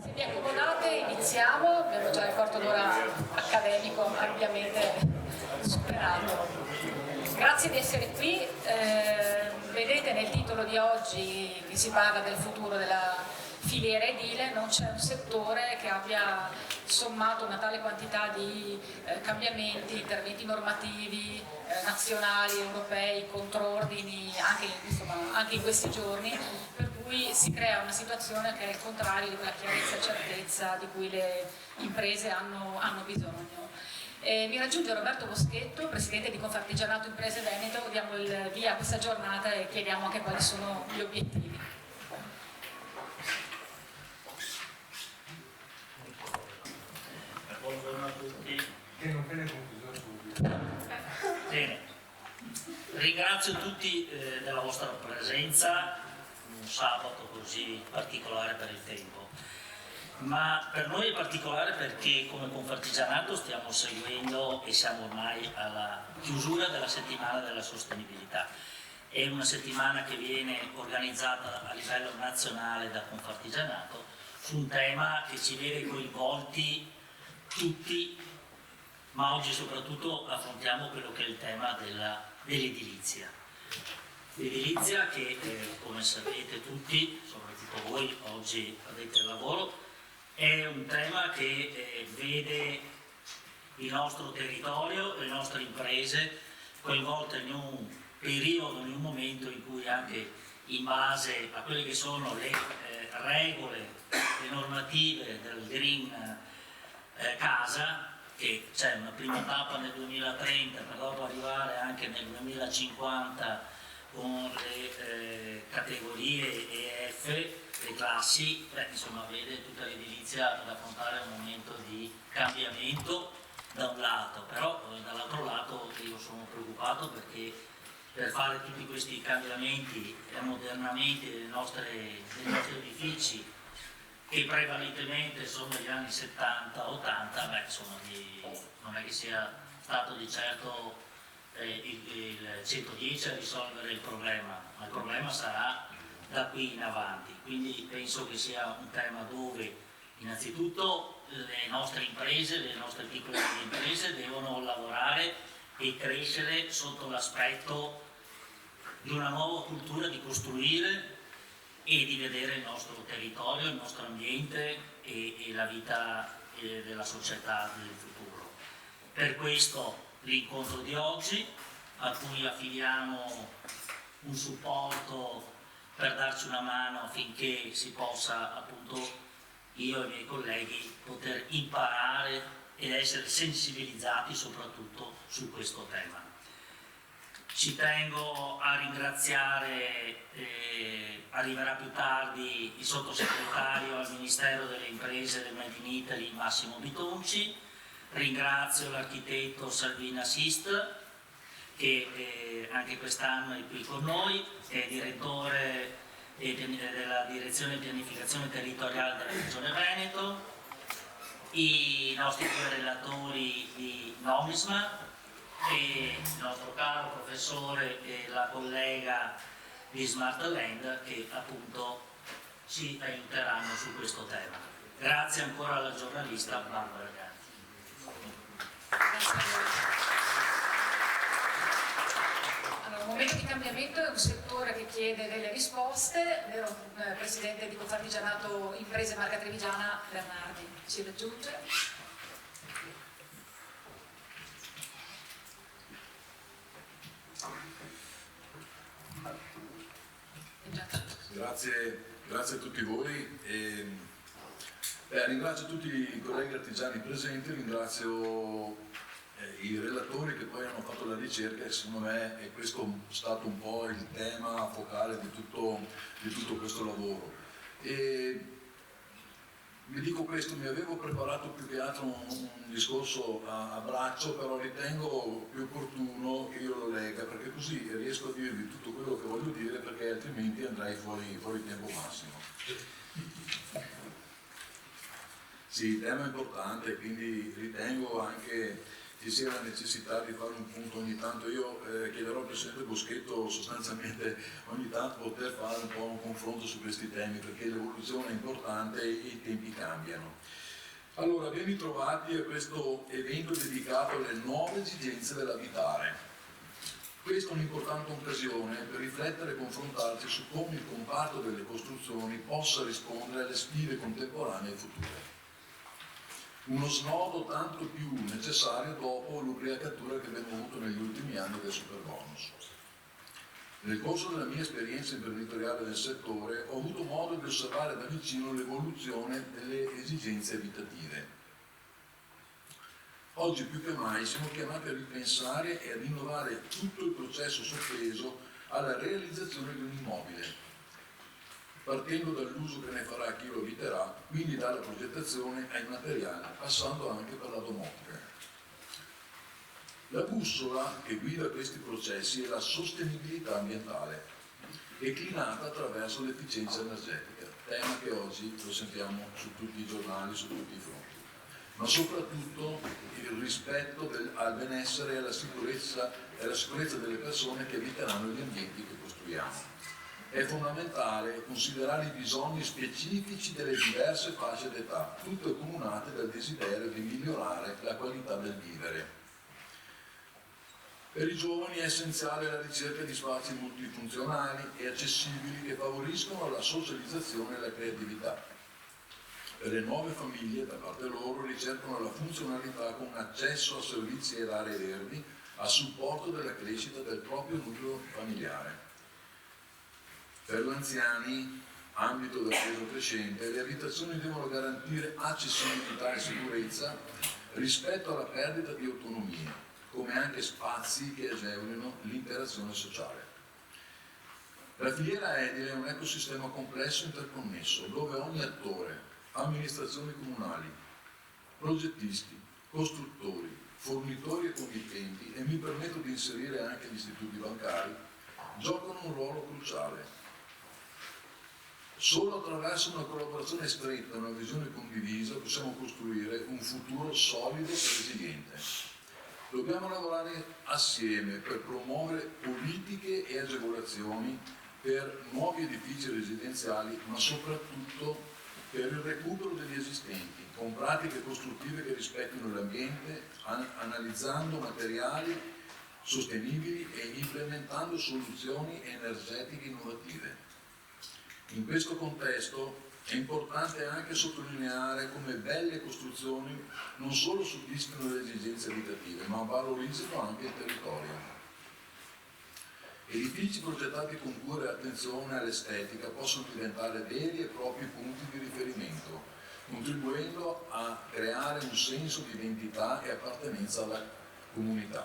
Se vi accomodate iniziamo, abbiamo già il quarto d'ora accademico ampiamente superato. Grazie di essere qui, vedete nel titolo di oggi che si parla del futuro della filiera edile, non c'è un settore che abbia sommato una tale quantità di cambiamenti, interventi normativi, nazionali, europei, contrordini, anche in questi giorni, per cui si crea una situazione che è il contrario di quella chiarezza e certezza di cui le imprese hanno bisogno. Mi raggiunge Roberto Boschetto, presidente di Confartigianato Imprese Veneto, diamo il via a questa giornata e chiediamo anche quali sono gli obiettivi. Buongiorno a tutti. Bene, ringrazio tutti della vostra presenza, un sabato così particolare per il tempo, ma per noi è particolare perché come Confartigianato stiamo seguendo e siamo ormai alla chiusura della settimana della sostenibilità. È una settimana che viene organizzata a livello nazionale da Confartigianato su un tema che ci vede coinvolti tutti, ma oggi soprattutto affrontiamo quello che è il tema dell'edilizia. L'edilizia che, come sapete tutti, soprattutto voi oggi addetti al lavoro, è un tema che vede il nostro territorio, le nostre imprese coinvolte in un periodo, in un momento in cui anche in base a quelle che sono le regole, le normative del Green Casa, che c'è una prima tappa nel 2030 per dopo arrivare anche nel 2050 con le categorie EF, le classi, insomma vede tutta l'edilizia ad affrontare un momento di cambiamento da un lato, però dall'altro lato io sono preoccupato perché per fare tutti questi cambiamenti e ammodernamenti dei nostri edifici che prevalentemente sono negli anni 70-80, insomma non è che sia stato di certo il 110 a risolvere il problema, ma il problema sarà da qui in avanti. Quindi penso che sia un tema dove innanzitutto le nostre imprese, le nostre piccole imprese devono lavorare e crescere sotto l'aspetto di una nuova cultura di costruire e di vedere il nostro territorio, il nostro ambiente e la vita della società del futuro. Per questo l'incontro di oggi, a cui affidiamo un supporto per darci una mano affinché si possa, appunto, io e i miei colleghi, poter imparare ed essere sensibilizzati soprattutto su questo tema. Ci tengo a ringraziare, arriverà più tardi, il sottosegretario al Ministero delle Imprese del Made in Italy Massimo Bitonci, ringrazio l'architetto Salvina Sist che anche quest'anno è qui con noi, è direttore della Direzione Pianificazione Territoriale della Regione Veneto, i nostri due relatori di Nomisma, e il nostro caro professore e la collega di Smart Land che appunto ci aiuteranno su questo tema. Grazie ancora alla giornalista Barbara Gatti. Allora, un momento di cambiamento, è un settore che chiede delle risposte, vero Presidente di Confartigianato Imprese Marca Trevigiana Bernardi, ci raggiunge. Grazie a tutti voi. Ringrazio tutti i colleghi artigiani presenti, ringrazio i relatori che poi hanno fatto la ricerca e secondo me è questo stato un po' il tema focale di tutto questo lavoro. Vi dico questo, mi avevo preparato più che altro un discorso a braccio, però ritengo più opportuno che io lo legga, perché così riesco a dirvi tutto quello che voglio dire, perché altrimenti andrei fuori tempo massimo. Sì, il tema è importante, quindi ritengo anche ci sia la necessità di fare un punto ogni tanto. Io chiederò al Presidente Boschetto sostanzialmente ogni tanto poter fare un po' un confronto su questi temi, perché l'evoluzione è importante e i tempi cambiano. Allora, ben ritrovati a questo evento dedicato alle nuove esigenze dell'abitare. Questa è un'importante occasione per riflettere e confrontarci su come il comparto delle costruzioni possa rispondere alle sfide contemporanee e future. Uno snodo tanto più necessario dopo l'ubriacatura che abbiamo avuto negli ultimi anni del superbonus. Nel corso della mia esperienza imprenditoriale nel settore ho avuto modo di osservare da vicino l'evoluzione delle esigenze abitative. Oggi più che mai siamo chiamati a ripensare e a rinnovare tutto il processo sotteso alla realizzazione di un immobile, partendo dall'uso che ne farà chi lo abiterà, quindi dalla progettazione ai materiali, passando anche per la domotica. La bussola che guida questi processi è la sostenibilità ambientale, declinata attraverso l'efficienza energetica, tema che oggi lo sentiamo su tutti i giornali, su tutti i fronti, ma soprattutto il rispetto al benessere e alla sicurezza delle persone che abiteranno gli ambienti che costruiamo. È fondamentale considerare i bisogni specifici delle diverse fasce d'età, tutte accomunate dal desiderio di migliorare la qualità del vivere. Per i giovani è essenziale la ricerca di spazi multifunzionali e accessibili che favoriscono la socializzazione e la creatività. Per le nuove famiglie, da parte loro, ricercano la funzionalità con accesso a servizi ed aree verdi a supporto della crescita del proprio nucleo familiare. Per gli anziani, ambito del peso crescente, le abitazioni devono garantire accessibilità e sicurezza rispetto alla perdita di autonomia, come anche spazi che agevolino l'interazione sociale. La filiera edile è un ecosistema complesso e interconnesso, dove ogni attore, amministrazioni comunali, progettisti, costruttori, fornitori e committenti, e mi permetto di inserire anche gli istituti bancari, giocano un ruolo cruciale. Solo attraverso una collaborazione stretta e una visione condivisa possiamo costruire un futuro solido e resiliente. Dobbiamo lavorare assieme per promuovere politiche e agevolazioni per nuovi edifici residenziali, ma soprattutto per il recupero degli esistenti, con pratiche costruttive che rispettino l'ambiente, analizzando materiali sostenibili e implementando soluzioni energetiche innovative. In questo contesto è importante anche sottolineare come belle costruzioni non solo soddisfino le esigenze abitative, ma valorizzino anche il territorio. Edifici progettati con cura e attenzione all'estetica possono diventare veri e propri punti di riferimento, contribuendo a creare un senso di identità e appartenenza alla comunità.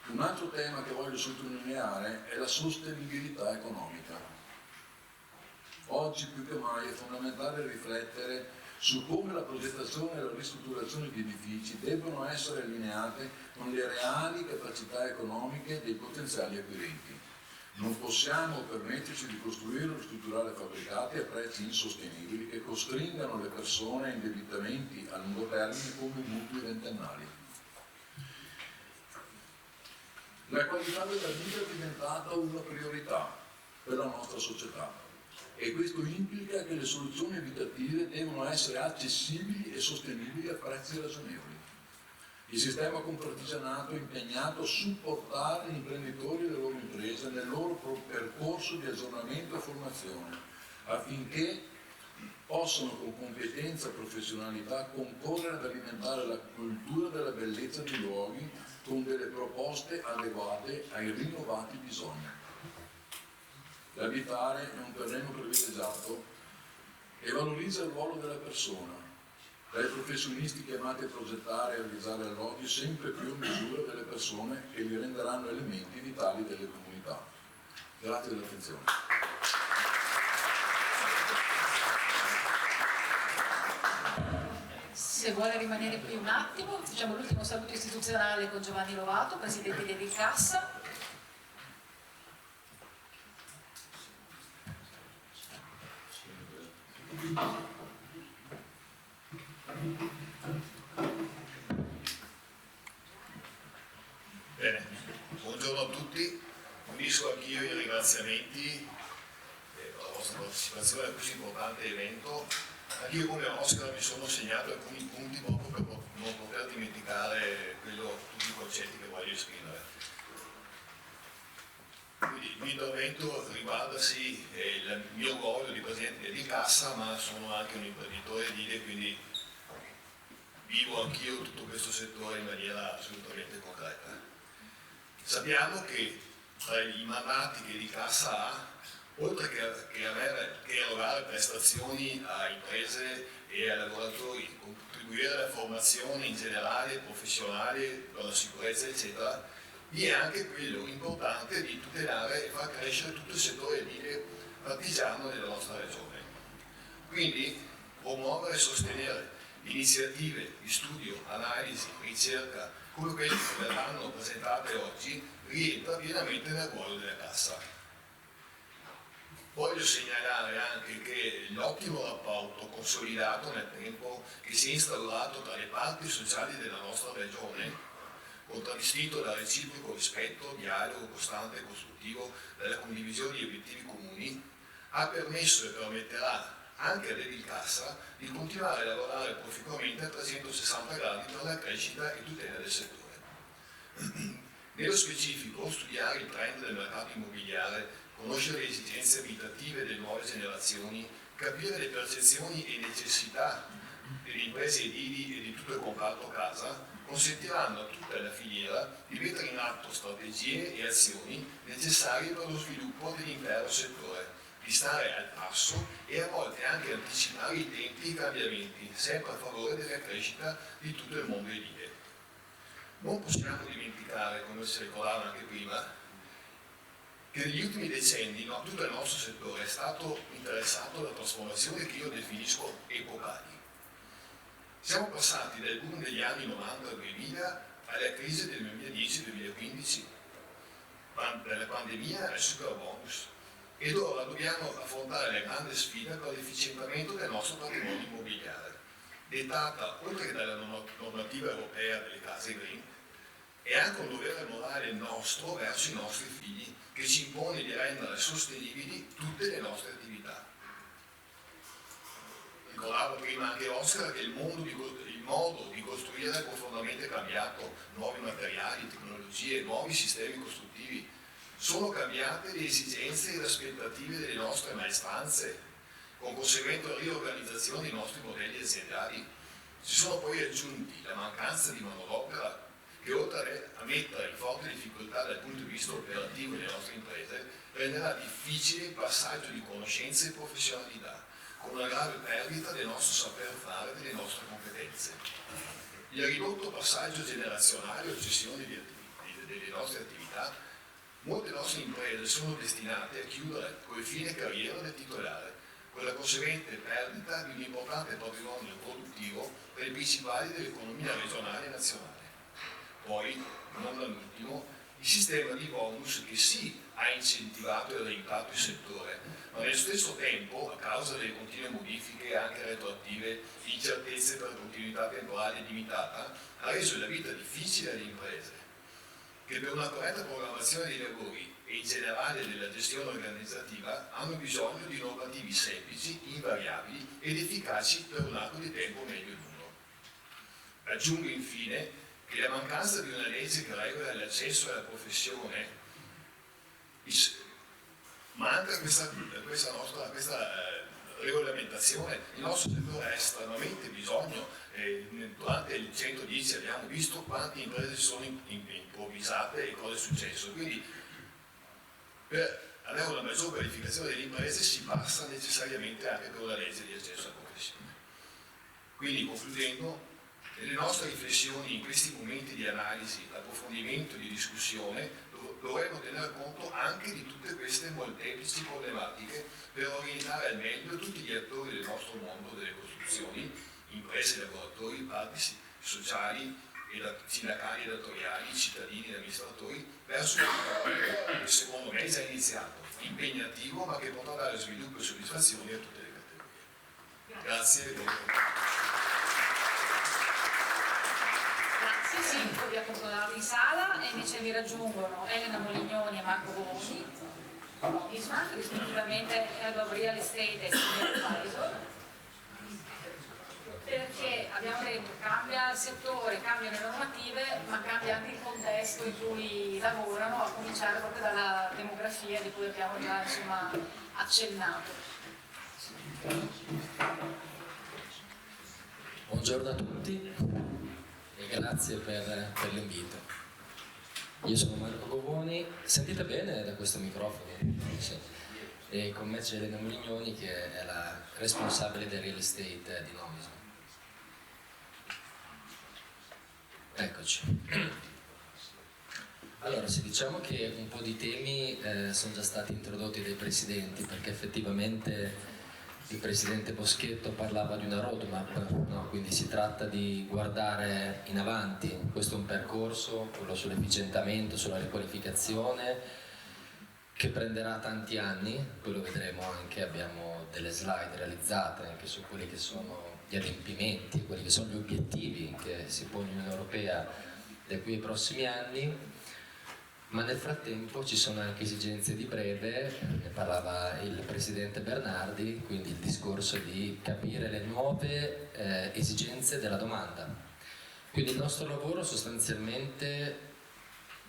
Un altro tema che voglio sottolineare è la sostenibilità economica. Oggi più che mai è fondamentale riflettere su come la progettazione e la ristrutturazione di edifici debbano essere allineate con le reali capacità economiche dei potenziali acquirenti. Non possiamo permetterci di costruire o ristrutturare fabbricati a prezzi insostenibili che costringano le persone a indebitamenti a lungo termine come mutui ventennali. La qualità della vita è diventata una priorità per la nostra società. E questo implica che le soluzioni abitative devono essere accessibili e sostenibili a prezzi ragionevoli. Il sistema confartigianato è impegnato a supportare gli imprenditori e le loro imprese nel loro percorso di aggiornamento e formazione, affinché possano con competenza e professionalità concorrere ad alimentare la cultura della bellezza dei luoghi con delle proposte adeguate ai rinnovati bisogni. L'abitare è un terreno privilegiato e valorizza il ruolo della persona, dai professionisti chiamati a progettare e realizzare alloggi sempre più a misura delle persone che li renderanno elementi vitali delle comunità. Grazie dell'attenzione. Se vuole rimanere qui un attimo, facciamo l'ultimo saluto istituzionale con Giovanni Lovato, Presidente di Edilcassa. Bene, buongiorno a tutti, unisco anch'io i ringraziamenti per la vostra partecipazione a questo importante evento. Anch'io come Oscar mi sono segnato alcuni punti proprio per non poter dimenticare tutti i concetti che voglio esprimere. Quindi il mio intervento riguarda sì il mio ruolo di presidente di cassa, ma sono anche un imprenditore edile, quindi vivo anch'io tutto questo settore in maniera assolutamente concreta. Sappiamo che tra i mandati che di cassa ha, oltre che erogare prestazioni a imprese e ai lavoratori, contribuire alla formazione in generale, professionale, per la sicurezza, eccetera, vi è anche quello importante di tutelare e far crescere tutto il settore edile artigiano della nostra regione. Quindi promuovere e sostenere iniziative di studio, analisi, ricerca, come quelle che verranno presentate oggi, rientra pienamente nel ruolo della Cassa. Voglio segnalare anche che l'ottimo rapporto consolidato nel tempo che si è instaurato tra le parti sociali della nostra regione, contraddistinto da reciproco rispetto, dialogo costante e costruttivo, dalla condivisione di obiettivi comuni, ha permesso e permetterà anche all'Edilcassa di continuare a lavorare proficuamente a 360 gradi per la crescita e tutela del settore. Nello specifico, studiare il trend del mercato immobiliare, conoscere le esigenze abitative delle nuove generazioni, capire le percezioni e necessità delle imprese edili e di tutto il comparto casa, consentiranno a tutta la filiera di mettere in atto strategie e azioni necessarie per lo sviluppo dell'intero settore, di stare al passo e a volte anche anticipare i tempi e i cambiamenti, sempre a favore della crescita di tutto il mondo edile. Non possiamo dimenticare, come si ricordava anche prima, che negli ultimi decenni tutto il nostro settore è stato interessato da trasformazioni che io definisco epocali. Siamo passati dal boom degli anni 90-2000 alla crisi del 2010-2015, dalla pandemia al superbonus, ed ora dobbiamo affrontare la grande sfida per l'efficientamento del nostro patrimonio immobiliare, dettata oltre che dalla normativa europea delle case green, è anche un dovere morale nostro verso i nostri figli che ci impone di rendere sostenibili tutte le nostre attività. Ricordavo prima anche Oscar che il modo di costruire è profondamente cambiato, nuovi materiali, tecnologie, nuovi sistemi costruttivi. Sono cambiate le esigenze e le aspettative delle nostre maestranze, con conseguente riorganizzazione dei nostri modelli aziendali. Si sono poi aggiunti la mancanza di manodopera, che oltre a mettere in forte difficoltà dal punto di vista operativo delle nostre imprese, renderà difficile il passaggio di conoscenze e professionalità, con una grave perdita del nostro saper fare e delle nostre competenze. Il ridotto passaggio generazionale o gestione delle nostre attività, molte nostre imprese sono destinate a chiudere con il fine carriera del titolare, con la conseguente perdita di un importante patrimonio produttivo per i principali dell'economia regionale e nazionale. Poi, non da ultimo, il sistema di bonus che sì ha incentivato e aiutato il settore, ma nello stesso tempo, a causa delle continue modifiche anche retroattive, incertezze per continuità temporale limitata, ha reso la vita difficile alle imprese, che per una corretta programmazione dei lavori e in generale della gestione organizzativa hanno bisogno di normativi semplici, invariabili ed efficaci per un arco di tempo medio-lungo. Aggiungo infine che la mancanza di una legge che regola l'accesso alla professione manca questa regolamentazione. Il nostro settore ha estremamente bisogno, durante il 110 abbiamo visto quante imprese sono improvvisate e cosa è successo, quindi per avere una maggior qualificazione delle imprese si passa necessariamente anche per una legge di accesso alla professione. Quindi concludendo, nelle nostre riflessioni in questi momenti di analisi, approfondimento e di discussione dovremo tener conto anche di tutte queste molteplici problematiche per orientare al meglio tutti gli attori del nostro mondo delle costruzioni, imprese, lavoratori, parti sociali, sindacali e datoriali, cittadini e amministratori, verso un percorso che secondo me è già iniziato, impegnativo ma che potrà dare sviluppo e soddisfazioni a tutte le categorie. Grazie. Sì, potrei accompagnarvi in sala e invece mi raggiungono Elena Molignoni e Marco Boni, Nomisma, rispettivamente Head of Real Estate e Senior Advisor, perché abbiamo detto cambia il settore, cambiano le normative, ma cambia anche il contesto in cui lavorano, a cominciare proprio dalla demografia di cui abbiamo già insomma accennato. Buongiorno a tutti e grazie per l'invito. Io sono Marco Bovoni, sentite bene da questo microfono? Sì. E con me c'è Elena Molignoni che è la responsabile del real estate di Nomisma. Eccoci. Allora, se diciamo che un po' di temi sono già stati introdotti dai presidenti, perché effettivamente il presidente Boschetto parlava di una roadmap, no? Quindi si tratta di guardare in avanti, questo è un percorso, quello sull'efficientamento, sulla riqualificazione, che prenderà tanti anni, poi lo vedremo anche, abbiamo delle slide realizzate anche su quelli che sono gli adempimenti, quelli che sono gli obiettivi che si pone l'Unione Europea da qui ai prossimi anni, ma nel frattempo ci sono anche esigenze di breve, ne parlava il presidente Bernardi, quindi il discorso di capire le nuove esigenze della domanda. Quindi il nostro lavoro sostanzialmente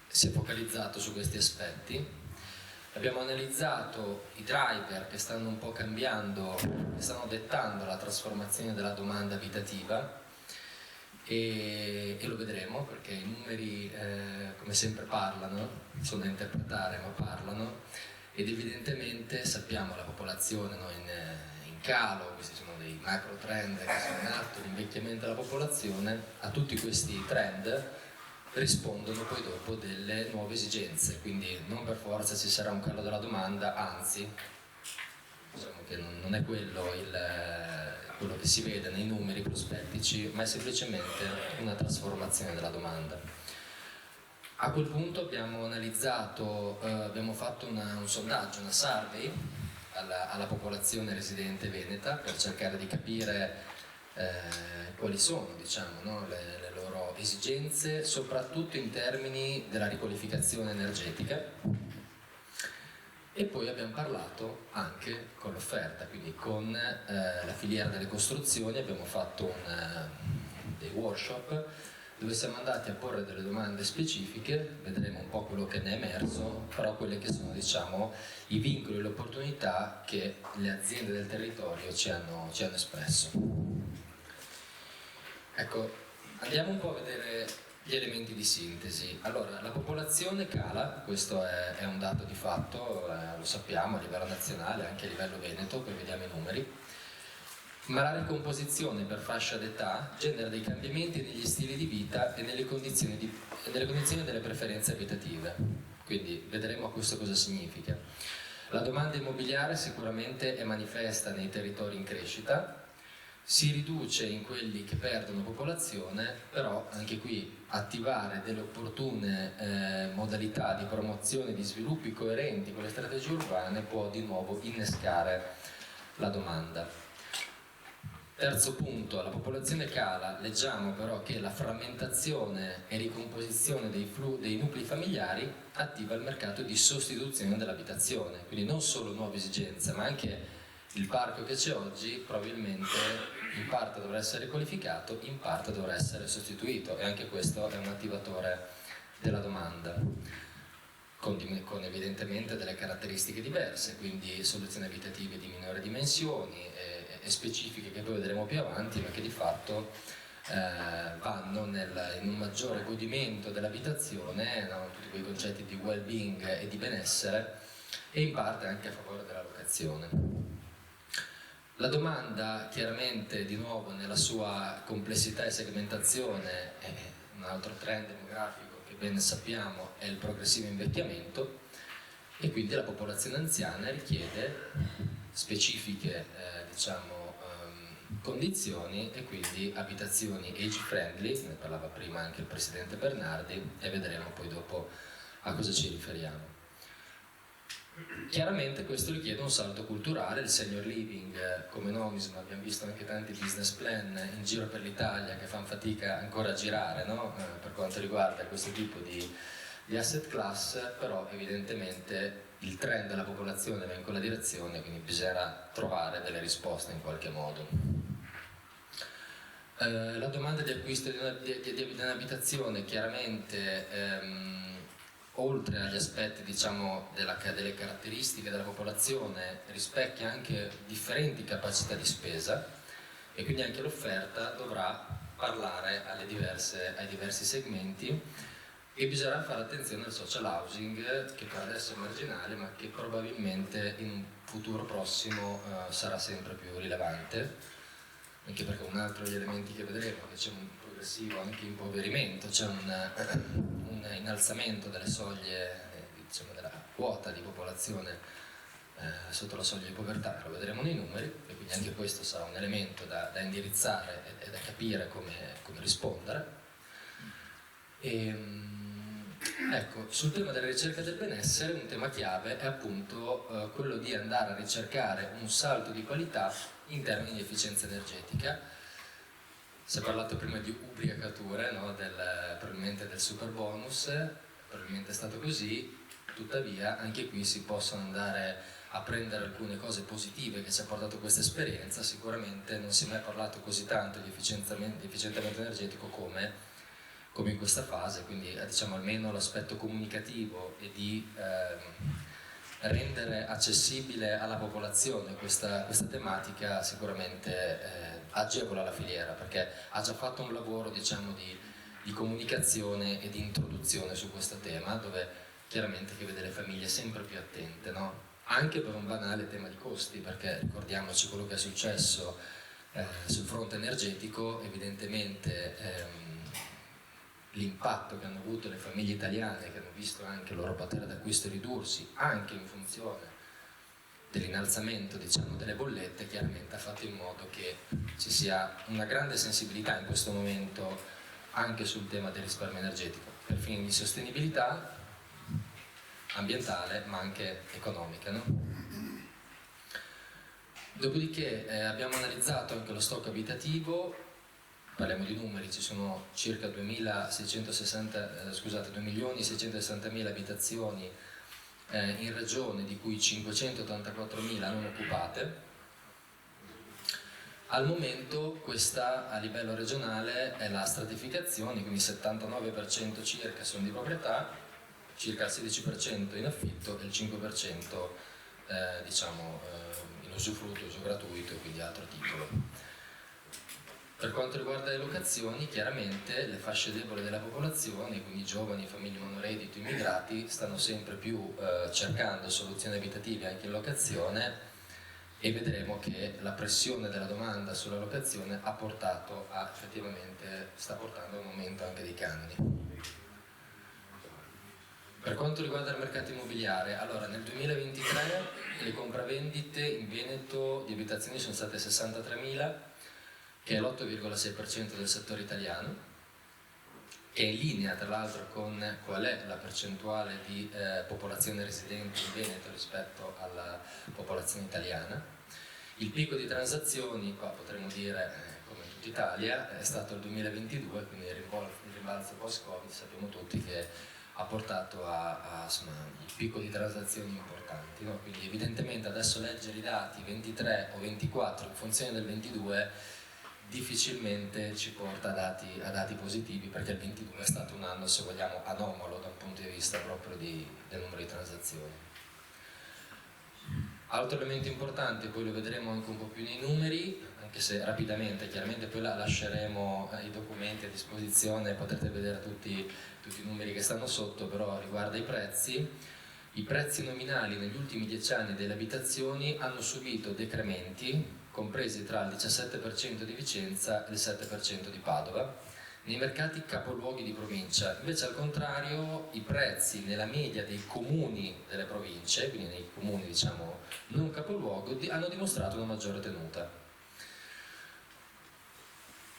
si è focalizzato su questi aspetti. Abbiamo analizzato i driver che stanno un po' cambiando, che stanno dettando la trasformazione della domanda abitativa e lo vedremo perché i numeri come sempre parlano, sono da interpretare ma parlano ed evidentemente sappiamo la popolazione in calo, questi sono dei macro trend che sono in atto, l'invecchiamento della popolazione, a tutti questi trend rispondono poi dopo delle nuove esigenze, quindi non per forza ci sarà un calo della domanda, anzi diciamo che non è quello che si vede nei numeri prospettici, ma è semplicemente una trasformazione della domanda. A quel punto abbiamo analizzato, abbiamo fatto un sondaggio, una survey alla popolazione residente veneta per cercare di capire quali sono, diciamo, no, le loro esigenze, soprattutto in termini della riqualificazione energetica. E poi abbiamo parlato anche con l'offerta, quindi con la filiera delle costruzioni, abbiamo fatto dei workshop dove siamo andati a porre delle domande specifiche, vedremo un po' quello che ne è emerso, però quelle che sono, diciamo, i vincoli e le opportunità che le aziende del territorio ci hanno espresso. Ecco, andiamo un po' a vedere gli elementi di sintesi. Allora, la popolazione cala, questo è un dato di fatto, lo sappiamo a livello nazionale, anche a livello veneto, poi vediamo i numeri, ma la ricomposizione per fascia d'età genera dei cambiamenti negli stili di vita e nelle condizioni delle preferenze abitative. Quindi vedremo questo cosa significa. La domanda immobiliare sicuramente è manifesta nei territori in crescita, si riduce in quelli che perdono popolazione, però anche qui attivare delle opportune modalità di promozione di sviluppi coerenti con le strategie urbane può di nuovo innescare la domanda. Terzo punto, la popolazione cala, leggiamo però che la frammentazione e ricomposizione dei nuclei familiari attiva il mercato di sostituzione dell'abitazione, quindi non solo nuove esigenze, ma anche il parco che c'è oggi probabilmente in parte dovrà essere riqualificato, in parte dovrà essere sostituito e anche questo è un attivatore della domanda, con evidentemente delle caratteristiche diverse, quindi soluzioni abitative di minori dimensioni e specifiche che poi vedremo più avanti, ma che di fatto vanno in un maggiore godimento dell'abitazione, no? Tutti quei concetti di well-being e di benessere e in parte anche a favore della locazione. La domanda chiaramente di nuovo nella sua complessità e segmentazione è un altro trend demografico che ben sappiamo è il progressivo invecchiamento e quindi la popolazione anziana richiede specifiche condizioni e quindi abitazioni age friendly, ne parlava prima anche il presidente Bernardi e vedremo poi dopo a cosa ci riferiamo. Chiaramente questo richiede un salto culturale, il senior living come Nomisma, abbiamo visto anche tanti business plan in giro per l'Italia che fanno fatica ancora a girare, no? Per quanto riguarda questo tipo di di asset class, però evidentemente il trend della popolazione va in quella direzione, quindi bisognerà trovare delle risposte in qualche modo. La domanda di acquisto di un'abitazione chiaramente oltre agli aspetti diciamo delle caratteristiche della popolazione rispecchia anche differenti capacità di spesa e quindi anche l'offerta dovrà parlare ai diversi segmenti e bisognerà fare attenzione al social housing che per adesso è marginale ma che probabilmente in un futuro prossimo sarà sempre più rilevante, anche perché un altro degli elementi che vedremo è che c'è un progressivo anche impoverimento, c'è un innalzamento delle soglie, diciamo della quota di popolazione sotto la soglia di povertà, lo vedremo nei numeri e quindi anche questo sarà un elemento da indirizzare e da capire come rispondere. Ecco, sul tema della ricerca del benessere un tema chiave è appunto quello di andare a ricercare un salto di qualità in termini di efficienza energetica. Si è parlato prima di ubriacature, no? Probabilmente del super bonus, probabilmente è stato così, tuttavia anche qui si possono andare a prendere alcune cose positive che ci ha portato questa esperienza. Sicuramente non si è mai parlato così tanto di efficientamento energetico come in questa fase, quindi diciamo almeno l'aspetto comunicativo e di rendere accessibile alla popolazione questa tematica sicuramente agevola la filiera, perché ha già fatto un lavoro diciamo di comunicazione e di introduzione su questo tema, dove chiaramente che vede le famiglie sempre più attente, no? Anche per un banale tema di costi, perché ricordiamoci quello che è successo sul fronte energetico, evidentemente l'impatto che hanno avuto le famiglie italiane, che hanno visto anche il loro potere d'acquisto ridursi anche in funzione dell'innalzamento diciamo, delle bollette, chiaramente ha fatto in modo che ci sia una grande sensibilità in questo momento anche sul tema del risparmio energetico per fini di sostenibilità ambientale ma anche economica, no? Dopodiché abbiamo analizzato anche lo stock abitativo. Parliamo di numeri, ci sono circa 2.660.000 abitazioni in regione, di cui 584.000 non occupate. Al momento questa a livello regionale è la stratificazione, quindi il 79% circa sono di proprietà, circa il 16% in affitto e il 5% diciamo, in usufrutto, uso gratuito e quindi altro titolo. Per quanto riguarda le locazioni, chiaramente le fasce deboli della popolazione, quindi giovani, famiglie monoreddito, immigrati, stanno sempre più cercando soluzioni abitative anche in locazione e vedremo che la pressione della domanda sulla locazione effettivamente sta portando a un aumento anche dei canoni. Per quanto riguarda il mercato immobiliare, allora nel 2023 le compravendite in Veneto di abitazioni sono state 63.000, che è l'8,6% del settore italiano, che è in linea tra l'altro con qual è la percentuale di popolazione residente in Veneto rispetto alla popolazione italiana. Il picco di transazioni, qua potremmo dire come in tutta Italia, è stato il 2022, quindi il rimbalzo post-Covid sappiamo tutti che ha portato a un picco di transazioni importanti, no? Quindi evidentemente adesso leggere i dati 23 o 24 in funzione del 22 difficilmente ci porta a dati positivi, perché il 22 è stato un anno, se vogliamo, anomalo da un punto di vista proprio del numero di transazioni. Altro elemento importante, poi lo vedremo anche un po' più nei numeri, anche se rapidamente, chiaramente poi lasceremo i documenti a disposizione, potrete vedere tutti i numeri che stanno sotto, però riguarda i prezzi. I prezzi nominali negli ultimi 10 anni delle abitazioni hanno subito decrementi compresi tra il 17% di Vicenza e il 7% di Padova, nei mercati capoluoghi di provincia. Invece al contrario i prezzi nella media dei comuni delle province, quindi nei comuni diciamo non capoluogo, hanno dimostrato una maggiore tenuta.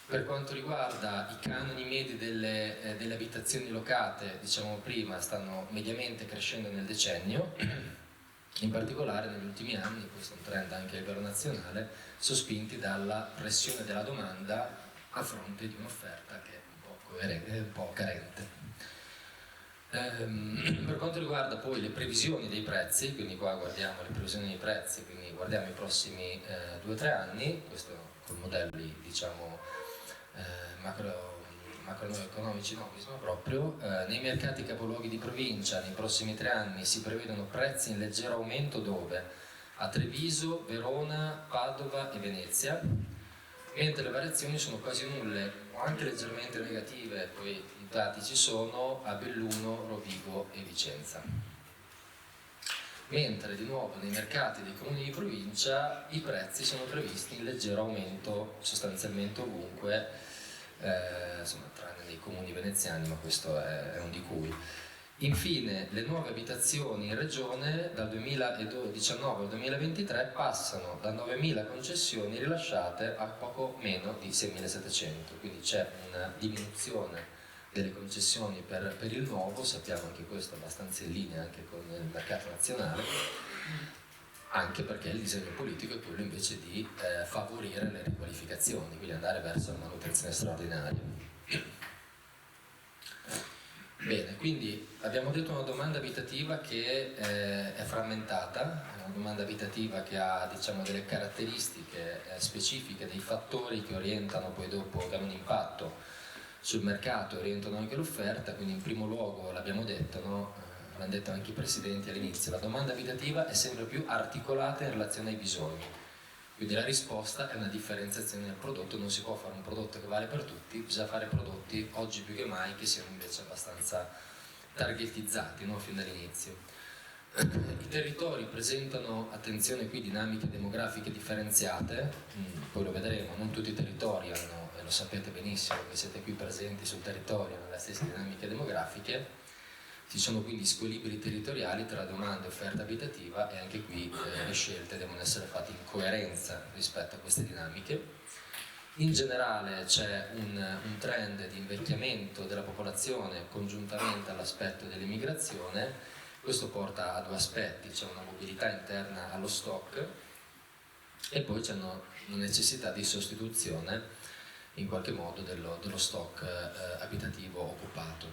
Per quanto riguarda i canoni medi delle abitazioni locate, diciamo prima, stanno mediamente crescendo nel decennio. In particolare negli ultimi anni, questo è un trend anche a livello nazionale, sospinti dalla pressione della domanda a fronte di un'offerta che è un po' carente. Per quanto riguarda poi le previsioni dei prezzi, quindi qua guardiamo le previsioni dei prezzi, quindi guardiamo i prossimi 2-3 anni, questo con modelli diciamo macroeconomici, no, proprio, nei mercati capoluoghi di provincia nei prossimi 3 anni si prevedono prezzi in leggero aumento dove? A Treviso, Verona, Padova e Venezia, mentre le variazioni sono quasi nulle o anche leggermente negative, poi i dati ci sono a Belluno, Rovigo e Vicenza. Mentre di nuovo nei mercati dei comuni di provincia i prezzi sono previsti in leggero aumento sostanzialmente ovunque, insomma, tranne nei comuni veneziani, ma questo è un di cui. Infine, le nuove abitazioni in regione dal 2019 al 2023 passano da 9.000 concessioni rilasciate a poco meno di 6.700, quindi c'è una diminuzione delle concessioni per il nuovo, sappiamo anche questo abbastanza in linea anche con il mercato nazionale, anche perché il disegno politico è quello invece di favorire le riqualificazioni, quindi andare verso la manutenzione straordinaria. Bene, quindi abbiamo detto una domanda abitativa che è frammentata, è una domanda abitativa che ha diciamo delle caratteristiche specifiche, dei fattori che orientano poi dopo, che hanno un impatto sul mercato, orientano anche l'offerta, quindi in primo luogo l'abbiamo detto, no? L'hanno detto anche i presidenti all'inizio, la domanda abitativa è sempre più articolata in relazione ai bisogni, quindi la risposta è una differenziazione del prodotto, non si può fare un prodotto che vale per tutti, bisogna fare prodotti oggi più che mai che siano invece abbastanza targetizzati, no? Fin dall'inizio. I territori presentano, attenzione qui, dinamiche demografiche differenziate, poi lo vedremo, non tutti i territori hanno, e lo sapete benissimo che siete qui presenti sul territorio, hanno le stesse dinamiche demografiche, ci sono quindi squilibri territoriali tra domanda e offerta abitativa e anche qui le scelte devono essere fatte in coerenza rispetto a queste dinamiche. In generale c'è un trend di invecchiamento della popolazione congiuntamente all'aspetto dell'immigrazione. Questo porta a due aspetti, c'è una mobilità interna allo stock e poi c'è una necessità di sostituzione in qualche modo dello stock abitativo occupato.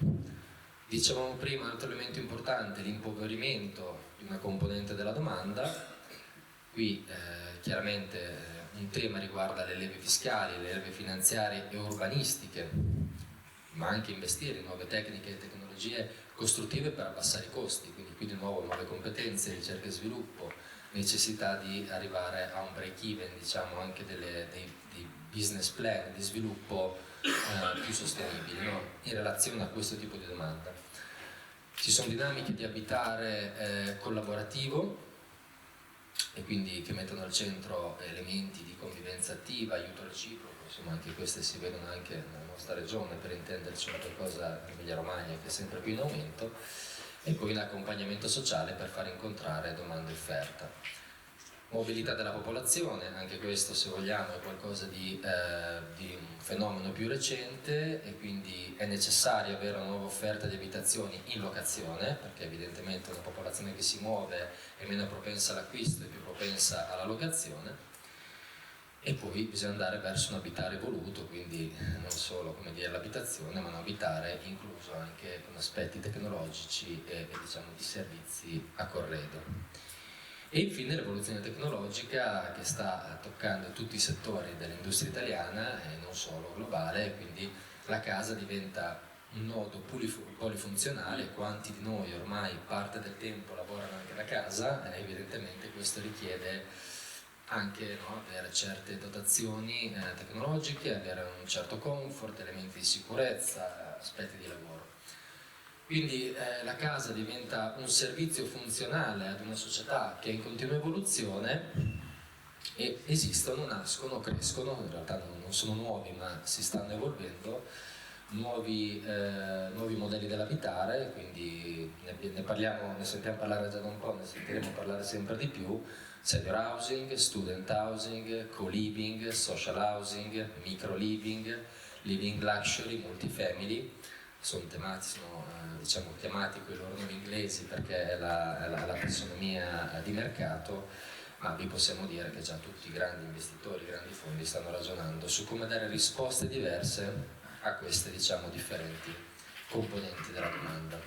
Dicevamo prima, un altro elemento importante, l'impoverimento di una componente della domanda. Qui chiaramente un tema riguarda le leve fiscali, le leve finanziarie e urbanistiche, ma anche investire in nuove tecniche e tecnologie costruttive per abbassare i costi, quindi qui di nuovo nuove competenze, ricerca e sviluppo, necessità di arrivare a un break even, diciamo anche dei business plan di sviluppo più sostenibili, no? In relazione a questo tipo di domanda. Ci sono dinamiche di abitare collaborativo e quindi che mettono al centro elementi di convivenza attiva, aiuto reciproco, insomma anche queste si vedono anche nella nostra regione, per intenderci una qualcosa in Emilia Romagna che è sempre più in aumento, e poi l'accompagnamento sociale per far incontrare domanda e offerta. Mobilità della popolazione, anche questo se vogliamo è qualcosa di un fenomeno più recente e quindi è necessario avere una nuova offerta di abitazioni in locazione, perché evidentemente una popolazione che si muove è meno propensa all'acquisto e più propensa alla locazione. E poi bisogna andare verso un abitare voluto, quindi non solo come dire l'abitazione, ma un abitare incluso anche con aspetti tecnologici e diciamo di servizi a corredo. E infine l'evoluzione tecnologica che sta toccando tutti i settori dell'industria italiana e non solo globale, quindi la casa diventa un nodo polifunzionale. Quanti di noi ormai parte del tempo lavorano anche da casa, evidentemente questo richiede anche avere certe dotazioni tecnologiche, avere un certo comfort, elementi di sicurezza, aspetti di lavoro. Quindi la casa diventa un servizio funzionale ad una società che è in continua evoluzione e esistono, nascono, crescono, in realtà non sono nuovi ma si stanno evolvendo, nuovi modelli dell'abitare, quindi ne sentiamo parlare già da un po', ne sentiremo parlare sempre di più, senior housing, student housing, co-living, social housing, micro-living, living luxury, multifamily. Sono diciamo, chiamati con i loro nomi inglesi perché è la tassonomia di mercato, ma vi possiamo dire che già tutti i grandi investitori, i grandi fondi stanno ragionando su come dare risposte diverse a queste diciamo, differenti componenti della domanda.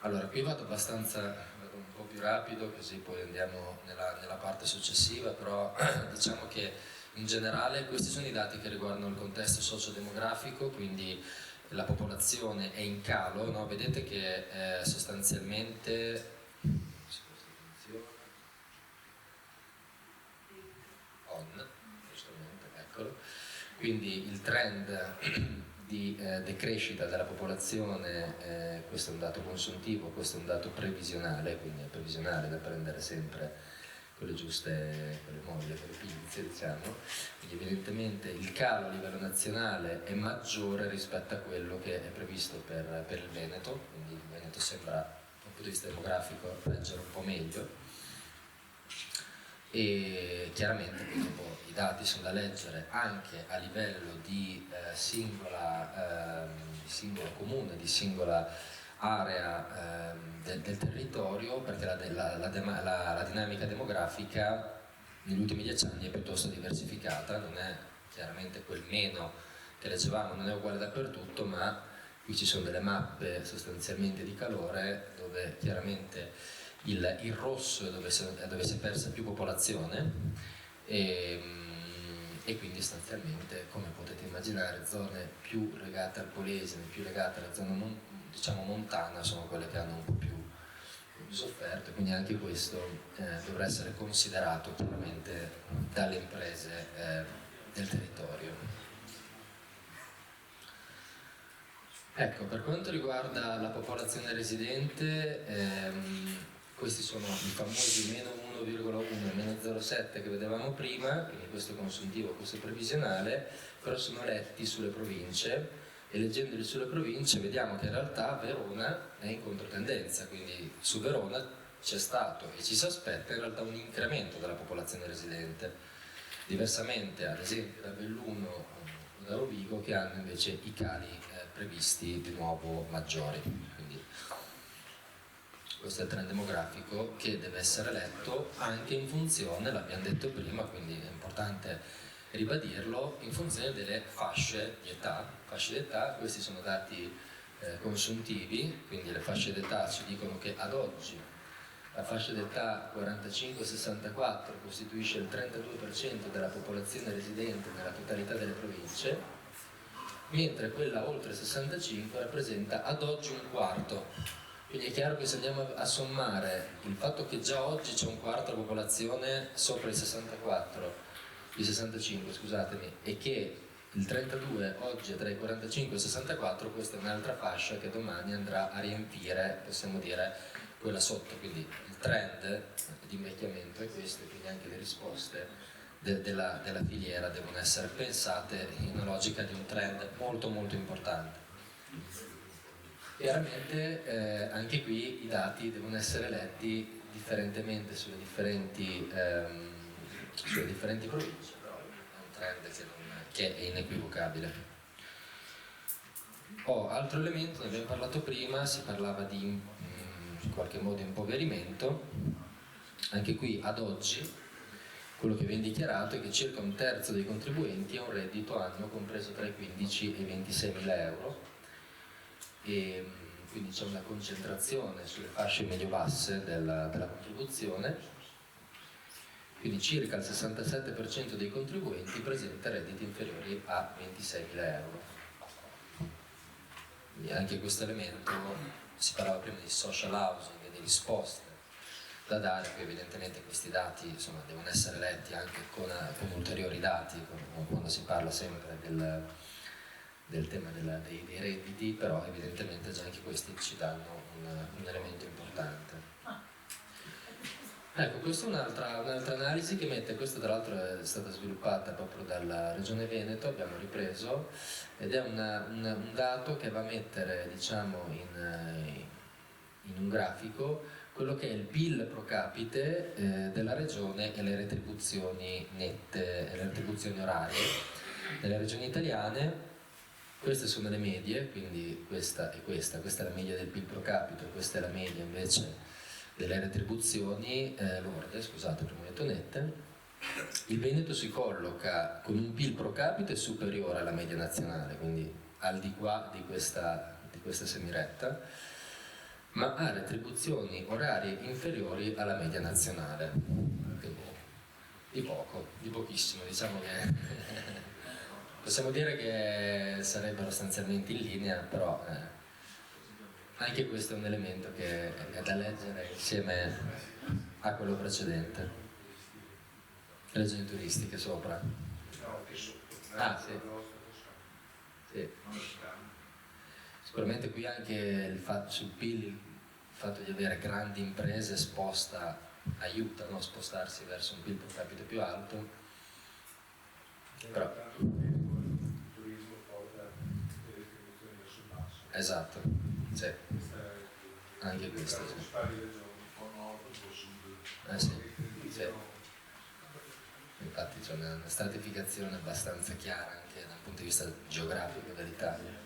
Allora, qui vado un po' più rapido, così poi andiamo nella parte successiva, però diciamo che in generale questi sono i dati che riguardano il contesto sociodemografico, quindi la popolazione è in calo, no? Vedete che sostanzialmente eccolo. Quindi il trend di decrescita della popolazione, questo è un dato consuntivo, questo è un dato previsionale, quindi è previsionale da prendere sempre con le giuste, con le moglie, con le pinze, diciamo. Quindi evidentemente il calo a livello nazionale è maggiore rispetto a quello che è previsto per il Veneto, quindi il Veneto sembra dal punto di vista demografico reggere un po' meglio. E chiaramente poi dopo i dati sono da leggere anche a livello di singolo comune, di singola area del territorio, perché la dinamica demografica negli ultimi 10 anni è piuttosto diversificata, non è chiaramente quel meno che leggevamo, non è uguale dappertutto, ma qui ci sono delle mappe sostanzialmente di calore dove chiaramente il rosso è dove si è persa più popolazione e quindi sostanzialmente, come potete immaginare, zone più legate al Polesine, più legate alla zona diciamo montana sono quelle che hanno un po' più sofferto, quindi anche questo dovrà essere considerato chiaramente dalle imprese del territorio. Ecco, per quanto riguarda la popolazione residente, questi sono i famosi meno 1,1 e meno 0,7 che vedevamo prima, quindi questo è consuntivo, questo è previsionale, però sono letti sulle province e leggendoli sulle province vediamo che in realtà Verona è in controtendenza, quindi su Verona c'è stato e ci si aspetta in realtà un incremento della popolazione residente, diversamente ad esempio da Belluno o da Rovigo che hanno invece i cali previsti di nuovo maggiori. Quindi questo è il trend demografico che deve essere letto anche in funzione, l'abbiamo detto prima, quindi è importante ribadirlo, in funzione delle fasce di età. Questi sono dati consuntivi, quindi le fasce d'età ci dicono che ad oggi la fascia d'età 45-64 costituisce il 32% della popolazione residente nella totalità delle province, mentre quella oltre 65 rappresenta ad oggi un quarto. Quindi è chiaro che se andiamo a sommare il fatto che già oggi c'è un quarto della popolazione sopra i 65, scusatemi, e che il 32 oggi è tra i 45 e i 64, questa è un'altra fascia che domani andrà a riempire, possiamo dire, quella sotto. Quindi il trend di invecchiamento è questo, quindi anche le risposte della filiera devono essere pensate in una logica di un trend molto molto importante. Chiaramente anche qui i dati devono essere letti differentemente sulle differenti province, però è un trend che è inequivocabile. Altro elemento, ne abbiamo parlato prima, si parlava di in qualche modo impoverimento. Anche qui ad oggi quello che viene dichiarato è che circa un terzo dei contribuenti ha un reddito annuo compreso tra i 15 e i 26 mila euro. E quindi c'è una concentrazione sulle fasce medio-basse della contribuzione, quindi circa il 67% dei contribuenti presenta redditi inferiori a 26.000 euro. Quindi anche questo elemento, si parlava prima di social housing e di risposte da dare, poi evidentemente questi dati insomma, devono essere letti anche con ulteriori dati, quando si parla sempre del tema dei redditi, però evidentemente già anche questi ci danno un elemento importante. Ecco, questa è un'altra analisi che mette, questa tra l'altro è stata sviluppata proprio dalla Regione Veneto, abbiamo ripreso, ed è un dato che va a mettere, diciamo, in un grafico quello che è il PIL pro capite della regione e le retribuzioni nette, le retribuzioni orarie delle regioni italiane. Queste sono le medie, quindi questa è la media del PIL pro capite, questa è la media invece delle retribuzioni lorde, scusate, prima ho detto nette. Il Veneto si colloca con un PIL pro capite superiore alla media nazionale, quindi al di qua di questa semiretta, ma ha retribuzioni orarie inferiori alla media nazionale. Quindi di poco, di pochissimo, diciamo che possiamo dire che sarebbero sostanzialmente in linea, però anche questo è un elemento che è da leggere insieme a quello precedente. Le regioni turistiche sopra. Ah, sì. Sì. Sicuramente qui anche il fatto sul PIL, il fatto di avere grandi imprese aiuta, no? A spostarsi verso un PIL per capite più alto. Però esatto, sì. Anche questo, sì. Sì, sì. Infatti c'è una stratificazione abbastanza chiara anche dal punto di vista geografico dell'Italia.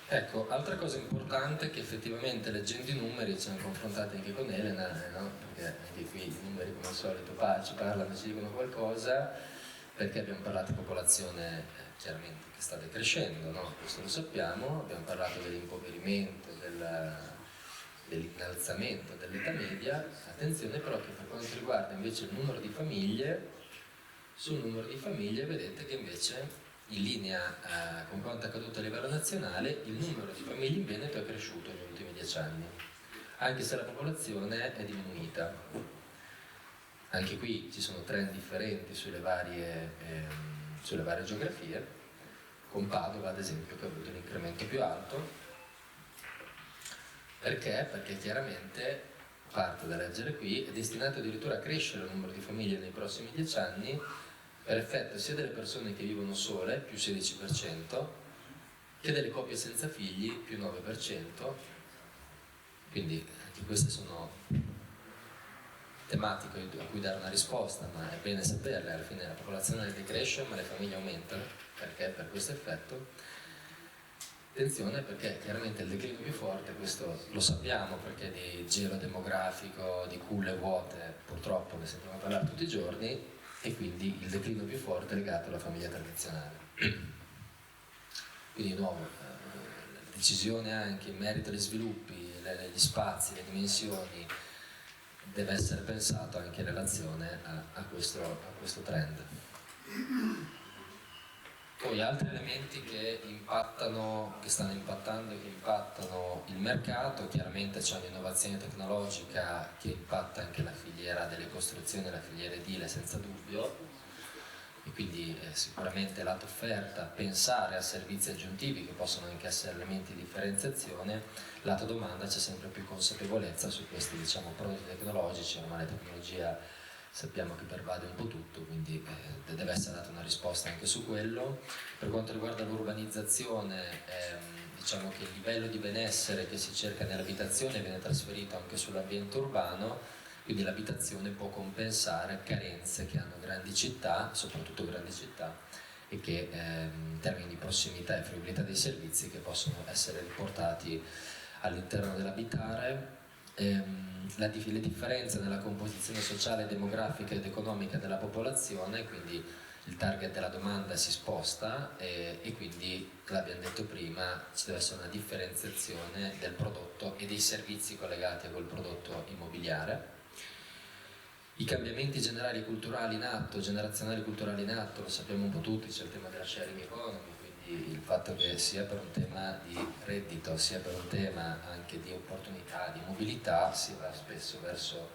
Ecco, altra cosa importante è che effettivamente leggendo i numeri ci siamo confrontati anche con Elena, no? Perché anche qui i numeri come al solito ci parlano, ci dicono qualcosa, perché abbiamo parlato di popolazione chiaramente che sta decrescendo, no? Questo lo sappiamo, abbiamo parlato dell'impoverimento, dell'innalzamento dell'età media. Attenzione però che per quanto riguarda invece il numero di famiglie, sul numero di famiglie vedete che invece in linea con quanto accaduto a livello nazionale il numero di famiglie in Veneto è cresciuto negli ultimi 10 anni, anche se la popolazione è diminuita. Anche qui ci sono trend differenti sulle varie geografie, con Padova ad esempio che ha avuto un incremento più alto. Perché? Perché chiaramente, parte da leggere qui, è destinato addirittura a crescere il numero di famiglie nei prossimi 10 anni per effetto sia delle persone che vivono sole, più 16%, che delle coppie senza figli, più 9%. Quindi anche queste sono tematiche a cui dare una risposta, ma è bene saperle. Alla fine la popolazione decresce ma le famiglie aumentano. Perché? Per questo effetto. Attenzione perché chiaramente il declino più forte, questo lo sappiamo perché di gelo demografico, di culle vuote purtroppo ne sentiamo parlare tutti i giorni, e quindi il declino più forte è legato alla famiglia tradizionale. Quindi di nuovo la decisione anche in merito agli sviluppi, gli spazi, le dimensioni, deve essere pensato anche in relazione a questo trend. Poi altri elementi che stanno impattando e che impattano il mercato, chiaramente c'è un'innovazione tecnologica che impatta anche la filiera delle costruzioni, la filiera edile senza dubbio, e quindi sicuramente lato offerta, pensare a servizi aggiuntivi che possono anche essere elementi di differenziazione, lato domanda c'è sempre più consapevolezza su questi prodotti tecnologici, ormai la tecnologia sappiamo che pervade un po' tutto, quindi deve essere data una risposta anche su quello. Per quanto riguarda l'urbanizzazione, diciamo che il livello di benessere che si cerca nell'abitazione viene trasferito anche sull'ambiente urbano, quindi l'abitazione può compensare carenze che hanno grandi città, soprattutto grandi città, e che in termini di prossimità e fruibilità dei servizi che possono essere riportati all'interno dell'abitare. Le differenze nella composizione sociale, demografica ed economica della popolazione, quindi il target della domanda si sposta e quindi, l'abbiamo detto prima, ci deve essere una differenziazione del prodotto e dei servizi collegati a quel prodotto immobiliare. I cambiamenti generali culturali in atto, generazionali culturali in atto, lo sappiamo un po' tutti, c'è il tema della sharing economy, quindi il fatto che sia per un tema di reddito, sia per un tema anche di opportunità, di mobilità, si va spesso verso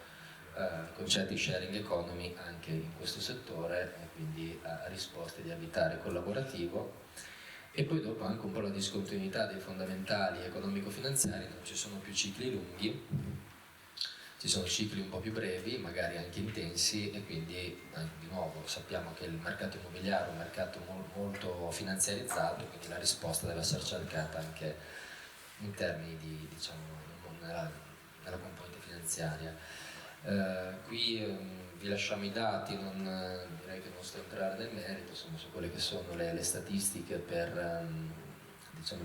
concetti di sharing economy anche in questo settore, e quindi a risposte di abitare collaborativo. E poi dopo anche un po' la discontinuità dei fondamentali economico-finanziari, non ci sono più cicli lunghi, ci sono cicli un po' più brevi, magari anche intensi, e quindi di nuovo sappiamo che il mercato immobiliare è un mercato molto finanziarizzato, quindi la risposta deve essere cercata anche in termini di, nella componente finanziaria. Qui vi lasciamo i dati, direi che non sto a entrare nel merito, insomma, su quelle che sono le statistiche per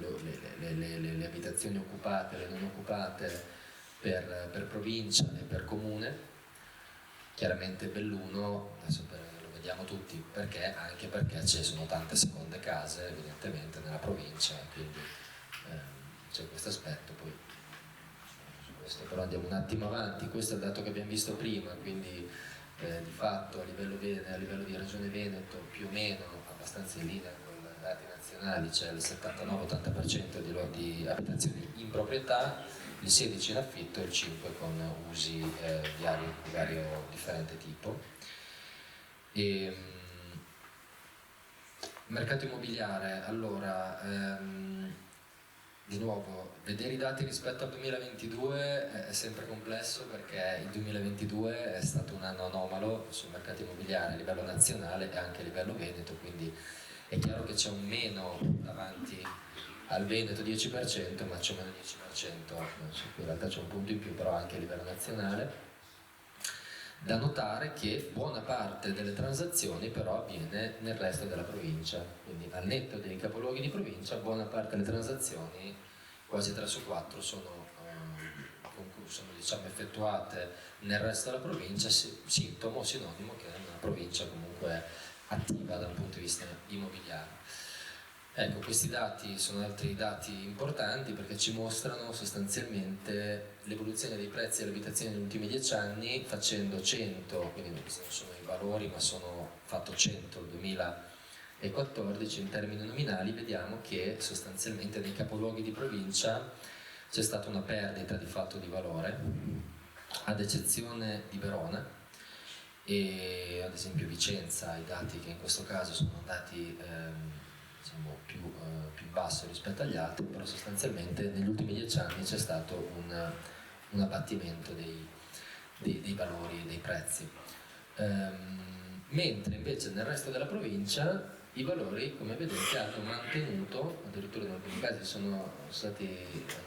le abitazioni occupate, le non occupate, per provincia e per comune. Chiaramente Belluno, adesso lo vediamo tutti, perché? Anche perché ci sono tante seconde case evidentemente nella provincia, quindi questo aspetto. Poi su questo però andiamo un attimo avanti. Questo è il dato che abbiamo visto prima, quindi di fatto a livello di Regione Veneto più o meno abbastanza in linea con i dati nazionali, c'è il 79-80% di abitazioni in proprietà, il 16% in affitto e il 5% con usi di vario differente tipo. Mercato immobiliare, allora, di nuovo, vedere i dati rispetto al 2022 è sempre complesso, perché il 2022 è stato un anno anomalo sul mercato immobiliare a livello nazionale e anche a livello Veneto, quindi è chiaro che c'è un meno davanti al Veneto 10%, ma c'è un meno 10%, in realtà c'è un punto in più però anche a livello nazionale. Da notare che buona parte delle transazioni però avviene nel resto della provincia, quindi al netto dei capoluoghi di provincia buona parte delle transazioni, quasi 3 su 4, sono diciamo, effettuate nel resto della provincia, sintomo sinonimo che è una provincia comunque attiva da un punto di vista immobiliare. Ecco, questi dati sono altri dati importanti perché ci mostrano sostanzialmente l'evoluzione dei prezzi delle abitazioni negli ultimi 10 anni, facendo 100, quindi questi non sono i valori ma sono fatto 100 il 2014, in termini nominali vediamo che sostanzialmente nei capoluoghi di provincia c'è stata una perdita di fatto di valore, ad eccezione di Verona e ad esempio Vicenza. I dati che in questo caso sono andati diciamo, più in basso rispetto agli altri, però sostanzialmente negli ultimi 10 anni c'è stato un abbattimento dei valori dei prezzi, mentre invece nel resto della provincia i valori, come vedete, hanno mantenuto, addirittura in alcuni casi hanno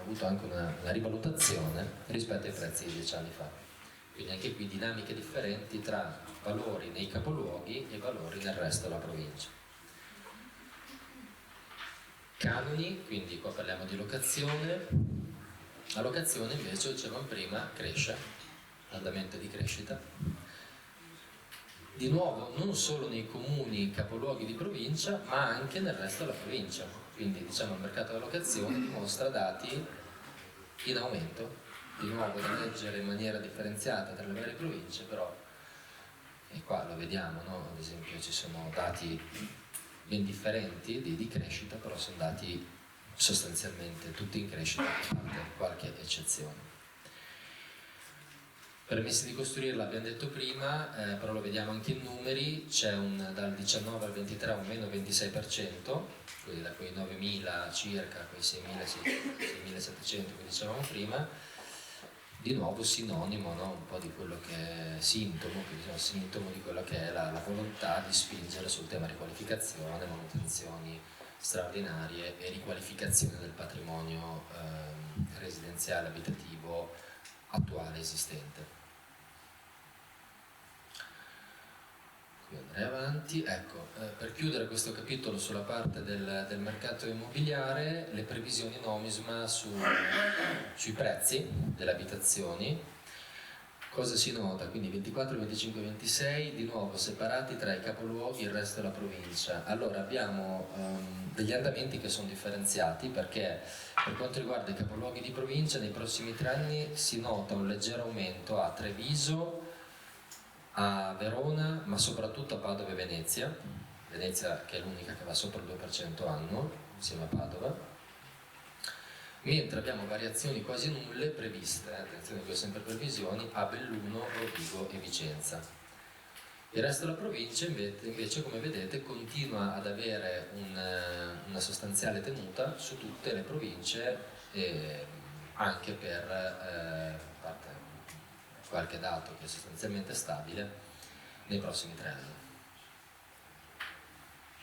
avuto anche una rivalutazione rispetto ai prezzi di 10 anni fa. Quindi anche qui dinamiche differenti tra valori nei capoluoghi e valori nel resto della provincia. Canoni, quindi qua parliamo di locazione. La locazione invece, dicevamo prima, cresce, andamento di crescita. Di nuovo non solo nei comuni capoluoghi di provincia, ma anche nel resto della provincia. Quindi diciamo il mercato della locazione dimostra dati in aumento, di nuovo da leggere in maniera differenziata tra le varie province, però e qua lo vediamo, no? Ad esempio ci sono dati ben differenti di crescita, però sono dati sostanzialmente tutti in crescita, a parte qualche eccezione. Permessi di costruirla abbiamo detto prima, però lo vediamo anche in numeri, c'è dal 19 al 23 un meno 26%, quindi da quei 9.000 circa, quei 6.700 che dicevamo prima, di nuovo sinonimo, no? Un po' di quello che è sintomo di quello che è la volontà di spingere sul tema riqualificazione, manutenzioni straordinarie e riqualificazione del patrimonio residenziale abitativo attuale esistente. Andrei avanti, ecco, per chiudere questo capitolo sulla parte del mercato immobiliare, le previsioni Nomisma sui prezzi delle abitazioni. Cosa si nota? Quindi 24, 25, 26 di nuovo separati tra i capoluoghi e il resto della provincia. Allora abbiamo degli andamenti che sono differenziati, perché per quanto riguarda i capoluoghi di provincia nei prossimi 3 anni si nota un leggero aumento a Treviso, a Verona, ma soprattutto a Padova e Venezia che è l'unica che va sopra il 2% annuo insieme a Padova, mentre abbiamo variazioni quasi nulle previste, attenzione che ho sempre previsioni, a Belluno, Rovigo e Vicenza. Il resto della provincia invece come vedete continua ad avere una sostanziale tenuta su tutte le province, anche per qualche dato che è sostanzialmente stabile nei prossimi 3 anni.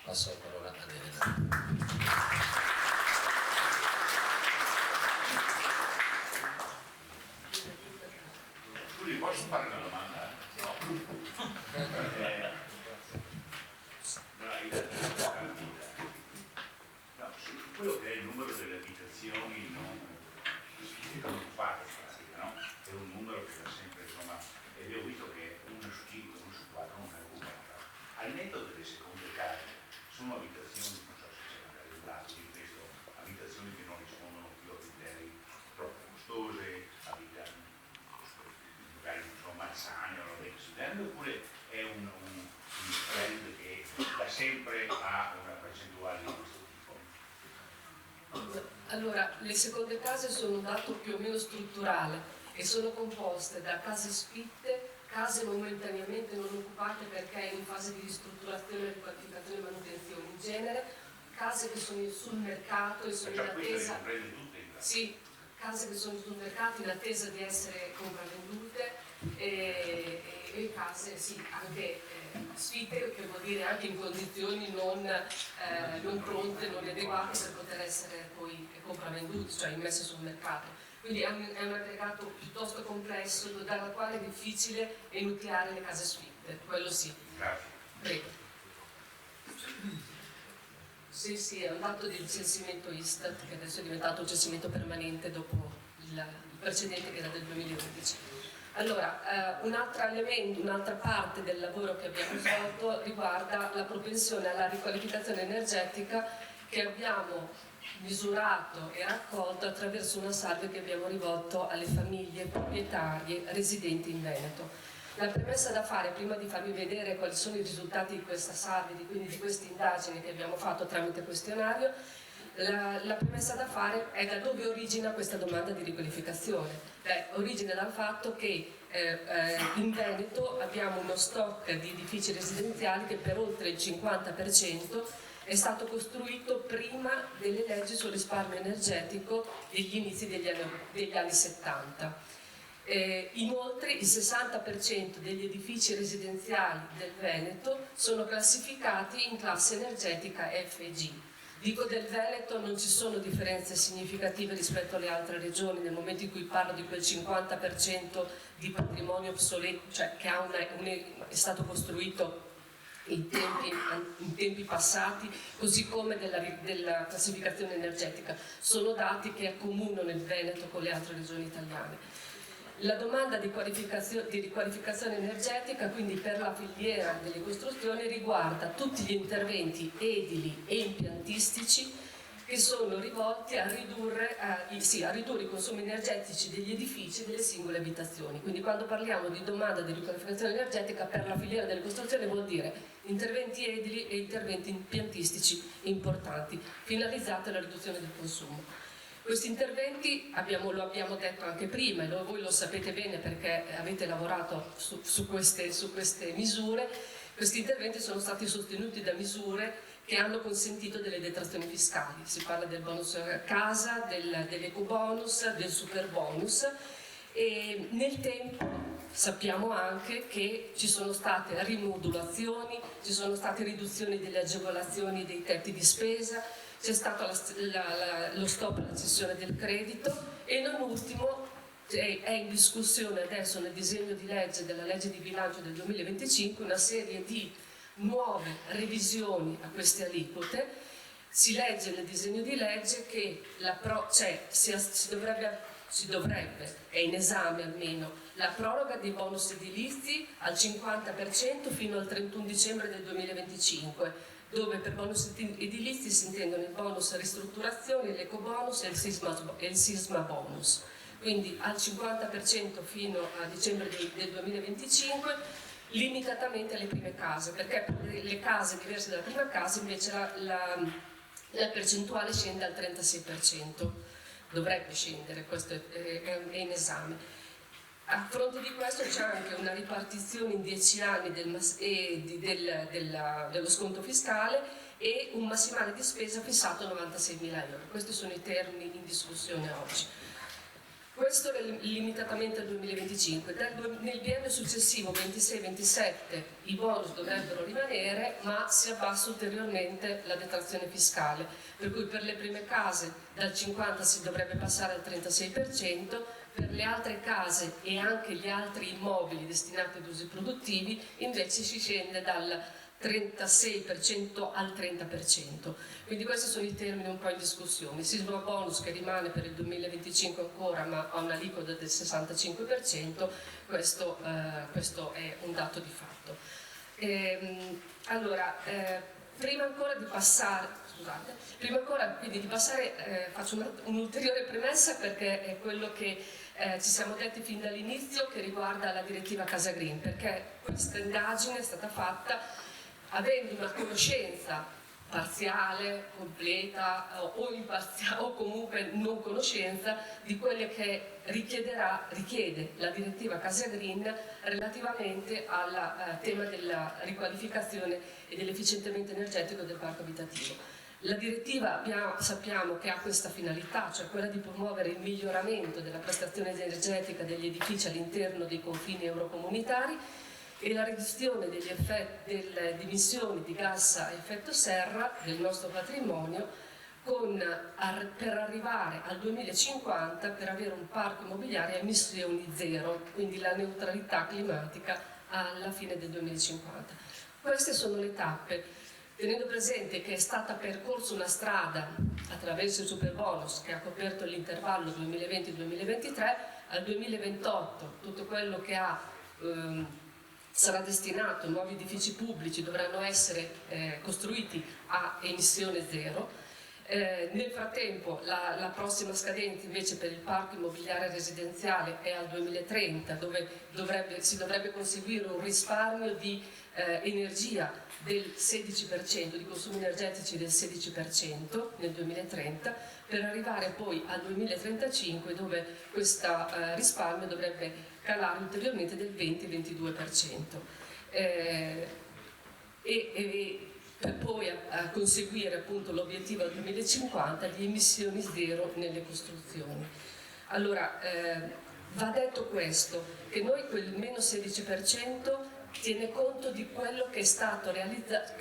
Passo la parola a Elena. Giulio, posso fare una domanda? No, su quello che è il numero delle abitazioni non occupate, no? È un numero che da sempre, insomma, e abbiamo visto che 1 su 5, 1 su 4 non è occupata. Al netto delle seconde case, sono abitazioni, non so se c'è magari un dato di questo, abitazioni che non rispondono più a criteri Allora, le seconde case sono un dato più o meno strutturale e sono composte da case sfitte, case momentaneamente non occupate perché in fase di ristrutturazione, riqualificazione e manutenzione, in genere case che sono sul mercato e sono in attesa, sì, case che sono sul mercato in attesa di essere compravendute e case, sì, anche sfitte, che vuol dire anche in condizioni non pronte, non adeguate per poter essere poi compravendute, cioè immesse sul mercato. Quindi è un aggregato piuttosto complesso dal quale è difficile enucleare le case sfitte, quello sì. Grazie. Prego. Sì, è un dato di censimento Istat che adesso è diventato un censimento permanente dopo il precedente che era del 2011. Allora, un altro elemento, un'altra parte del lavoro che abbiamo svolto riguarda la propensione alla riqualificazione energetica che abbiamo misurato e raccolto attraverso una salve che abbiamo rivolto alle famiglie proprietarie residenti in Veneto. La premessa da fare, prima di farvi vedere quali sono i risultati di questa salve, quindi di questa indagine che abbiamo fatto tramite questionario, la premessa da fare è da dove origina questa domanda di riqualificazione. Origina dal fatto che in Veneto abbiamo uno stock di edifici residenziali che per oltre il 50% è stato costruito prima delle leggi sul risparmio energetico degli inizi degli anni 70. Inoltre il 60% degli edifici residenziali del Veneto sono classificati in classe energetica F e G. Dico del Veneto, non ci sono differenze significative rispetto alle altre regioni nel momento in cui parlo di quel 50% di patrimonio obsoleto, cioè che è stato costruito in tempi passati, così come della classificazione energetica. Sono dati che accomunano il Veneto con le altre regioni italiane. La domanda di riqualificazione energetica, quindi per la filiera delle costruzioni, riguarda tutti gli interventi edili e impiantistici che sono rivolti a ridurre i consumi energetici degli edifici e delle singole abitazioni. Quindi quando parliamo di domanda di riqualificazione energetica per la filiera delle costruzioni vuol dire interventi edili e interventi impiantistici importanti, finalizzati alla riduzione del consumo. Questi interventi, lo abbiamo detto anche prima, e voi lo sapete bene perché avete lavorato su queste misure, questi interventi sono stati sostenuti da misure che hanno consentito delle detrazioni fiscali. Si parla del bonus casa, dell'ecobonus, del superbonus, e nel tempo sappiamo anche che ci sono state rimodulazioni, ci sono state riduzioni delle agevolazioni dei tetti di spesa, c'è stato lo stop alla cessione del credito e non ultimo è in discussione adesso nel disegno di legge della legge di bilancio del 2025 una serie di nuove revisioni a queste aliquote. Si legge nel disegno di legge che si dovrebbe, è in esame almeno, la proroga dei bonus edilizi al 50% fino al 31 dicembre del 2025, dove per bonus edilizi si intendono il bonus ristrutturazione, l'ecobonus e il sisma bonus. Quindi al 50% fino a dicembre del 2025, limitatamente alle prime case, perché per le case diverse dalla prima casa invece la percentuale scende al 36%. Dovrebbe scendere, questo è in esame. A fronte di questo c'è anche una ripartizione in 10 anni dello sconto fiscale e un massimale di spesa fissato a 96.000 euro. Questi sono i termini in discussione oggi. Questo è limitatamente al 2025. Nel biennio successivo 26-27 i bonus dovrebbero rimanere, ma si abbassa ulteriormente la detrazione fiscale, per cui per le prime case dal 50% si dovrebbe passare al 36%, per le altre case e anche gli altri immobili destinati ad usi produttivi invece si scende dal 36% al 30%. Quindi questi sono i termini un po' in discussione. Il sisma bonus che rimane per il 2025 ancora, ma ha un'aliquota del 65%, questo è un dato di fatto. Prima ancora di passare, faccio un'ulteriore premessa perché è quello che ci siamo detti fin dall'inizio che riguarda la direttiva Casa Green, perché questa indagine è stata fatta avendo una conoscenza parziale, completa o imparziale o comunque non conoscenza di quelle che richiede la direttiva Casa Green relativamente al tema della riqualificazione e dell'efficientamento energetico del parco abitativo. La direttiva sappiamo che ha questa finalità, cioè quella di promuovere il miglioramento della prestazione energetica degli edifici all'interno dei confini eurocomunitari e la riduzione delle emissioni di gas a effetto serra del nostro patrimonio per arrivare al 2050 per avere un parco immobiliare a emissioni zero, quindi la neutralità climatica alla fine del 2050. Queste sono le tappe. Tenendo presente che è stata percorsa una strada attraverso il superbonus che ha coperto l'intervallo 2020-2023, al 2028 tutto quello che sarà destinato a nuovi edifici pubblici dovranno essere costruiti a emissione zero. Nel frattempo la prossima scadenza invece per il parco immobiliare residenziale è al 2030, dove si dovrebbe conseguire un risparmio di energia del 16%, di consumi energetici del 16% nel 2030, per arrivare poi al 2035 dove questo risparmio dovrebbe calare ulteriormente del 20-22%. Per poi conseguire appunto l'obiettivo al 2050 di emissioni zero nelle costruzioni. Allora, va detto questo, che noi quel meno 16% tiene conto di quello che è stato realizzato,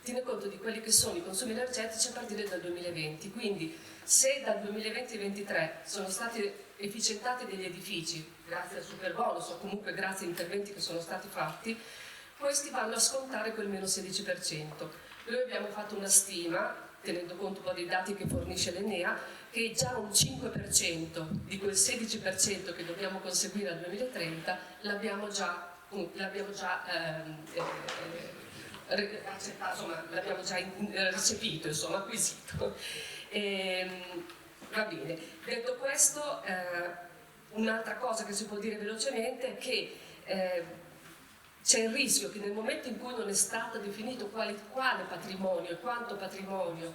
tiene conto di quelli che sono i consumi energetici a partire dal 2020, quindi se dal 2020-2023 sono stati efficientati degli edifici grazie al superbonus o comunque grazie a interventi che sono stati fatti, questi vanno a scontare quel meno 16%. Noi abbiamo fatto una stima, tenendo conto un po' dei dati che fornisce l'Enea, che già un 5% di quel 16% che dobbiamo conseguire al 2030 l'abbiamo già recepito, insomma, acquisito. Va bene. Detto questo, un'altra cosa che si può dire velocemente è che c'è il rischio che nel momento in cui non è stato definito quale patrimonio e quanto patrimonio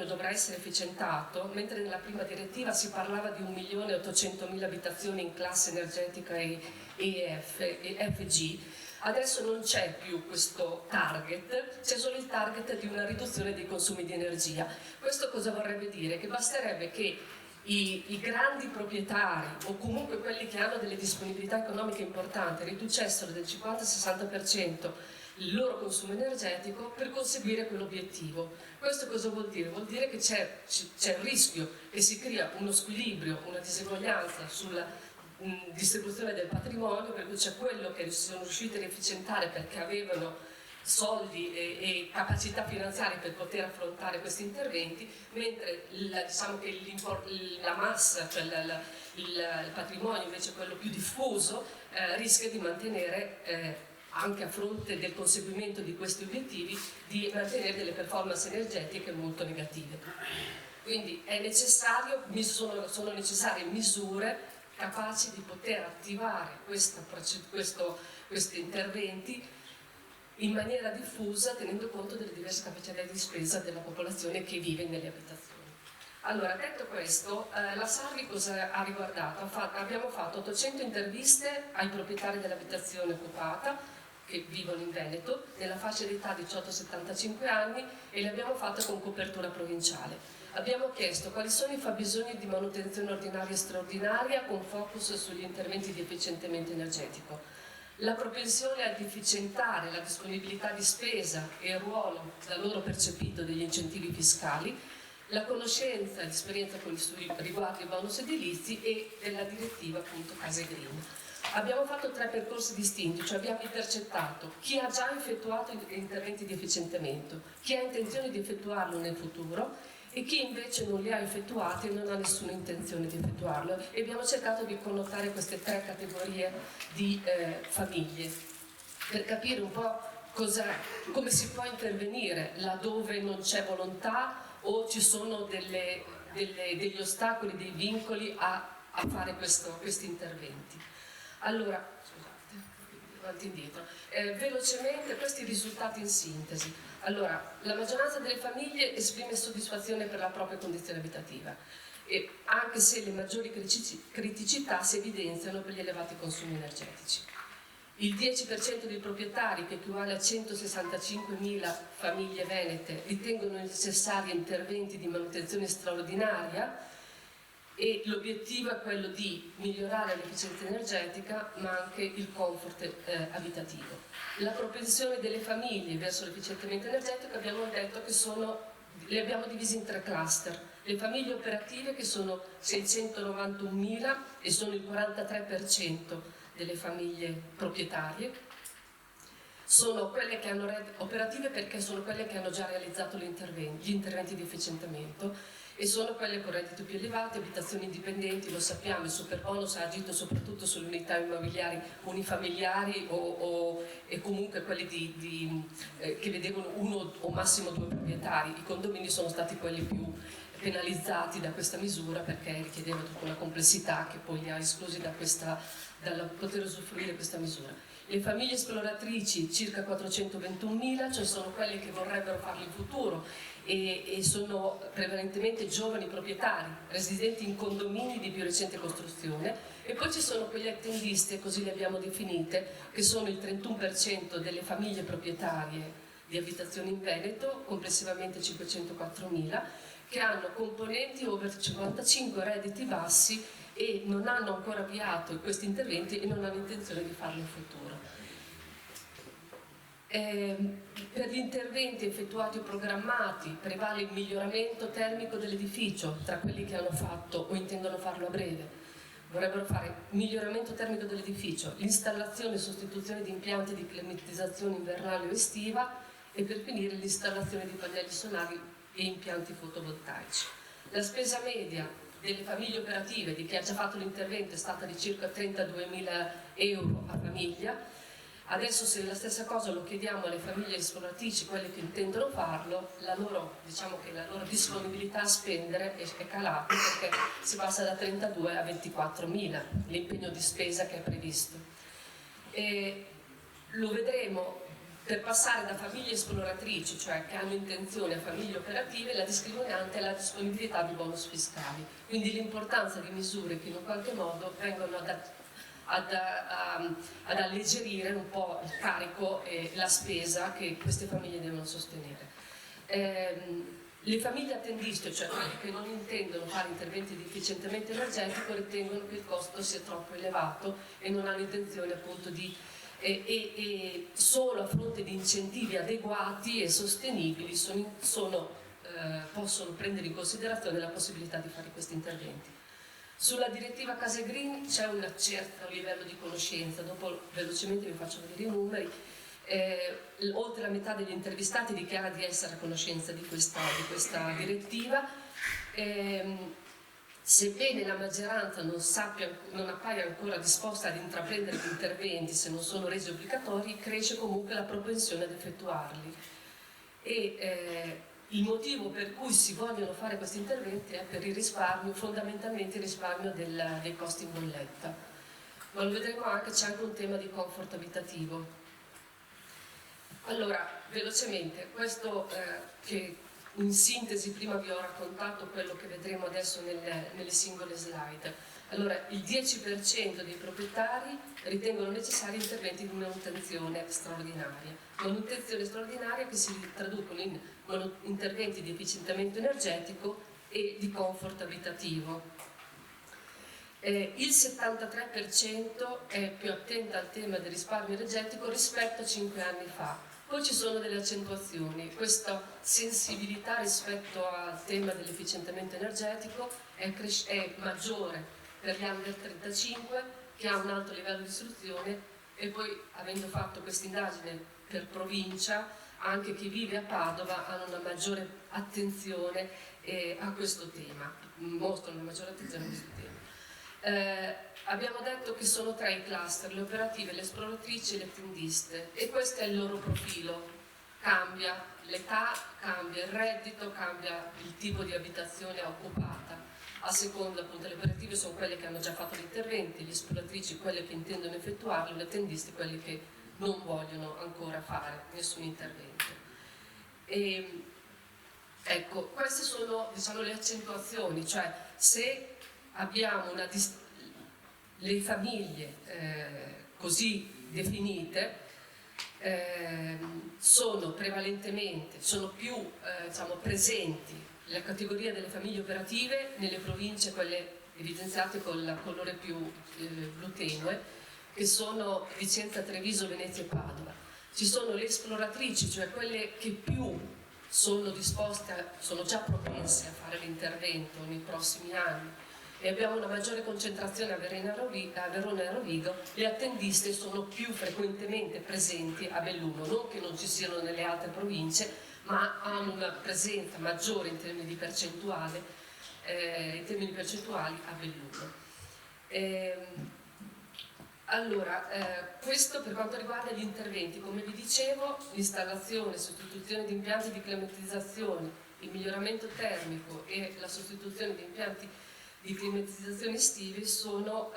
dovrà essere efficientato, mentre nella prima direttiva si parlava di 1.800.000 abitazioni in classe energetica e FG, adesso non c'è più questo target, c'è solo il target di una riduzione dei consumi di energia. Questo cosa vorrebbe dire? Che basterebbe che i grandi proprietari o comunque quelli che hanno delle disponibilità economiche importanti riducessero del 50-60% il loro consumo energetico per conseguire quell'obiettivo. Questo cosa vuol dire? Vuol dire che c'è il rischio che si crea uno squilibrio, una diseguaglianza sulla distribuzione del patrimonio, per cui c'è quello che sono riusciti a efficientare perché avevano soldi e capacità finanziarie per poter affrontare questi interventi, mentre diciamo che la massa, cioè il patrimonio invece quello più diffuso rischia di mantenere anche a fronte del conseguimento di questi obiettivi, di mantenere delle performance energetiche molto negative. Quindi è necessario, sono necessarie misure capaci di poter attivare questi interventi in maniera diffusa, tenendo conto delle diverse capacità di spesa della popolazione che vive nelle abitazioni. Allora, detto questo, la Sarvi cosa ha riguardato? Abbiamo fatto 800 interviste ai proprietari dell'abitazione occupata che vivono in Veneto, nella fascia d'età 18-75 anni, e le abbiamo fatte con copertura provinciale. Abbiamo chiesto quali sono i fabbisogni di manutenzione ordinaria e straordinaria con focus sugli interventi di efficientamento energetico, la propensione ad efficientare la disponibilità di spesa e il ruolo da loro percepito degli incentivi fiscali, la conoscenza e l'esperienza con gli studi riguardo ai bonus edilizi e della direttiva appunto Case Green. Abbiamo fatto 3 percorsi distinti, cioè abbiamo intercettato chi ha già effettuato interventi di efficientamento, chi ha intenzione di effettuarlo nel futuro e chi invece non li ha effettuati e non ha nessuna intenzione di effettuarlo, e abbiamo cercato di connotare queste 3 categorie di famiglie per capire un po' come si può intervenire laddove non c'è volontà o ci sono degli ostacoli, dei vincoli a fare questi interventi. Allora, scusate, avanti e indietro. Velocemente questi risultati in sintesi. Allora, la maggioranza delle famiglie esprime soddisfazione per la propria condizione abitativa, e anche se le maggiori criticità si evidenziano per gli elevati consumi energetici. Il 10% dei proprietari, che equivale a 165.000 famiglie venete, ritengono necessari interventi di manutenzione straordinaria, e l'obiettivo è quello di migliorare l'efficienza energetica ma anche il comfort abitativo. La propensione delle famiglie verso l'efficientamento energetico abbiamo detto che le abbiamo divise in 3 cluster. Le famiglie operative, che sono 691.000 e sono il 43% delle famiglie proprietarie, sono quelle che hanno operative perché sono quelle che hanno già realizzato gli interventi di efficientamento, e sono quelle con reddito più elevati, abitazioni indipendenti. Lo sappiamo, il superbonus ha agito soprattutto sulle unità immobiliari unifamiliari e comunque quelle che vedevano 1 o massimo 2 proprietari. I condomini sono stati quelli più penalizzati da questa misura, perché richiedeva tutta una complessità che poi li ha esclusi dal poter usufruire questa misura. Le famiglie esploratrici, circa 421.000, cioè sono quelle che vorrebbero farlo in futuro, e sono prevalentemente giovani proprietari residenti in condomini di più recente costruzione. E poi ci sono quelle attendiste, così le abbiamo definite, che sono il 31% delle famiglie proprietarie di abitazioni in Veneto, complessivamente 504.000, che hanno componenti over 55, redditi bassi, e non hanno ancora avviato questi interventi e non hanno intenzione di farlo in futuro. Per gli interventi effettuati o programmati prevale il miglioramento termico dell'edificio tra quelli che hanno fatto o intendono farlo a breve. Vorrebbero fare miglioramento termico dell'edificio, l'installazione e sostituzione di impianti di climatizzazione invernale o estiva, e per finire l'installazione di pannelli solari e impianti fotovoltaici. La spesa media delle famiglie operative, di chi ha già fatto l'intervento, è stata di circa 32.000 euro a famiglia. Adesso, se la stessa cosa lo chiediamo alle famiglie esploratrici, quelle che intendono farlo, la loro disponibilità a spendere è calata, perché si passa da 32 a 24.000 l'impegno di spesa che è previsto. E lo vedremo. Per passare da famiglie esploratrici, cioè che hanno intenzione, a famiglie operative, la discriminante è la disponibilità di bonus fiscali, quindi l'importanza di misure che in qualche modo vengono ad alleggerire un po' il carico e la spesa che queste famiglie devono sostenere. Le famiglie attendiste, cioè quelle che non intendono fare interventi di efficientamento energetico, ritengono che il costo sia troppo elevato e non hanno intenzione appunto di e solo a fronte di incentivi adeguati e sostenibili possono prendere in considerazione la possibilità di fare questi interventi. Sulla direttiva Case Green c'è un certo livello di conoscenza, dopo velocemente vi faccio vedere i numeri. Oltre la metà degli intervistati dichiara di essere a conoscenza di questa direttiva. Sebbene la maggioranza non appaia ancora disposta ad intraprendere gli interventi se non sono resi obbligatori, cresce comunque la propensione ad effettuarli. Il motivo per cui si vogliono fare questi interventi è per il risparmio, fondamentalmente il risparmio dei costi in bolletta. Ma lo vedremo anche, c'è anche un tema di comfort abitativo. Allora, velocemente, questo che in sintesi prima vi ho raccontato quello che vedremo adesso nelle singole slide. Allora, il 10% dei proprietari ritengono necessari interventi di manutenzione straordinaria. Manutenzione straordinaria che si traducono in interventi di efficientamento energetico e di comfort abitativo. Il 73% è più attento al tema del risparmio energetico rispetto a 5 anni fa. Poi ci sono delle accentuazioni. Questa sensibilità rispetto al tema dell'efficientamento energetico è maggiore per gli under 35, che ha un alto livello di istruzione, e poi, avendo fatto questa indagine per provincia, anche chi vive a Padova hanno una maggiore attenzione a questo tema, mostrano una maggiore attenzione a questo tema. Abbiamo detto che sono 3 i cluster, le operative, le esploratrici e le tendiste, e questo è il loro profilo. Cambia l'età, cambia il reddito, cambia il tipo di abitazione occupata. A seconda, appunto, le operative sono quelle che hanno già fatto gli interventi, le esploratrici quelle che intendono effettuarlo, le tendiste quelle che non vogliono ancora fare nessun intervento. E, ecco, queste sono, diciamo, le accentuazioni, cioè se abbiamo le famiglie così definite, sono prevalentemente, sono più diciamo, presenti la categoria delle famiglie operative nelle province, quelle evidenziate col colore più blu tenue, che sono Vicenza, Treviso, Venezia e Padova. Ci sono le esploratrici, cioè quelle che più sono disposte, sono già propense a fare l'intervento nei prossimi anni, e abbiamo una maggiore concentrazione a Verona e Rovigo. Le attendiste sono più frequentemente presenti a Belluno, non che non ci siano nelle altre province, ma hanno una presenza maggiore in termini percentuali a Belluno. Allora, questo per quanto riguarda gli interventi. Come vi dicevo, l'installazione, sostituzione di impianti di climatizzazione, il miglioramento termico e la sostituzione di impianti di climatizzazione estivi sono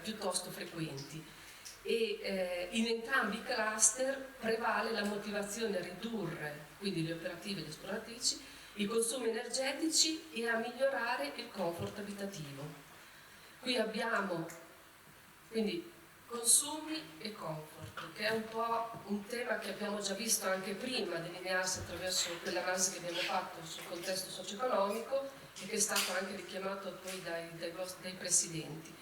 piuttosto frequenti, e in entrambi i cluster prevale la motivazione a ridurre, quindi le operative e le esploratrici, i consumi energetici e a migliorare il comfort abitativo. Qui abbiamo quindi consumi e comfort, che è un po' un tema che abbiamo già visto anche prima delinearsi attraverso quell'analisi che abbiamo fatto sul contesto socio-economico e che è stato anche richiamato poi dai presidenti.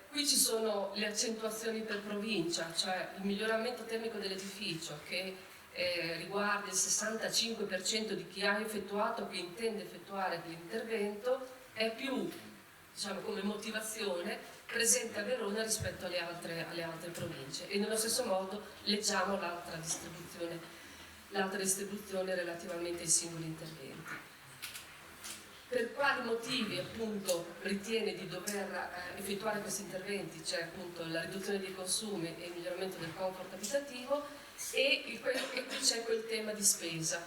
Qui ci sono le accentuazioni per provincia, cioè il miglioramento termico dell'edificio, che riguarda il 65% di chi ha effettuato o che intende effettuare l'intervento, è più, diciamo, come motivazione presente a Verona rispetto alle altre province, e nello stesso modo leggiamo l'altra distribuzione relativamente ai singoli interventi. Per quali motivi appunto ritiene di dover effettuare questi interventi? C'è appunto la riduzione dei consumi e il miglioramento del comfort abitativo, e qui c'è quel tema di spesa.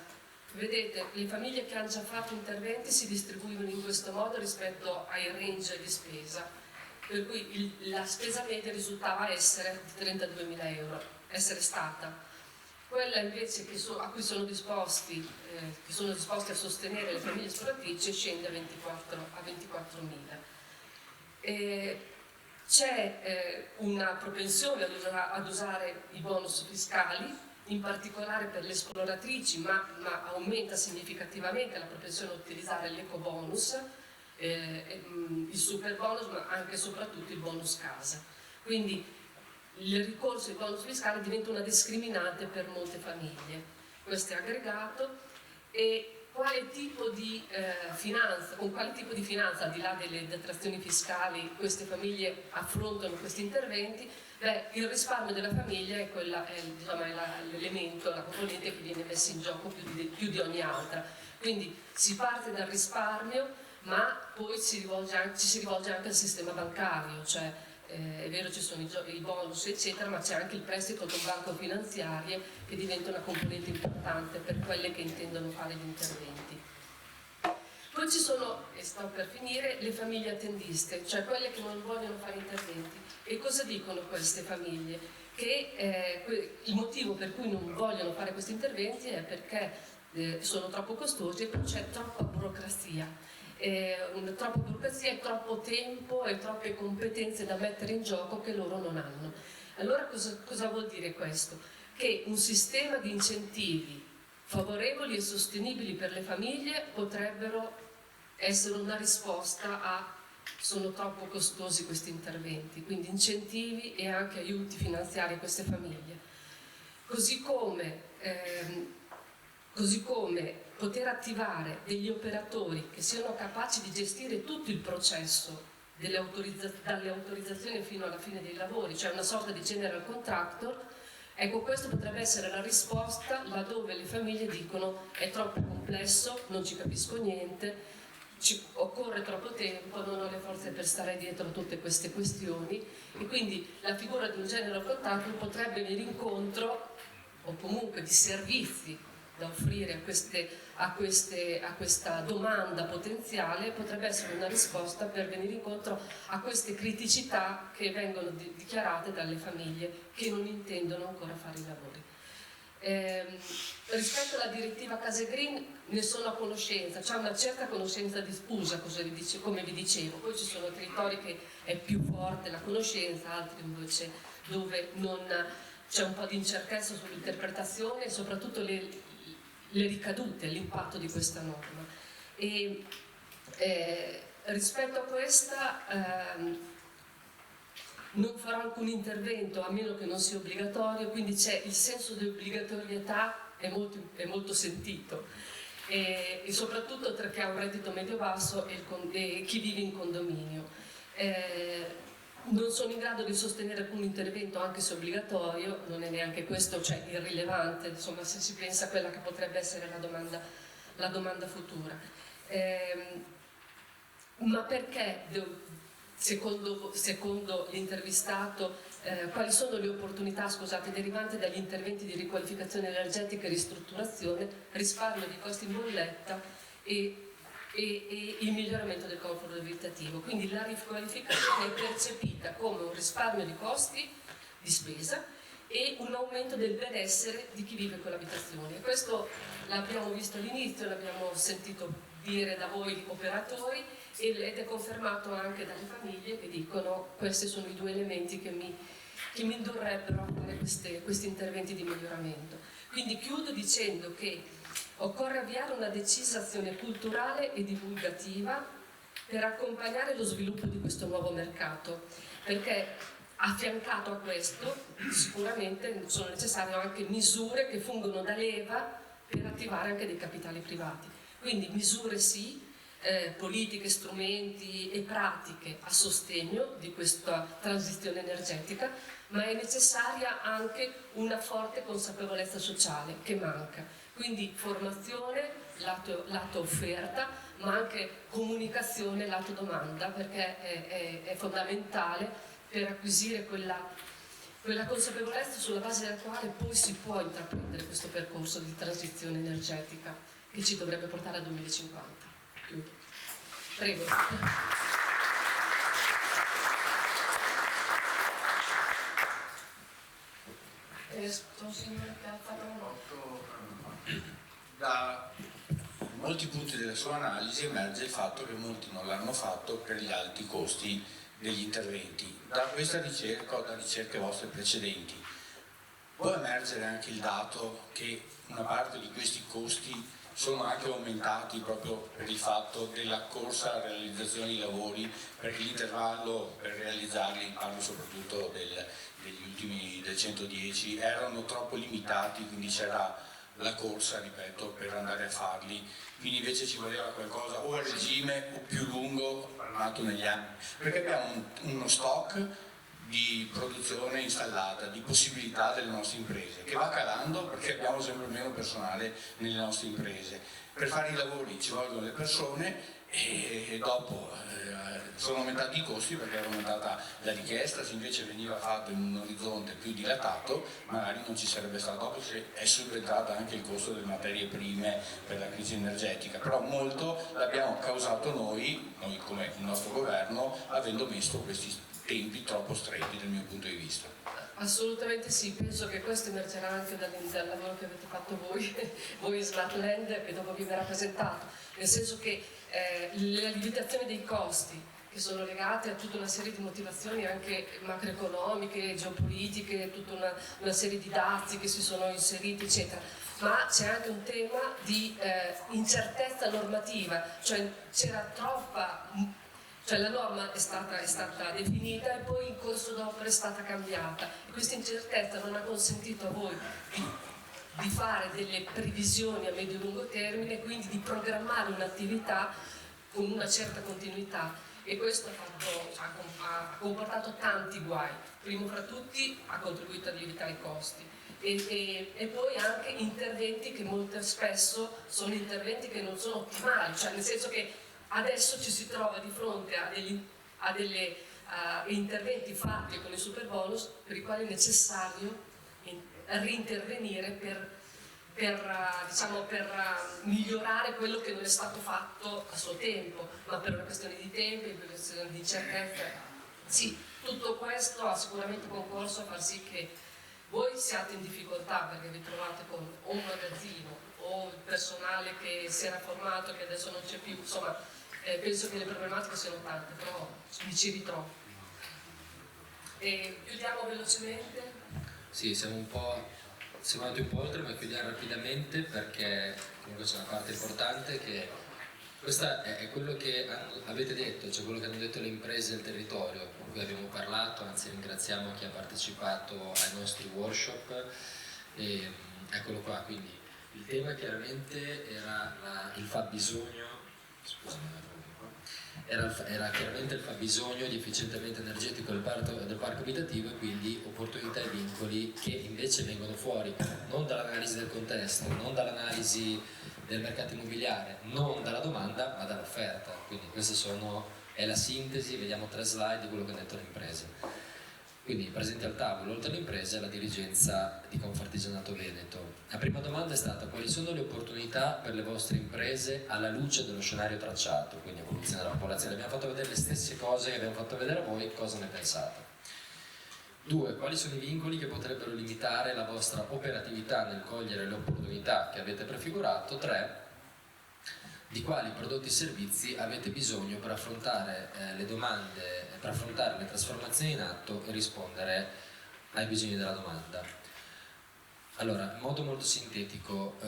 Vedete, le famiglie che hanno già fatto interventi si distribuivano in questo modo rispetto ai range di spesa, per cui la spesa media risultava essere di 32.000 euro, essere stata. Quella invece a cui sono disposti a sostenere le famiglie esploratrici scende a 24.000. C'è una propensione ad usare i bonus fiscali, in particolare per le esploratrici, ma aumenta significativamente la propensione a utilizzare l'ecobonus, il super bonus, ma anche e soprattutto il bonus casa. Quindi il ricorso ai bonus fiscali diventa una discriminante per molte famiglie. Questo è aggregato. E quale tipo di finanza, con quale tipo di finanza, al di là delle detrazioni fiscali, queste famiglie affrontano questi interventi? Beh, il risparmio della famiglia è l'elemento, la componente che viene messa in gioco più di ogni altra. Quindi si parte dal risparmio, ma poi ci si rivolge anche al sistema bancario, cioè è vero, ci sono i bonus eccetera, ma c'è anche il prestito con banche finanziarie che diventa una componente importante per quelle che intendono fare gli interventi. Poi ci sono, e sto per finire, le famiglie attendiste, cioè quelle che non vogliono fare interventi. E cosa dicono queste famiglie? Che il motivo per cui non vogliono fare questi interventi è perché sono troppo costosi e c'è troppa burocrazia. Troppa burocrazia, troppo tempo e troppe competenze da mettere in gioco che loro non hanno. Allora cosa vuol dire questo? Che un sistema di incentivi favorevoli e sostenibili per le famiglie potrebbero essere una risposta a sono troppo costosi questi interventi, quindi incentivi e anche aiuti finanziari a queste famiglie. Così come poter attivare degli operatori che siano capaci di gestire tutto il processo dalle autorizzazioni fino alla fine dei lavori, cioè una sorta di general contractor. Ecco, questo potrebbe essere la risposta laddove le famiglie dicono è troppo complesso, non ci capisco niente, occorre troppo tempo, non ho le forze per stare dietro a tutte queste questioni, e quindi la figura di un general contractor potrebbe venire incontro, o comunque di servizi da offrire a questa domanda potenziale, potrebbe essere una risposta per venire incontro a queste criticità che vengono dichiarate dalle famiglie che non intendono ancora fare i lavori. Rispetto alla direttiva Case Green ne sono a conoscenza, c'è una certa conoscenza diffusa, come vi dicevo, poi ci sono territori che è più forte la conoscenza, altri invece dove non c'è un po' di incertezza sull'interpretazione e soprattutto le ricadute, l'impatto di questa norma. E rispetto a questa non farò alcun intervento a meno che non sia obbligatorio, quindi c'è il senso di obbligatorietà è molto sentito e soprattutto tra chi ha un reddito medio-basso e chi vive in condominio. Non sono in grado di sostenere alcun intervento anche se obbligatorio, non è neanche questo, cioè irrilevante, insomma, se si pensa a quella che potrebbe essere la domanda futura. Ma perché, secondo l'intervistato, quali sono le opportunità, derivanti dagli interventi di riqualificazione energetica e ristrutturazione, risparmio di costi in bolletta e il miglioramento del comfort abitativo. Quindi la riqualificazione è percepita come un risparmio di costi di spesa e un aumento del benessere di chi vive con l'abitazione. Questo l'abbiamo visto all'inizio, l'abbiamo sentito dire da voi operatori ed è confermato anche dalle famiglie che dicono questi sono i due elementi che mi indurrebbero a fare questi interventi di miglioramento. Quindi chiudo dicendo che occorre avviare una decisa azione culturale e divulgativa per accompagnare lo sviluppo di questo nuovo mercato, perché affiancato a questo sicuramente sono necessarie anche misure che fungono da leva per attivare anche dei capitali privati. Quindi misure sì, politiche, strumenti e pratiche a sostegno di questa transizione energetica, ma è necessaria anche una forte consapevolezza sociale che manca. Quindi formazione, lato offerta, ma anche comunicazione, lato domanda, perché è fondamentale per acquisire quella consapevolezza sulla base della quale poi si può intraprendere questo percorso di transizione energetica che ci dovrebbe portare al 2050. Chiudo. Prego. Da molti punti della sua analisi emerge il fatto che molti non l'hanno fatto per gli alti costi degli interventi. Da questa ricerca o da ricerche vostre precedenti può emergere anche il dato che una parte di questi costi sono anche aumentati proprio per il fatto della corsa alla realizzazione di lavori, perché l'intervallo per realizzarli, parlo soprattutto degli ultimi del 110, erano troppo limitati, quindi c'era la corsa, ripeto, per andare a farli, quindi invece ci voleva qualcosa o a regime o più lungo, nato negli anni, perché abbiamo uno stock di produzione installata, di possibilità delle nostre imprese, che va calando perché abbiamo sempre meno personale nelle nostre imprese. Per fare i lavori ci vogliono le persone e dopo sono aumentati i costi perché era aumentata la richiesta, se invece veniva fatto in un orizzonte più dilatato magari non ci sarebbe stato, dopo è subentrata anche il costo delle materie prime per la crisi energetica, però molto l'abbiamo causato noi come il nostro governo, avendo messo questi tempi troppo stretti dal mio punto di vista. Assolutamente sì, penso che questo emergerà anche dal lavoro che avete fatto voi in Smartland, che dopo vi verrà presentato, nel senso che la limitazione dei costi che sono legate a tutta una serie di motivazioni anche macroeconomiche, geopolitiche, tutta una serie di dazi che si sono inseriti eccetera, ma c'è anche un tema di incertezza normativa, cioè c'era troppa. Cioè la norma è stata definita e poi in corso d'opera è stata cambiata e questa incertezza non ha consentito a voi di fare delle previsioni a medio e lungo termine, quindi di programmare un'attività con una certa continuità e questo ha comportato tanti guai. Primo fra tutti ha contribuito a lievitare i costi e poi anche interventi che molto spesso sono interventi che non sono ottimali, cioè nel senso che adesso ci si trova di fronte a degli interventi fatti con il superbonus per i quali è necessario rintervenire per migliorare quello che non è stato fatto a suo tempo, ma per una questione di tempi, per una questione di incertezza. Sì, tutto questo ha sicuramente concorso a far sì che voi siate in difficoltà perché vi trovate con o un magazzino o il personale che si era formato che adesso non c'è più, insomma penso che le problematiche siano tante, però vi ci ritrovo. E chiudiamo velocemente. Sì, siamo andati un po' oltre, ma chiudiamo rapidamente perché comunque c'è una parte importante che questo è quello che avete detto, cioè quello che hanno detto le imprese del territorio con cui abbiamo parlato, anzi ringraziamo chi ha partecipato ai nostri workshop, e eccolo qua, quindi il tema chiaramente era il fabbisogno, era chiaramente il fabbisogno di efficientamento energetico del parco abitativo e quindi opportunità e vincoli che invece vengono fuori non dall'analisi del contesto, non dall'analisi del mercato immobiliare, non dalla domanda ma dall'offerta. Quindi questa è la sintesi, vediamo 3 slide di quello che hanno detto le imprese. Quindi presenti al tavolo, oltre alle imprese, la dirigenza di Confartigianato Veneto. La prima domanda è stata: quali sono le opportunità per le vostre imprese alla luce dello scenario tracciato, quindi evoluzione della popolazione? Abbiamo fatto vedere le stesse cose che abbiamo fatto vedere a voi, cosa ne pensate? 2. Quali sono i vincoli che potrebbero limitare la vostra operatività nel cogliere le opportunità che avete prefigurato? 3. Di quali prodotti e servizi avete bisogno per affrontare le domande, per affrontare le trasformazioni in atto e rispondere ai bisogni della domanda. Allora, in modo molto sintetico,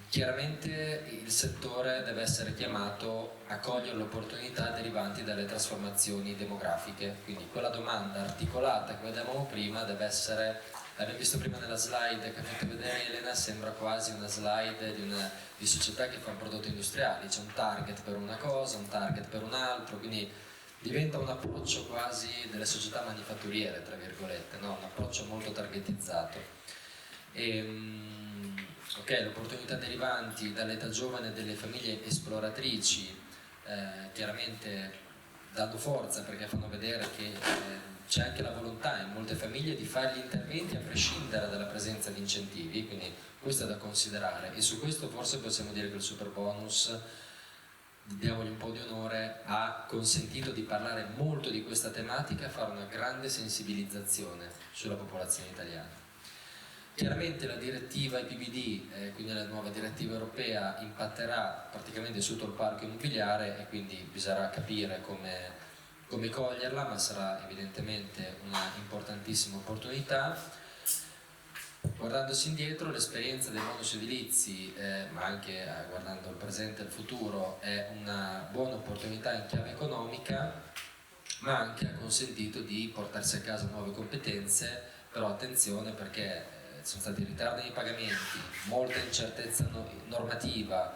chiaramente il settore deve essere chiamato a cogliere le opportunità derivanti dalle trasformazioni demografiche, quindi quella domanda articolata che vedevamo prima deve essere, l'abbiamo visto prima nella slide che ha fatto vedere Elena, sembra quasi una slide di società che fanno prodotti industriali, c'è un target per una cosa, un target per un altro, quindi diventa un approccio quasi delle società manifatturiere, tra virgolette, no? Un approccio molto targetizzato. Ok, le opportunità derivanti dall'età giovane delle famiglie esploratrici, chiaramente dando forza perché fanno vedere che c'è anche la volontà in molte famiglie di fare gli interventi a prescindere dalla presenza di incentivi, quindi questo è da considerare, e su questo forse possiamo dire che il super bonus, diamogli un po' di onore, ha consentito di parlare molto di questa tematica e fare una grande sensibilizzazione sulla popolazione italiana. Chiaramente la direttiva IPBD, quindi la nuova direttiva europea, impatterà praticamente su tutto il parco immobiliare e quindi bisognerà capire come coglierla, ma sarà evidentemente una importantissima opportunità. Guardandosi indietro, l'esperienza dei bonus edilizi, ma anche guardando il presente e il futuro, è una buona opportunità in chiave economica, ma anche ha consentito di portarsi a casa nuove competenze, però attenzione perché sono stati ritardi nei pagamenti, molta incertezza normativa,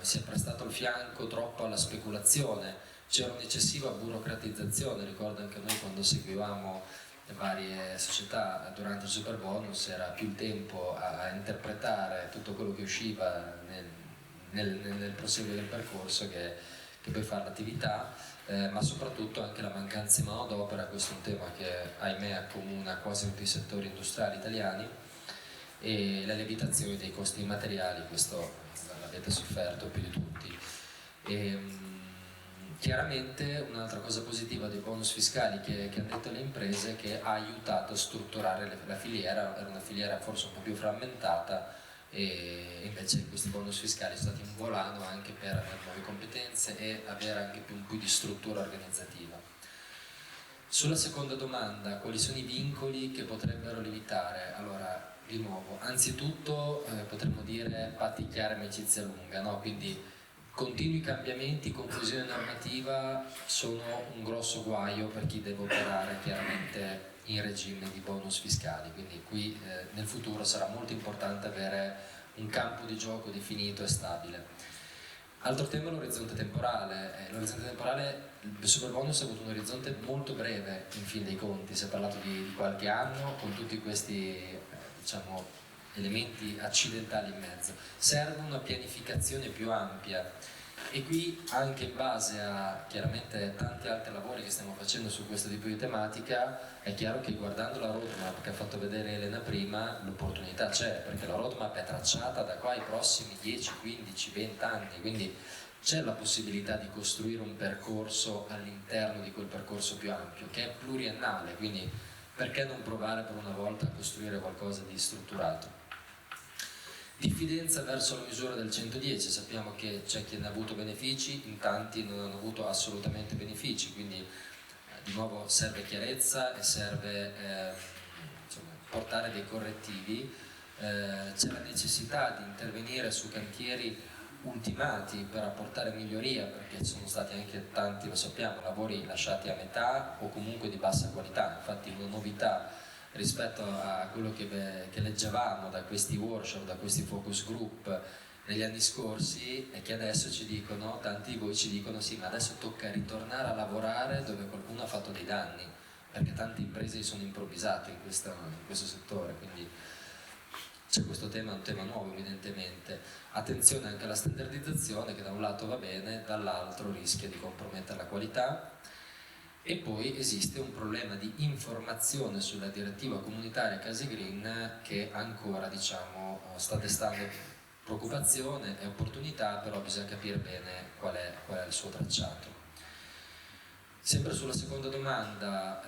si è prestato il fianco troppo alla speculazione, c'era un'eccessiva burocratizzazione. Ricordo anche noi quando seguivamo le varie società durante il super bonus era più il tempo a interpretare tutto quello che usciva nel proseguo del percorso che poi fare l'attività, ma soprattutto anche la mancanza di manodopera. Questo è un tema che ahimè accomuna quasi tutti i settori industriali italiani, e la lievitazione dei costi materiali, questo l'avete sofferto più di tutti. Chiaramente un'altra cosa positiva dei bonus fiscali che hanno detto le imprese è che ha aiutato a strutturare la filiera, era una filiera forse un po' più frammentata, e invece questi bonus fiscali sono stati un volano anche per avere nuove competenze e avere anche un più di struttura organizzativa. Sulla seconda domanda, quali sono i vincoli che potrebbero limitare? Allora, di nuovo, anzitutto potremmo dire patti chiari, amicizia lunga, no? Quindi continui cambiamenti, confusione normativa sono un grosso guaio per chi deve operare chiaramente in regime di bonus fiscali, quindi qui nel futuro sarà molto importante avere un campo di gioco definito e stabile. Altro tema è l'orizzonte temporale. L'orizzonte temporale, il super bonus ha avuto un orizzonte molto breve in fin dei conti, si è parlato di qualche anno con tutti questi diciamo elementi accidentali in mezzo. Serve una pianificazione più ampia, e qui anche in base a chiaramente tanti altri lavori che stiamo facendo su questo tipo di tematica, è chiaro che guardando la roadmap che ha fatto vedere Elena prima, l'opportunità c'è, perché la roadmap è tracciata da qua ai prossimi 10, 15, 20 anni, quindi c'è la possibilità di costruire un percorso all'interno di quel percorso più ampio, che è pluriennale, quindi perché non provare per una volta a costruire qualcosa di strutturato? Diffidenza verso la misura del 110, sappiamo che c'è chi ne ha avuto benefici, in tanti non hanno avuto assolutamente benefici, quindi di nuovo serve chiarezza e serve portare dei correttivi. C'è la necessità di intervenire su cantieri ultimati per apportare miglioria, perché ci sono stati anche tanti, lo sappiamo, lavori lasciati a metà o comunque di bassa qualità. Infatti una novità rispetto a quello che leggevamo da questi workshop, da questi focus group negli anni scorsi, è che adesso ci dicono, tanti di voi ci dicono sì, ma adesso tocca ritornare a lavorare dove qualcuno ha fatto dei danni, perché tante imprese sono improvvisate in questo settore, quindi c'è questo tema, un tema nuovo evidentemente. Attenzione anche alla standardizzazione, che da un lato va bene, dall'altro rischia di compromettere la qualità. E poi esiste un problema di informazione sulla direttiva comunitaria Case Green che ancora sta destando preoccupazione e opportunità, però bisogna capire bene qual è il suo tracciato. Sempre sulla seconda domanda,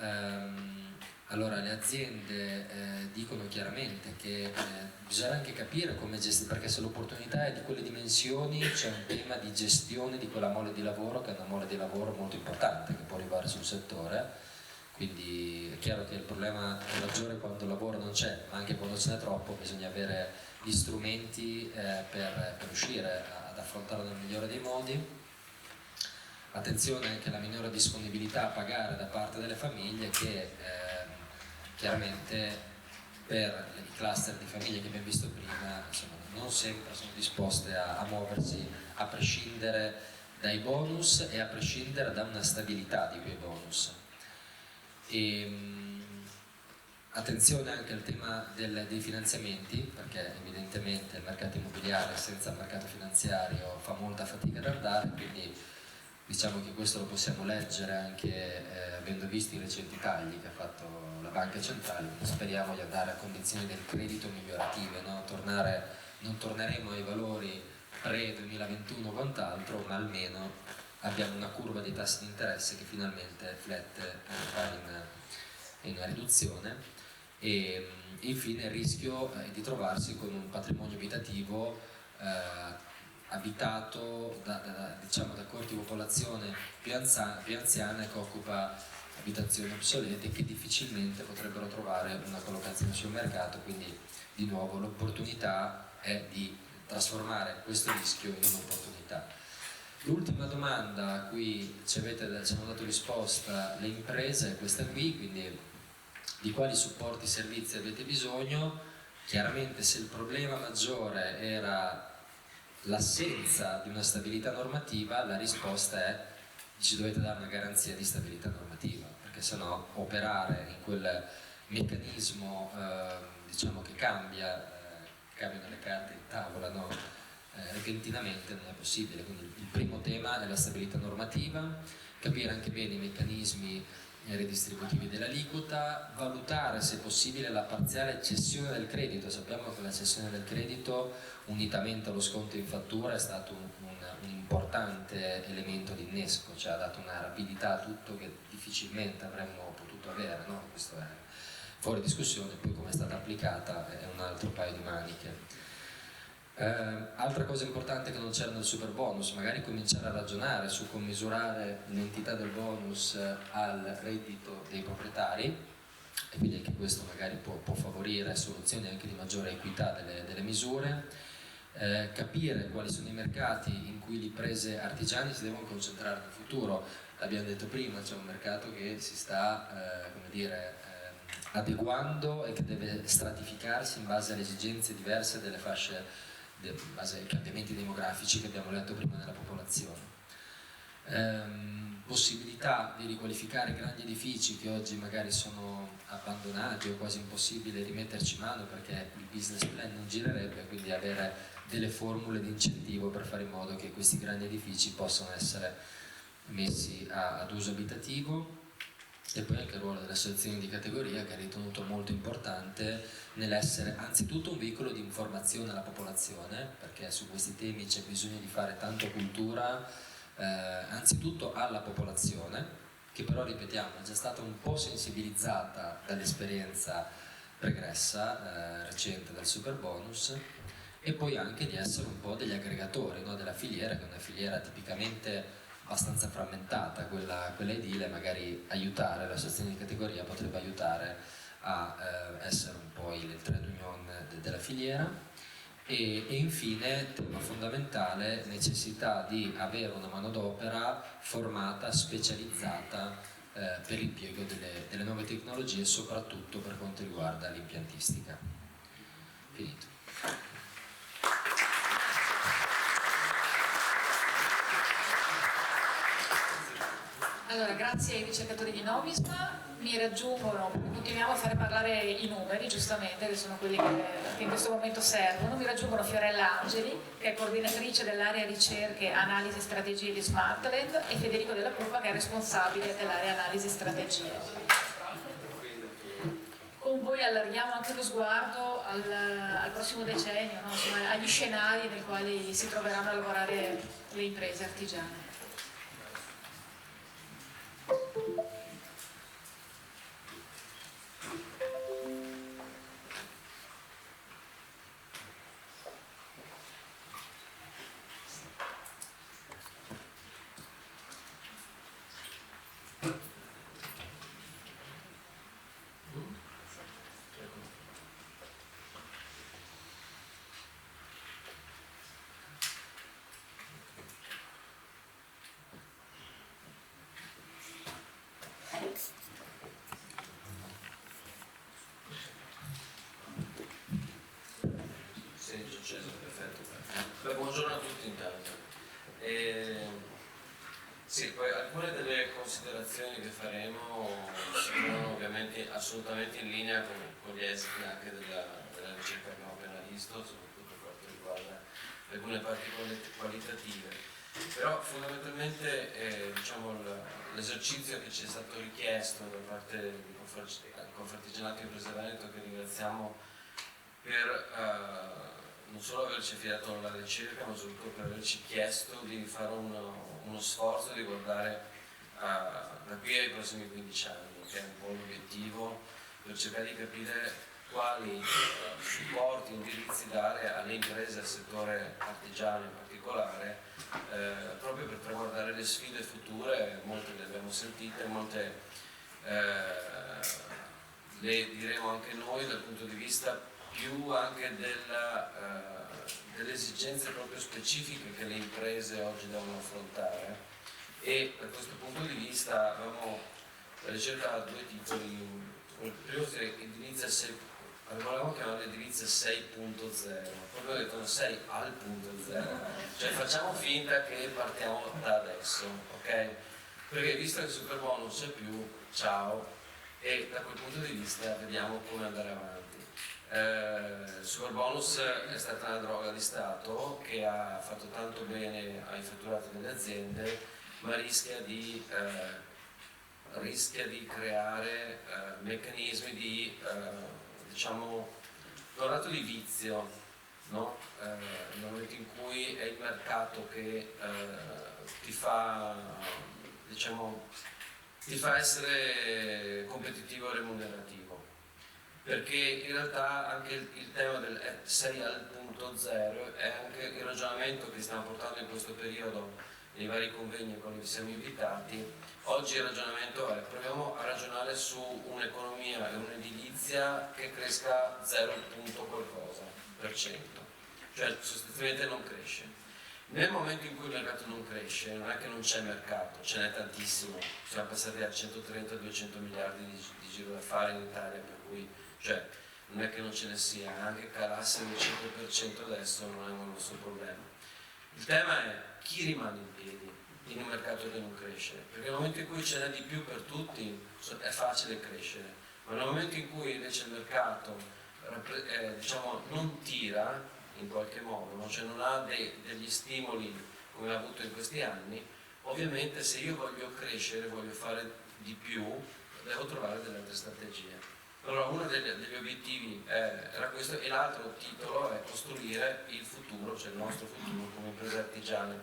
allora le aziende dicono chiaramente che bisogna anche capire come gestire, perché se l'opportunità è di quelle dimensioni c'è un tema di gestione di quella mole di lavoro, che è una mole di lavoro molto importante che può arrivare sul settore, quindi è chiaro che il problema è maggiore quando il lavoro non c'è, ma anche quando ce n'è troppo bisogna avere gli strumenti per riuscire ad affrontarlo nel migliore dei modi. Attenzione anche alla minore disponibilità a pagare da parte delle famiglie che chiaramente per i cluster di famiglie che abbiamo visto prima non sempre sono disposte a muoversi a prescindere dai bonus e a prescindere da una stabilità di quei bonus. Attenzione anche al tema dei finanziamenti, perché evidentemente il mercato immobiliare senza il mercato finanziario fa molta fatica ad andare, quindi diciamo che questo lo possiamo leggere anche avendo visto i recenti tagli che ha fatto la Banca Centrale. Speriamo di andare a condizioni del credito migliorative, no? Non torneremo ai valori pre-2021 o quant'altro, ma almeno abbiamo una curva dei tassi di interesse che finalmente flette in una riduzione. E infine il rischio è di trovarsi con un patrimonio abitativo abitato da corti di popolazione più anziana che occupa abitazioni obsolete che difficilmente potrebbero trovare una collocazione sul mercato, quindi di nuovo l'opportunità è di trasformare questo rischio in un'opportunità. L'ultima domanda a cui ci hanno dato risposta le imprese è questa qui, quindi di quali supporti e servizi avete bisogno. Chiaramente se il problema maggiore era l'assenza di una stabilità normativa, la risposta è ci dovete dare una garanzia di stabilità normativa, perché sennò operare in quel meccanismo che cambiano le carte in tavola, no? Repentinamente non è possibile. Quindi il primo tema è la stabilità normativa, capire anche bene i meccanismi redistributivi dell'aliquota, valutare se possibile la parziale cessione del credito. Sappiamo che la cessione del credito unitamente allo sconto in fattura è stato un importante elemento di innesco, cioè ha dato una rapidità a tutto che difficilmente avremmo potuto avere, no? Questo è fuori discussione, poi come è stata applicata è un altro paio di maniche. Altra cosa importante che non c'era nel super bonus, magari cominciare a ragionare su come misurare l'entità del bonus al reddito dei proprietari, e quindi anche questo magari può favorire soluzioni anche di maggiore equità delle misure. Capire quali sono i mercati in cui le imprese artigiane si devono concentrare nel futuro. L'abbiamo detto prima, c'è un mercato che si sta adeguando e che deve stratificarsi in base alle esigenze diverse delle fasce, in base ai cambiamenti demografici che abbiamo letto prima nella popolazione. Possibilità di riqualificare grandi edifici che oggi magari sono abbandonati o quasi impossibile rimetterci mano perché il business plan non girerebbe, quindi avere delle formule di incentivo per fare in modo che questi grandi edifici possano essere messi ad uso abitativo. E poi anche il ruolo delle associazioni di categoria, che è ritenuto molto importante nell'essere anzitutto un veicolo di informazione alla popolazione, perché su questi temi c'è bisogno di fare tanta cultura, anzitutto alla popolazione, che però, ripetiamo, è già stata un po' sensibilizzata dall'esperienza pregressa, recente del Superbonus, e poi anche di essere un po' degli aggregatori, no, della filiera, che è una filiera tipicamente abbastanza frammentata, quella edile. Magari aiutare la sostegno di categoria potrebbe aiutare a essere un po' il trade union della filiera. E infine, tema fondamentale, necessità di avere una manodopera formata, specializzata per l'impiego delle nuove tecnologie, soprattutto per quanto riguarda l'impiantistica. Finito. Allora, grazie ai ricercatori di Novisma. Mi raggiungono, continuiamo a fare parlare i numeri, giustamente, che sono quelli che in questo momento servono. Mi raggiungono Fiorella Angeli, che è coordinatrice dell'area ricerche, analisi e strategie di Smartland, e Federico Della Pupa, che è responsabile dell'area analisi e strategie. Con voi allarghiamo anche lo sguardo al prossimo decennio, no? Insomma, agli scenari nei quali si troveranno a lavorare le imprese artigiane. Beh, buongiorno a tutti intanto. Sì, poi alcune delle considerazioni che faremo sono ovviamente assolutamente in linea con gli esiti anche della ricerca che abbiamo appena visto, soprattutto per quanto riguarda alcune parti qualitative. Però fondamentalmente diciamo, l'esercizio che ci è stato richiesto da parte di Confartigianato Imprese Veneto, che ringraziamo per non solo averci affidato alla ricerca, ma soprattutto per averci chiesto di fare uno sforzo di guardare da qui ai prossimi 15 anni, che è un po' l'obiettivo, per cercare di capire quali supporti, indirizzi dare alle imprese, al settore artigiano in particolare, proprio per traguardare le sfide future. Molte le abbiamo sentite, molte le diremo anche noi dal punto di vista più anche delle esigenze proprio specifiche che le imprese oggi devono affrontare, e da questo punto di vista abbiamo ricercato due titoli. Il primo è edilizia 6, volevamo chiamare edilizia 6.0, proprio ho detto 6 al punto 0, cioè facciamo finta che partiamo da adesso, ok? Perché visto che il Superbonus c'è più, ciao, e da quel punto di vista vediamo come andare avanti. Il Superbonus è stata una droga di Stato che ha fatto tanto bene ai fatturati delle aziende, ma rischia di creare meccanismi di, diciamo, da un lato di vizio, no? Nel momento in cui è il mercato che ti fa, diciamo, ti fa essere competitivo e remunerativo. Perché in realtà anche il tema del 6 al punto 0 è anche il ragionamento che stiamo portando in questo periodo nei vari convegni con cui siamo invitati. Oggi il ragionamento è: proviamo a ragionare su un'economia e un'edilizia che cresca 0 punto qualcosa per cento, cioè sostanzialmente non cresce. Nel momento in cui il mercato non cresce, non è che non c'è mercato, ce n'è tantissimo, siamo passati a 130-200 miliardi di giro d'affari in Italia, per cui cioè non è che non ce ne sia, anche calasse del 5% adesso non è un nostro problema. Il tema è chi rimane in piedi in un mercato che non cresce, perché nel momento in cui ce n'è di più per tutti è facile crescere, ma nel momento in cui invece il mercato diciamo, non tira in qualche modo, no? Cioè non ha degli stimoli come ha avuto in questi anni, ovviamente se io voglio crescere, voglio fare di più, devo trovare delle altre strategie. Allora uno degli obiettivi era questo, e l'altro titolo è costruire il futuro, cioè il nostro futuro come imprese artigiane.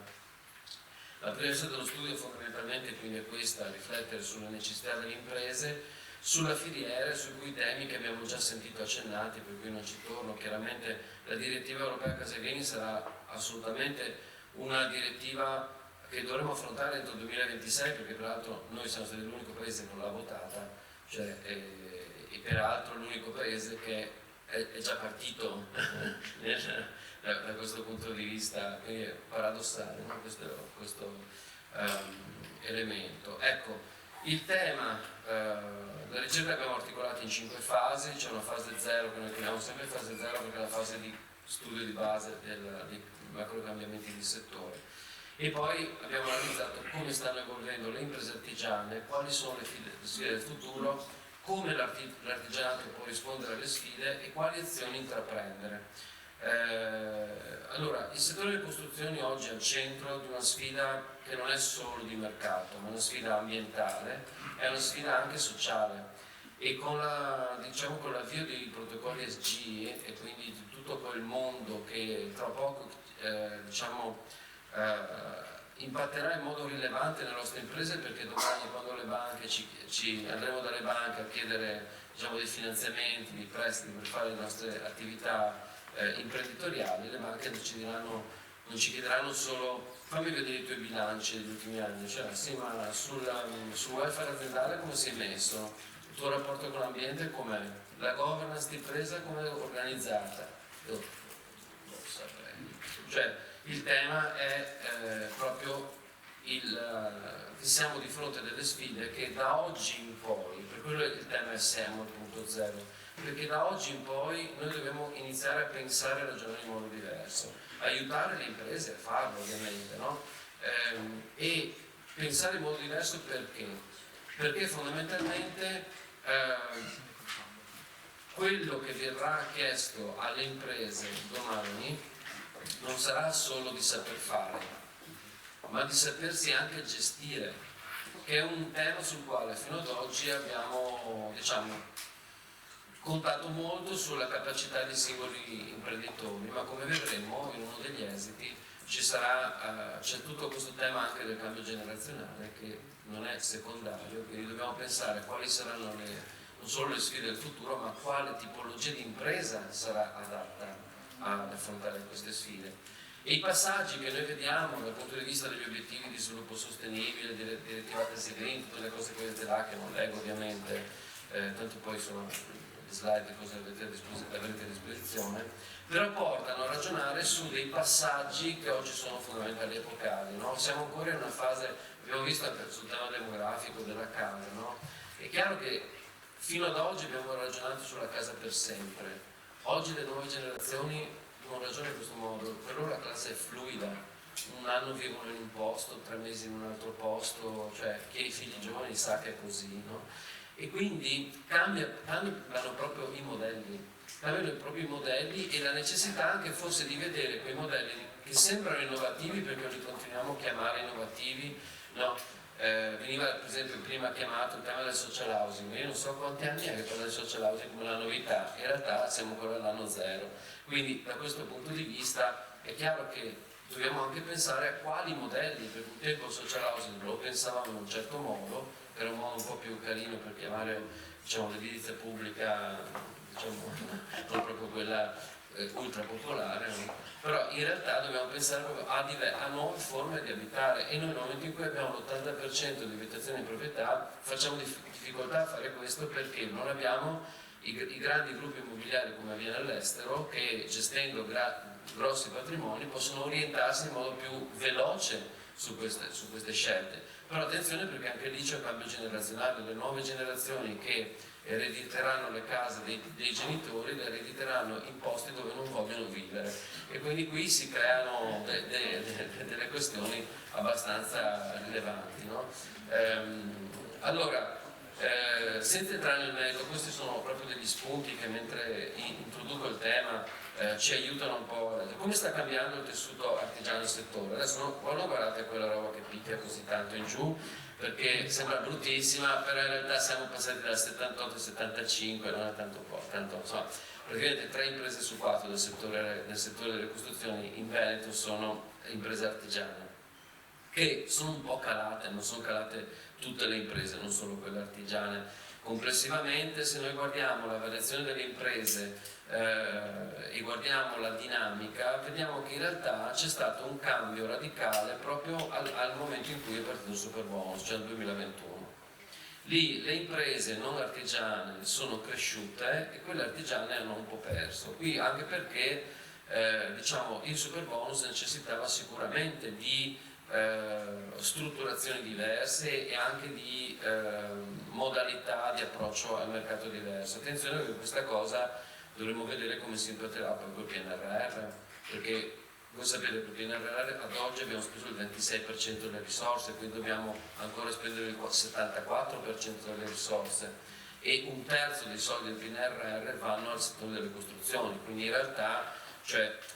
La premessa dello studio fondamentalmente quindi è questa, riflettere sulle necessità delle imprese, sulla filiera e su quei temi che abbiamo già sentito accennati, per cui non ci torno. Chiaramente la direttiva europea Case Green sarà assolutamente una direttiva che dovremo affrontare entro il 2026, perché peraltro noi siamo stati l'unico paese che non l'ha votata, cioè, e peraltro l'unico paese che è già partito da questo punto di vista, quindi è paradossale, no? questo elemento. Ecco, il tema della ricerca l'abbiamo articolato in 5 fasi. C'è una fase 0 che noi chiamiamo sempre fase 0 perché è la fase di studio di base dei macrocambiamenti di settore, e poi abbiamo analizzato come stanno evolvendo le imprese artigiane, quali sono le sfide del futuro, come l'artigianato può rispondere alle sfide e quali azioni intraprendere. Allora, il settore delle costruzioni oggi è al centro di una sfida che non è solo di mercato, ma è una sfida ambientale, è una sfida anche sociale, e con l'avvio dei protocolli ESG e quindi di tutto quel mondo che tra poco impatterà in modo rilevante nelle nostre imprese, perché domani quando le banche andremo dalle banche a chiedere dei finanziamenti, dei prestiti per fare le nostre attività imprenditoriali, le banche non ci chiederanno solo fammi vedere i tuoi bilanci degli ultimi anni, cioè sì, ma sul welfare aziendale come sei messo, il tuo rapporto con l'ambiente com'è, la governance di impresa come è organizzata. Io non saprei. Cioè, il tema è proprio che siamo di fronte a delle sfide che da oggi in poi, per quello il tema è SEMO 2.0, perché da oggi in poi noi dobbiamo iniziare a pensare e ragionare in modo diverso, aiutare le imprese a farlo ovviamente, no? E pensare in modo diverso perché? Perché fondamentalmente quello che verrà chiesto alle imprese domani non sarà solo di saper fare, ma di sapersi anche gestire, che è un tema sul quale fino ad oggi abbiamo contato molto sulla capacità dei singoli imprenditori, ma come vedremo in uno degli esiti c'è tutto questo tema anche del cambio generazionale che non è secondario, quindi dobbiamo pensare a quali saranno non solo le sfide del futuro, ma quale tipologia di impresa sarà adatta ad affrontare queste sfide. E i passaggi che noi vediamo dal punto di vista degli obiettivi di sviluppo sostenibile, direttiva Case Green, tutte le conseguenze là che non leggo ovviamente, tanto poi sono le slide che cosa avrete a disposizione, però portano a ragionare su dei passaggi che oggi sono fondamentali e epocali, no? Siamo ancora in una fase, abbiamo visto anche sul tema demografico della casa, no? È chiaro che fino ad oggi abbiamo ragionato sulla casa per sempre, oggi le nuove generazioni non ragionano in questo modo, per loro la classe è fluida, un anno vivono in un posto, 3 mesi in un altro posto, cioè chi ha i figli giovani sa che è così, no? E quindi cambiano proprio i modelli, e la necessità anche forse di vedere quei modelli che sembrano innovativi perché li continuiamo a chiamare innovativi, no? Veniva per esempio prima chiamato il tema del social housing, io non so quanti anni è che parla del social housing come la novità, in realtà siamo ancora all'anno 0, quindi da questo punto di vista è chiaro che dobbiamo anche pensare a quali modelli, perché un tempo il social housing lo pensavamo in un certo modo, era un modo un po' più carino per chiamare l'edilizia pubblica, non proprio quella ultra popolare, no? Però in realtà dobbiamo pensare proprio a nuove forme di abitare, e noi nel momento in cui abbiamo l'80% di abitazioni in proprietà facciamo difficoltà a fare questo perché non abbiamo i grandi gruppi immobiliari come avviene all'estero che gestendo grossi patrimoni possono orientarsi in modo più veloce su queste scelte. Però attenzione perché anche lì c'è un cambio generazionale, le nuove generazioni che erediteranno le case dei genitori, le erediteranno in posti dove non vogliono vivere, e quindi qui si creano delle questioni abbastanza rilevanti, no? Allora, senza entrare nel merito, questi sono proprio degli spunti che mentre introduco il tema ci aiutano un po'. Come sta cambiando il tessuto artigiano del settore? Adesso non guardate quella roba che picchia così tanto in giù, perché sembra bruttissima, però in realtà siamo passati dal 78 al 75, non è tanto insomma, praticamente 3 imprese su 4 nel settore delle costruzioni in Veneto sono imprese artigiane, che sono un po' calate, non sono calate tutte le imprese, non solo quelle artigiane. Complessivamente, se noi guardiamo la variazione delle imprese e guardiamo la dinamica, vediamo che in realtà c'è stato un cambio radicale proprio al momento in cui è partito il Superbonus, cioè nel 2021. Lì le imprese non artigiane sono cresciute e quelle artigiane hanno un po' perso. Qui anche perché diciamo, il Superbonus necessitava sicuramente di strutturazioni diverse e anche di modalità di approccio al mercato diverso. Attenzione che questa cosa dovremmo vedere come si impatterà poi col PNRR, perché voi sapete che il PNRR ad oggi abbiamo speso il 26% delle risorse, quindi dobbiamo ancora spendere il 74% delle risorse e un terzo dei soldi del PNRR vanno al settore delle costruzioni, quindi in realtà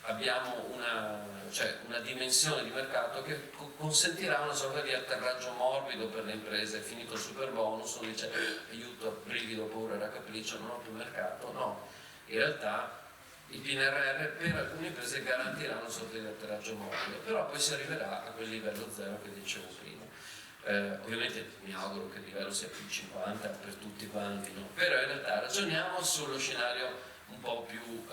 abbiamo una dimensione di mercato che consentirà una sorta di atterraggio morbido per le imprese. Finito il Superbonus, uno dice aiuto, brivido, paura, raccapriccio, non ho più mercato, no, in realtà il PNRR per alcune imprese garantirà una sorta di atterraggio morbido, però poi si arriverà a quel livello zero che dicevo prima. Ovviamente mi auguro che il livello sia più 50 per tutti quanti, no? Però in realtà ragioniamo sullo scenario un po' più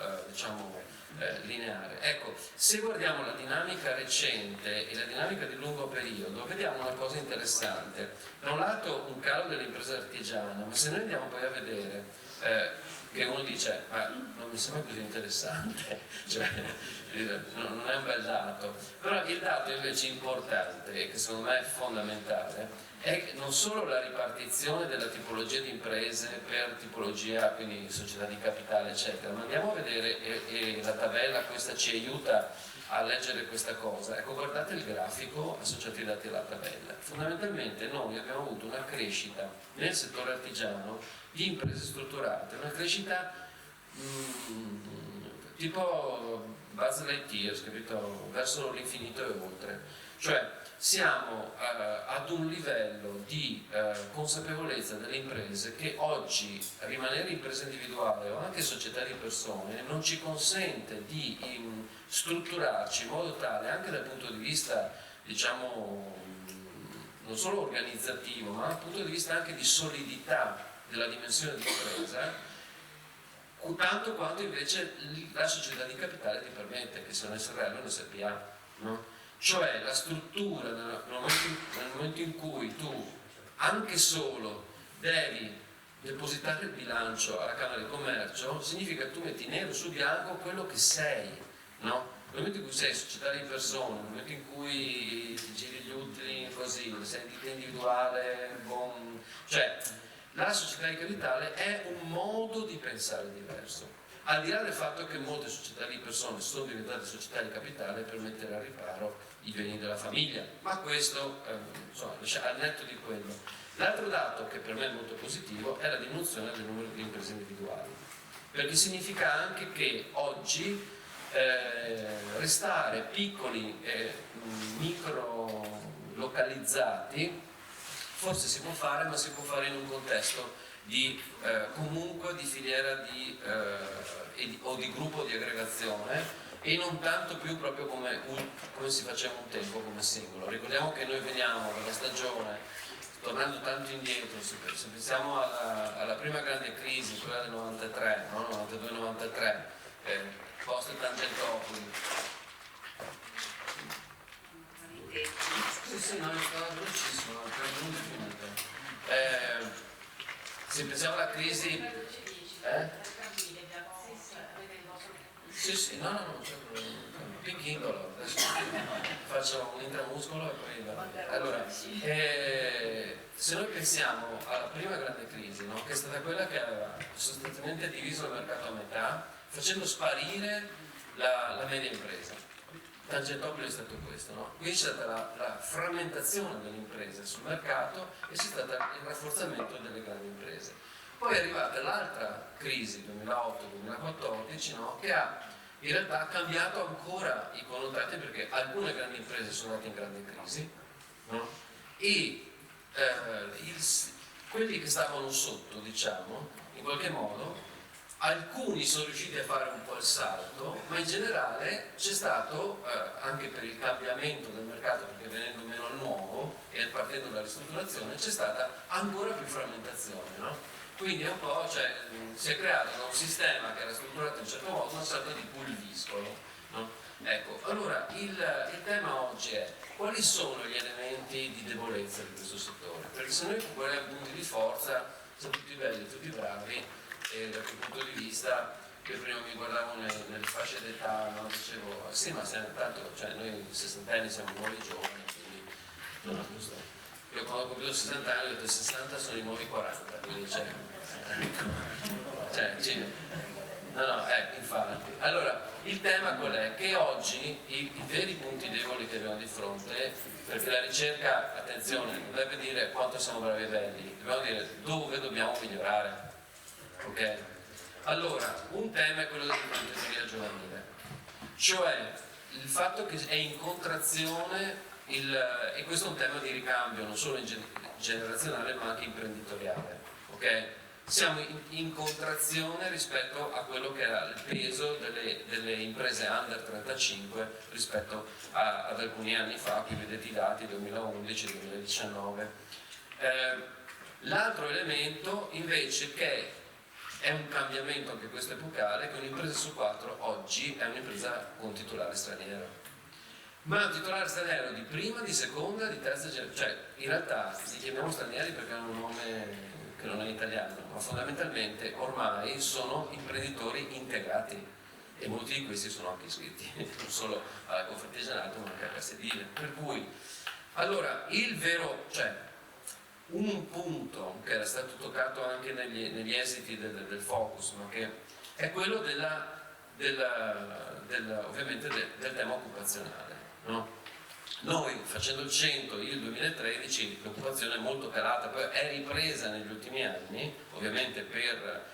lineare. Ecco, se guardiamo la dinamica recente e la dinamica di lungo periodo, vediamo una cosa interessante. Da un lato un calo delle imprese artigiane, ma se noi andiamo poi a vedere che uno dice ma non mi sembra così interessante, cioè, non è un bel dato, però il dato invece importante e che secondo me è fondamentale è non solo la ripartizione della tipologia di imprese per tipologia, quindi società di capitale eccetera, ma andiamo a vedere e la tabella questa ci aiuta a leggere questa cosa. Ecco, guardate il grafico associati ai dati alla tabella. Fondamentalmente noi abbiamo avuto una crescita nel settore artigiano di imprese strutturate, una crescita tipo Buzz Lightyear, capito? Verso l'infinito e oltre. Cioè siamo ad un livello di consapevolezza delle imprese che oggi rimanere impresa individuale o anche società di persone non ci consente di strutturarci in modo tale, anche dal punto di vista diciamo non solo organizzativo ma dal punto di vista anche di solidità della dimensione di impresa, tanto quanto invece la società di capitale ti permette, che sia un SRL o un SPA, no? Cioè la struttura nel momento in cui tu anche solo devi depositare il bilancio alla Camera di Commercio, significa che tu metti nero su bianco quello che sei, no? Nel momento in cui sei società di persone, nel momento in cui ti giri gli utili così, sei ditta individuale, cioè la società di capitale è un modo di pensare diverso. Al di là del fatto che molte società di persone sono diventate società di capitale per mettere a riparo i beni della famiglia, ma questo, insomma, al netto di quello. L'altro dato che per me è molto positivo è la diminuzione del numero di imprese individuali, perché significa anche che oggi restare piccoli micro localizzati forse si può fare, ma si può fare in un contesto di comunque di filiera o di gruppo di aggregazione e non tanto più proprio come si faceva un tempo come singolo. Ricordiamo che noi veniamo dalla stagione, tornando tanto indietro, se pensiamo alla prima grande crisi, quella del 93, no? 92-93, post Tangentopoli. Sì, no, stava velocissimo, se pensiamo alla crisi... Sì, no, picchingolo, adesso faccio un intramuscolo e poi va. Allora, se noi pensiamo alla prima grande crisi, no, che è stata quella che aveva sostanzialmente diviso il mercato a metà, facendo sparire la media impresa. Tangentopoli è stato questo, no? Qui c'è stata la frammentazione delle imprese sul mercato e c'è stato il rafforzamento delle grandi imprese. Poi è arrivata l'altra crisi, 2008-2014, no? Che ha in realtà cambiato ancora i connotati perché alcune grandi imprese sono andate in grande crisi, no? E quelli che stavano sotto, diciamo, in qualche modo, alcuni sono riusciti a fare un po' il salto, ma in generale c'è stato, anche per il cambiamento del mercato, perché venendo meno al e partendo dalla ristrutturazione c'è stata ancora più frammentazione, no? Quindi è un po', cioè, si è creato da un sistema che era strutturato in un certo modo una sorta di pulviscolo, no? Ecco, allora il tema oggi è quali sono gli elementi di debolezza di questo settore, perché se noi guardiamo i punti di forza siamo tutti belli, tutti bravi, e da quel punto di vista io prima mi guardavo nelle fasce d'età, no? Dicevo sì, ma tanto, cioè, noi 60 anni siamo nuovi giovani, quindi non è giusto. Io quando ho compiuto 60 anni ho detto 60 sono i nuovi 40, quindi infatti. Allora, il tema qual è? Che oggi i veri punti deboli che abbiamo di fronte, perché la ricerca, attenzione, non deve dire quanto siamo bravi e belli, dobbiamo dire dove dobbiamo migliorare. Ok? Allora, un tema è quello dell'imprenditoria giovanile, cioè il fatto che è in contrazione e questo è un tema di ricambio non solo generazionale ma anche imprenditoriale, ok? Siamo in contrazione rispetto a quello che era il peso delle imprese under 35 rispetto ad alcuni anni fa, qui vedete i dati 2011-2019. L'altro elemento invece che è un cambiamento anche questo epocale, che un'impresa su 4 oggi è un'impresa con titolare straniero. Ma un titolare straniero di prima, di seconda, di terza generazione, cioè in realtà li chiamiamo stranieri perché hanno un nome che non è italiano, ma fondamentalmente ormai sono imprenditori integrati e molti di questi sono anche iscritti, non solo alla Confartigianato ma anche a Castedile. Per cui, allora, il vero, cioè, un punto che era stato toccato anche negli esiti del focus, ma che è quello ovviamente del tema occupazionale, no? Noi facendo il 100, il 2013, l'occupazione è molto calata, poi è ripresa negli ultimi anni, ovviamente per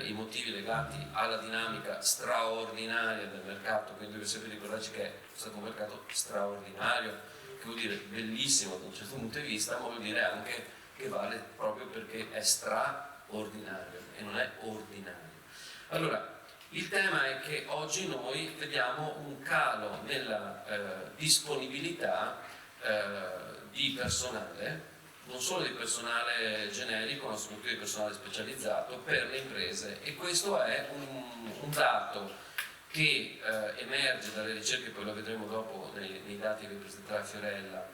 i motivi legati alla dinamica straordinaria del mercato, quindi dobbiamo sempre ricordarci che è stato un mercato straordinario, che vuol dire bellissimo da un certo punto di vista, ma vuol dire anche che vale proprio perché è straordinario e non è ordinario. Allora, il tema è che oggi noi vediamo un calo nella disponibilità di personale, non solo di personale generico, ma soprattutto di personale specializzato per le imprese, e questo è un dato che emerge dalle ricerche, poi lo vedremo dopo nei dati che presenterà Fiorella,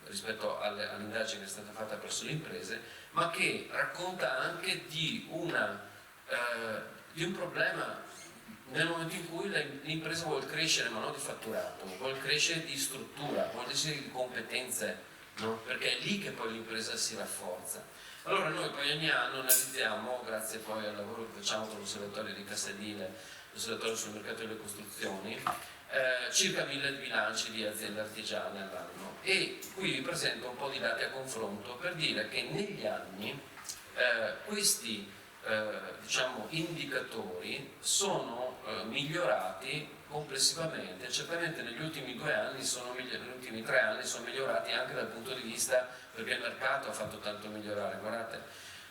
rispetto all'indagine che è stata fatta presso le imprese, ma che racconta anche di un problema nel momento in cui l'impresa vuole crescere, ma non di fatturato, vuole crescere di struttura, vuole crescere di competenze, no? Perché è lì che poi l'impresa si rafforza. Allora noi poi ogni anno analizziamo, grazie poi al lavoro che facciamo con l'osservatorio di Castedile, l'osservatorio sul mercato delle costruzioni, circa 1000 bilanci di aziende artigiane all'anno, e qui vi presento un po' di dati a confronto per dire che negli anni questi diciamo, indicatori sono migliorati complessivamente. Certamente negli ultimi 2 anni, negli ultimi 3 anni sono migliorati anche dal punto di vista, perché il mercato ha fatto tanto migliorare. Guardate,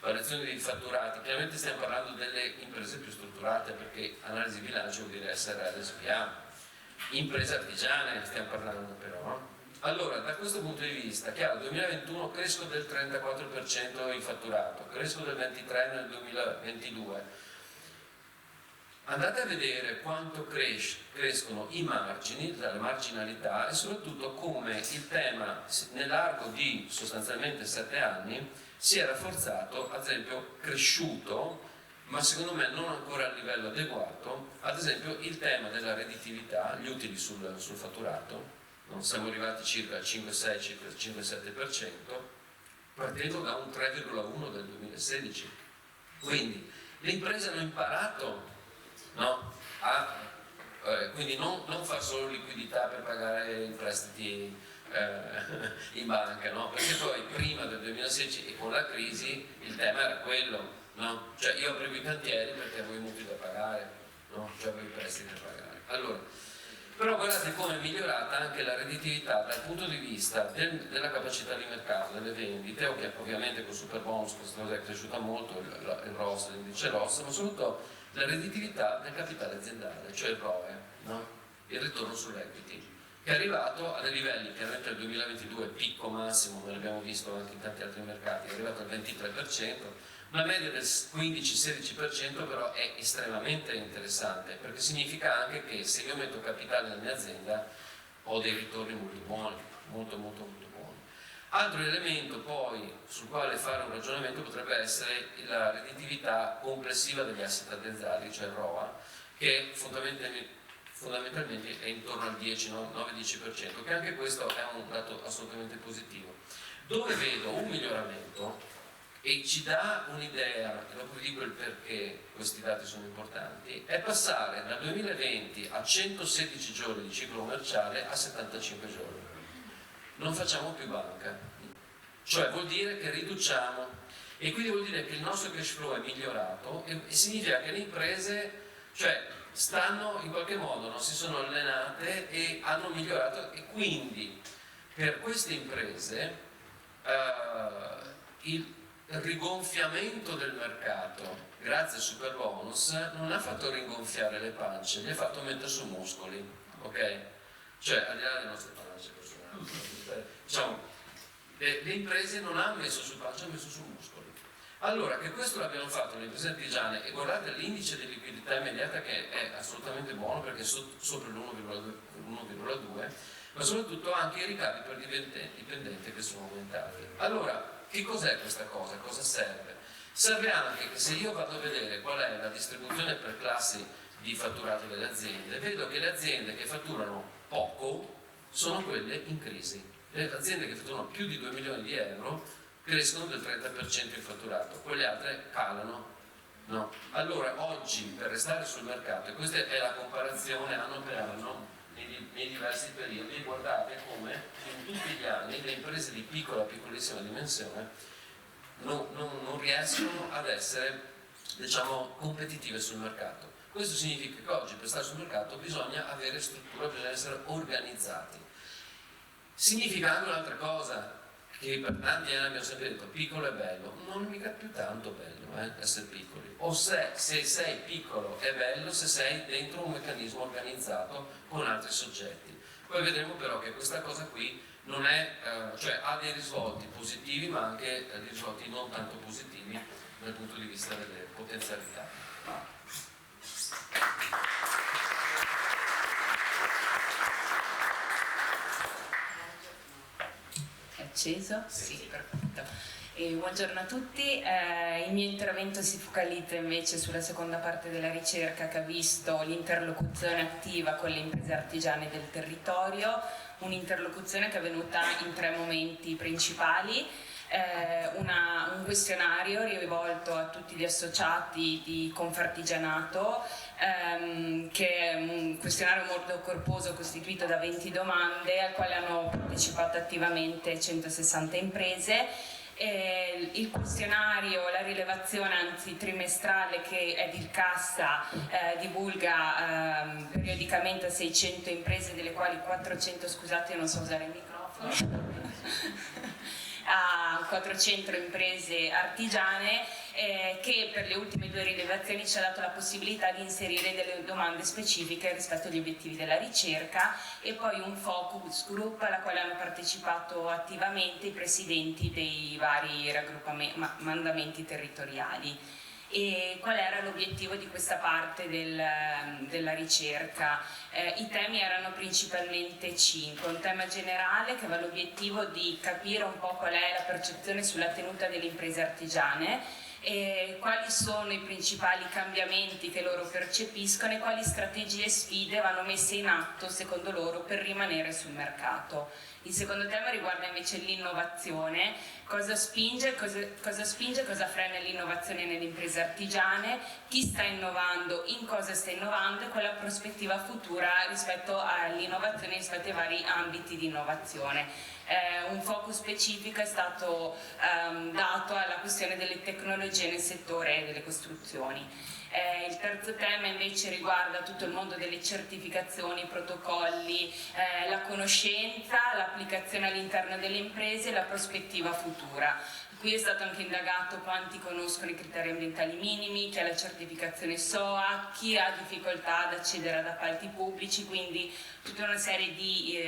variazione dei fatturati, chiaramente stiamo parlando delle imprese più strutturate, perché analisi di bilancio vuol dire SRL, SPA, imprese artigiane stiamo parlando però. Allora, da questo punto di vista, chiaro, 2021 cresco del 34% in fatturato, cresco del 23% nel 2022. Andate a vedere quanto crescono i margini, la marginalità, e soprattutto come il tema nell'arco di sostanzialmente 7 anni si è rafforzato, ad esempio cresciuto, ma secondo me non ancora a livello adeguato, ad esempio il tema della redditività, gli utili sul fatturato. Non siamo arrivati circa al 5,6, circa al 5,7%, partendo da un 3,1 del 2016. Quindi le imprese hanno imparato, no, quindi non far solo liquidità per pagare i prestiti in banca, no? Perché poi prima del 2016 e con la crisi il tema era quello, no? Cioè io aprivo i cantieri perché avevo i mutui da pagare, no? Cioè avevo i prestiti da pagare. Allora, però guardate come è migliorata anche la redditività dal punto di vista della capacità di mercato, delle vendite, ovviamente con Superbonus questa cosa è cresciuta molto, il ROS, l'indice ROS, ma soprattutto la redditività del capitale aziendale, cioè il ROE, no? Il ritorno sull'equity. che è arrivato a dei livelli, chiaramente nel 2022 picco massimo, ma l'abbiamo visto anche in tanti altri mercati, è arrivato al 23%, una media del 15-16% però è estremamente interessante, perché significa anche che se io metto capitale nella mia azienda ho dei ritorni molto buoni, molto buoni. Altro elemento poi sul quale fare un ragionamento potrebbe essere la redditività complessiva degli asset aziendali, cioè il ROA, che fondamentalmente è intorno al 9-10%, che anche questo è un dato assolutamente positivo. Dove vedo un miglioramento e ci dà un'idea, e dopo vi dico il perché questi dati sono importanti, è passare dal 2020 a 116 giorni di ciclo commerciale a 75 giorni. Non facciamo più banca, cioè vuol dire che riduciamo, e quindi vuol dire che il nostro cash flow è migliorato e significa che le imprese, cioè, stanno in qualche modo, no? Si sono allenate e hanno migliorato, e quindi per queste imprese il rigonfiamento del mercato grazie al super bonus non ha fatto ringonfiare le pance, gli ha fatto mettere su muscoli, ok? Cioè al di là delle nostre pance personali, diciamo, le imprese non hanno messo su pancia, hanno messo su muscoli. Allora, che questo l'abbiano fatto le imprese artigiane, e guardate l'indice di liquidità immediata che è assolutamente buono perché è sopra l'1,2, ma soprattutto anche i ricavi per dipendente che sono aumentati. Allora, che cos'è questa cosa? Cosa serve? Serve anche che se io vado a vedere qual è la distribuzione per classi di fatturato delle aziende, vedo che le aziende che fatturano poco sono quelle in crisi. Le aziende che fatturano più di 2 milioni di euro crescono del 30% in fatturato, quelle altre calano. No. Allora oggi, per restare sul mercato, e questa è la comparazione anno per anno nei diversi periodi, guardate come in tutti gli anni le imprese di piccolissima dimensione non riescono ad essere, diciamo, competitive sul mercato. Questo significa che oggi per stare sul mercato bisogna avere struttura, bisogna essere organizzati. Significa anche un'altra cosa, che per tanti anni abbiamo sempre detto piccolo è bello, non è mica più tanto bello essere piccoli, o se sei piccolo è bello se sei dentro un meccanismo organizzato con altri soggetti. Poi vedremo però che questa cosa qui non è, cioè ha dei risvolti positivi ma anche dei risvolti non tanto positivi dal punto di vista delle potenzialità. Acceso? Sì, perfetto. Buongiorno a tutti, il mio intervento si focalizza invece sulla seconda parte della ricerca che ha visto l'interlocuzione attiva con le imprese artigiane del territorio, un'interlocuzione che è avvenuta in 3 momenti principali. Un questionario rivolto a tutti gli associati di Confartigianato, che è un questionario molto corposo costituito da 20 domande al quale hanno partecipato attivamente 160 imprese. Il questionario, la rilevazione anzi trimestrale che Edilcassa divulga periodicamente a 600 imprese, delle quali 400, scusate non so usare il microfono, a 400 imprese artigiane, che per le ultime 2 rilevazioni ci ha dato la possibilità di inserire delle domande specifiche rispetto agli obiettivi della ricerca, e poi un focus group alla quale hanno partecipato attivamente i presidenti dei vari mandamenti territoriali. E qual era l'obiettivo di questa parte della ricerca? I temi erano principalmente 5. Un tema generale che aveva l'obiettivo di capire un po' qual è la percezione sulla tenuta delle imprese artigiane, e quali sono i principali cambiamenti che loro percepiscono e quali strategie e sfide vanno messe in atto secondo loro per rimanere sul mercato. Il secondo tema riguarda invece l'innovazione, cosa spinge, cosa frena l'innovazione nelle imprese artigiane, chi sta innovando, in cosa sta innovando e qual è la prospettiva futura rispetto all'innovazione, rispetto ai vari ambiti di innovazione. Un focus specifico è stato dato alla questione delle tecnologie nel settore delle costruzioni. Il terzo tema invece riguarda tutto il mondo delle certificazioni, i protocolli, la conoscenza, l'applicazione all'interno delle imprese e la prospettiva futura. Qui è stato anche indagato quanti conoscono i criteri ambientali minimi, chi ha la certificazione SOA, chi ha difficoltà ad accedere ad appalti pubblici, quindi tutta una serie di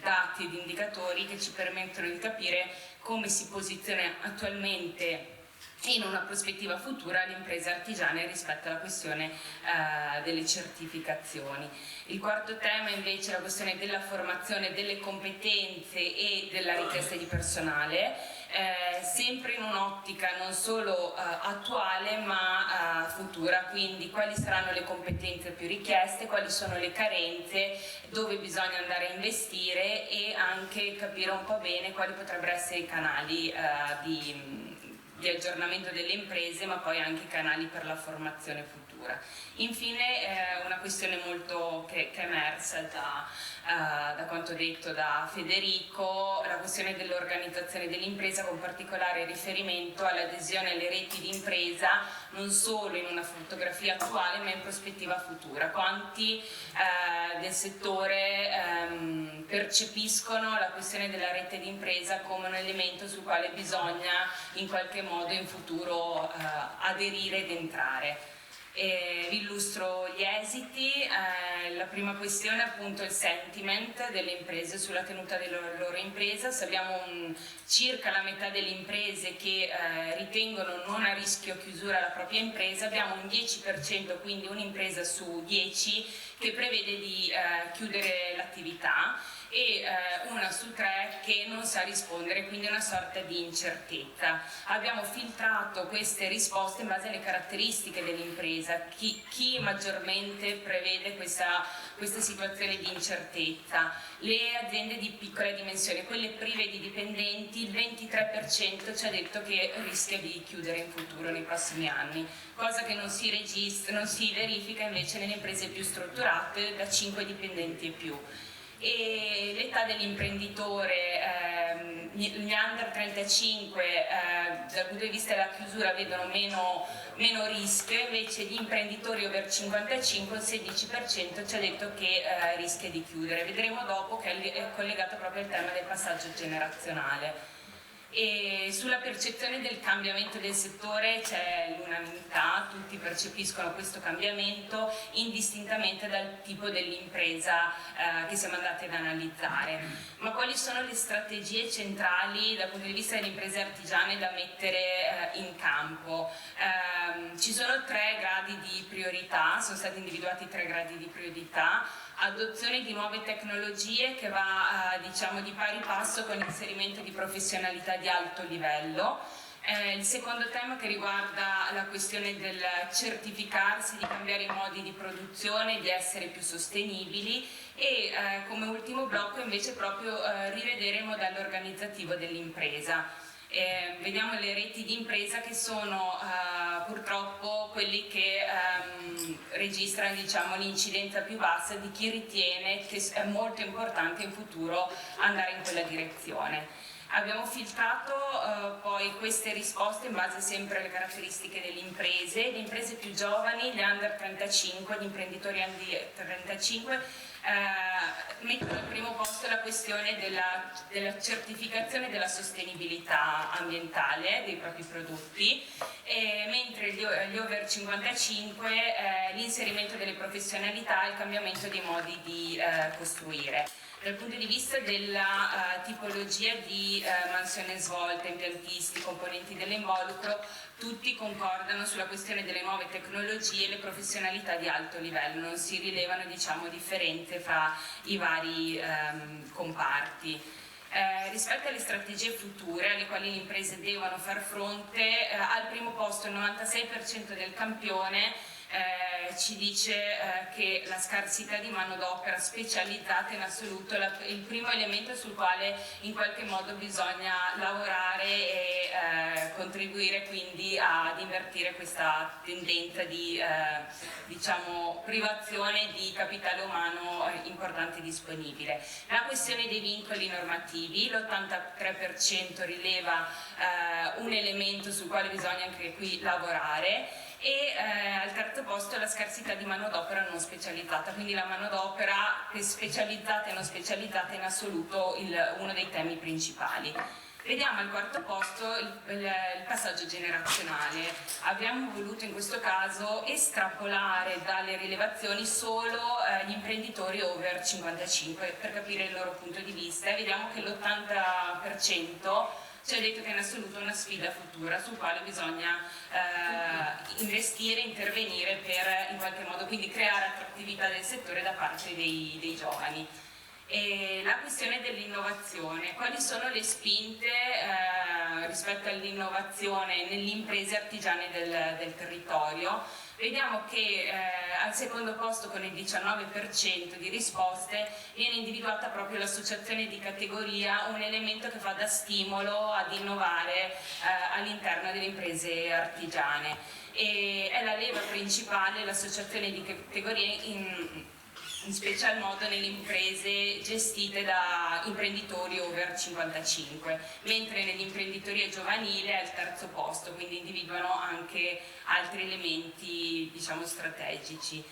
dati e di indicatori che ci permettono di capire come si posiziona attualmente in una prospettiva futura le imprese artigiane rispetto alla questione delle certificazioni. Il quarto tema invece è la questione della formazione, delle competenze e della richiesta di personale, sempre in un'ottica non solo attuale ma futura, quindi quali saranno le competenze più richieste, quali sono le carenze, dove bisogna andare a investire e anche capire un po' bene quali potrebbero essere i canali di aggiornamento delle imprese, ma poi anche i canali per la formazione futura. Infine una questione molto che è emersa da quanto detto da Federico, la questione dell'organizzazione dell'impresa con particolare riferimento all'adesione alle reti di impresa non solo in una fotografia attuale ma in prospettiva futura. Quanti del settore percepiscono la questione della rete di impresa come un elemento sul quale bisogna in qualche modo in futuro aderire ed entrare. Vi illustro gli esiti. La prima questione è appunto il sentiment delle imprese sulla tenuta della loro impresa. Se abbiamo circa la metà delle imprese che ritengono non a rischio chiusura la propria impresa, abbiamo un 10%, quindi un'impresa su 10 che prevede di chiudere l'attività e una su 3 che non sa rispondere, quindi una sorta di incertezza. Abbiamo filtrato queste risposte in base alle caratteristiche dell'impresa, chi maggiormente prevede questa situazione di incertezza. Le aziende di piccola dimensione, quelle prive di dipendenti, il 23% ci ha detto che rischia di chiudere in futuro nei prossimi anni, cosa che non si verifica invece nelle imprese più strutturate da 5 dipendenti e più. E l'età dell'imprenditore, gli under 35 dal punto di vista della chiusura vedono meno rischio, invece gli imprenditori over 55 il 16% ci ha detto che rischia di chiudere. Vedremo dopo che è collegato proprio al tema del passaggio generazionale. E sulla percezione del cambiamento del settore c'è l'unanimità, tutti percepiscono questo cambiamento indistintamente dal tipo dell'impresa che siamo andati ad analizzare. Ma quali sono le strategie centrali dal punto di vista delle imprese artigiane da mettere in campo? Ci sono 3 gradi di priorità, sono stati individuati 3 gradi di priorità. Adozione di nuove tecnologie che va diciamo di pari passo con l'inserimento di professionalità di alto livello. Il secondo tema che riguarda la questione del certificarsi, di cambiare i modi di produzione, di essere più sostenibili e come ultimo blocco invece proprio rivedere il modello organizzativo dell'impresa. Vediamo le reti di impresa che sono purtroppo quelli che registrano diciamo, l'incidenza più bassa di chi ritiene che è molto importante in futuro andare in quella direzione. Abbiamo filtrato poi queste risposte in base sempre alle caratteristiche delle imprese. Le imprese più giovani, le under 35, gli imprenditori under 35, mettono al primo posto la questione della certificazione della sostenibilità ambientale dei propri prodotti, mentre gli over 55 l'inserimento delle professionalità e il cambiamento dei modi di costruire. Dal punto di vista della tipologia di mansione svolta, impiantisti, componenti dell'involucro, tutti concordano sulla questione delle nuove tecnologie e le professionalità di alto livello, non si rilevano diciamo, differenze fra i vari comparti. Rispetto alle strategie future alle quali le imprese devono far fronte, al primo posto il 96% del campione ci dice che la scarsità di manodopera specializzata in assoluto è il primo elemento sul quale in qualche modo bisogna lavorare e contribuire quindi ad invertire questa tendenza di diciamo, privazione di capitale umano importante disponibile. La questione dei vincoli normativi, l'83% rileva un elemento sul quale bisogna anche qui lavorare e al terzo posto la scarsità di manodopera non specializzata, quindi la manodopera specializzata e non specializzata è in assoluto uno dei temi principali. Vediamo al quarto posto il passaggio generazionale. Abbiamo voluto in questo caso estrapolare dalle rilevazioni solo gli imprenditori over 55 per capire il loro punto di vista, e vediamo che l'80% ci ha detto che in assoluto è una sfida futura sul quale bisogna investire, intervenire per in qualche modo quindi creare attrattività del settore da parte dei giovani. E la questione dell'innovazione, quali sono le spinte rispetto all'innovazione nelle imprese artigiane del territorio? Vediamo che al secondo posto, con il 19% di risposte, viene individuata proprio l'associazione di categoria, un elemento che fa da stimolo ad innovare all'interno delle imprese artigiane, e è la leva principale l'associazione di categoria in special modo nelle imprese gestite da imprenditori over 55, mentre nell'imprenditoria giovanile è al terzo posto, quindi individuano anche altri elementi, diciamo, strategici.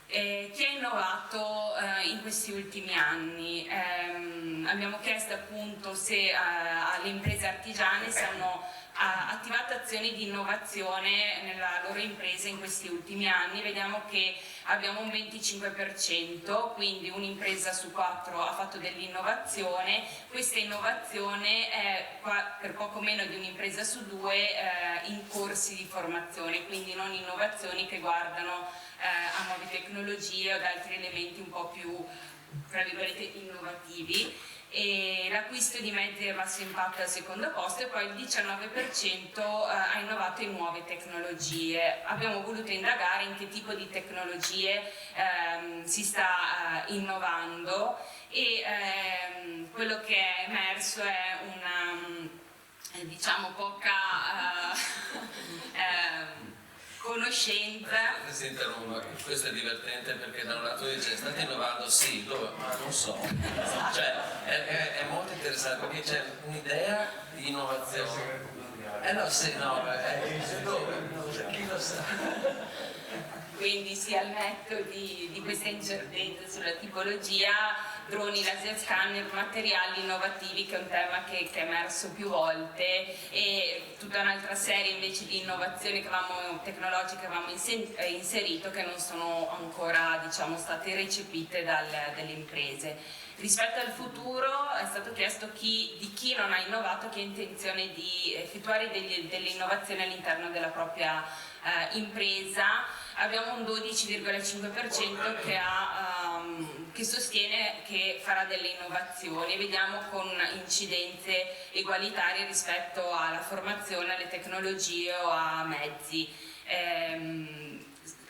Chi ha innovato in questi ultimi anni? Abbiamo chiesto appunto se alle imprese artigiane se hanno attivato azioni di innovazione nella loro impresa in questi ultimi anni. Vediamo che abbiamo un 25%, quindi un'impresa su 4 ha fatto dell'innovazione. Questa innovazione è per poco meno di un'impresa su 2 in corsi di formazione, quindi non innovazioni che guardano a nuove tecnologie o ad altri elementi un po' più, tra virgolette, innovativi. E l'acquisto di mezzi a basso impatto al secondo posto, e poi il 19% ha innovato in nuove tecnologie. Abbiamo voluto indagare in che tipo di tecnologie si sta innovando, e quello che è emerso è una diciamo poca conoscenza. Si interrompa, questo è divertente perché da un lato dice state innovando, sì, dove? Ma non so. Cioè è molto interessante perché c'è un'idea di innovazione. No, sì, no, dove? Chi lo sa? Quindi sì, al netto di questa incertezza sulla tipologia, droni, laser scanner, materiali innovativi, che è un tema che è emerso più volte, e tutta un'altra serie invece di innovazioni tecnologiche che avevamo inserito, che non sono ancora, diciamo, state recepite dalle imprese. Rispetto al futuro è stato chiesto di chi non ha innovato, chi ha intenzione di effettuare delle innovazioni all'interno della propria impresa. Abbiamo un 12,5% che sostiene che farà delle innovazioni, vediamo con incidenze egualitarie rispetto alla formazione, alle tecnologie o a mezzi.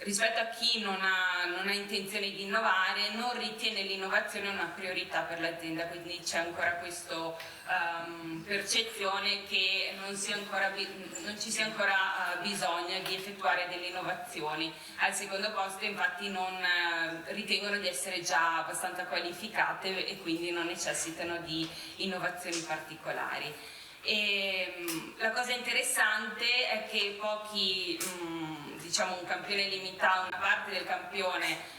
Rispetto a chi non ha intenzione di innovare, non ritiene l'innovazione una priorità per l'azienda, quindi c'è ancora questa percezione che non ci sia ancora bisogno di effettuare delle innovazioni. Al secondo posto infatti ritengono di essere già abbastanza qualificate e quindi non necessitano di innovazioni particolari. La cosa interessante è che diciamo un campione limitato, una parte del campione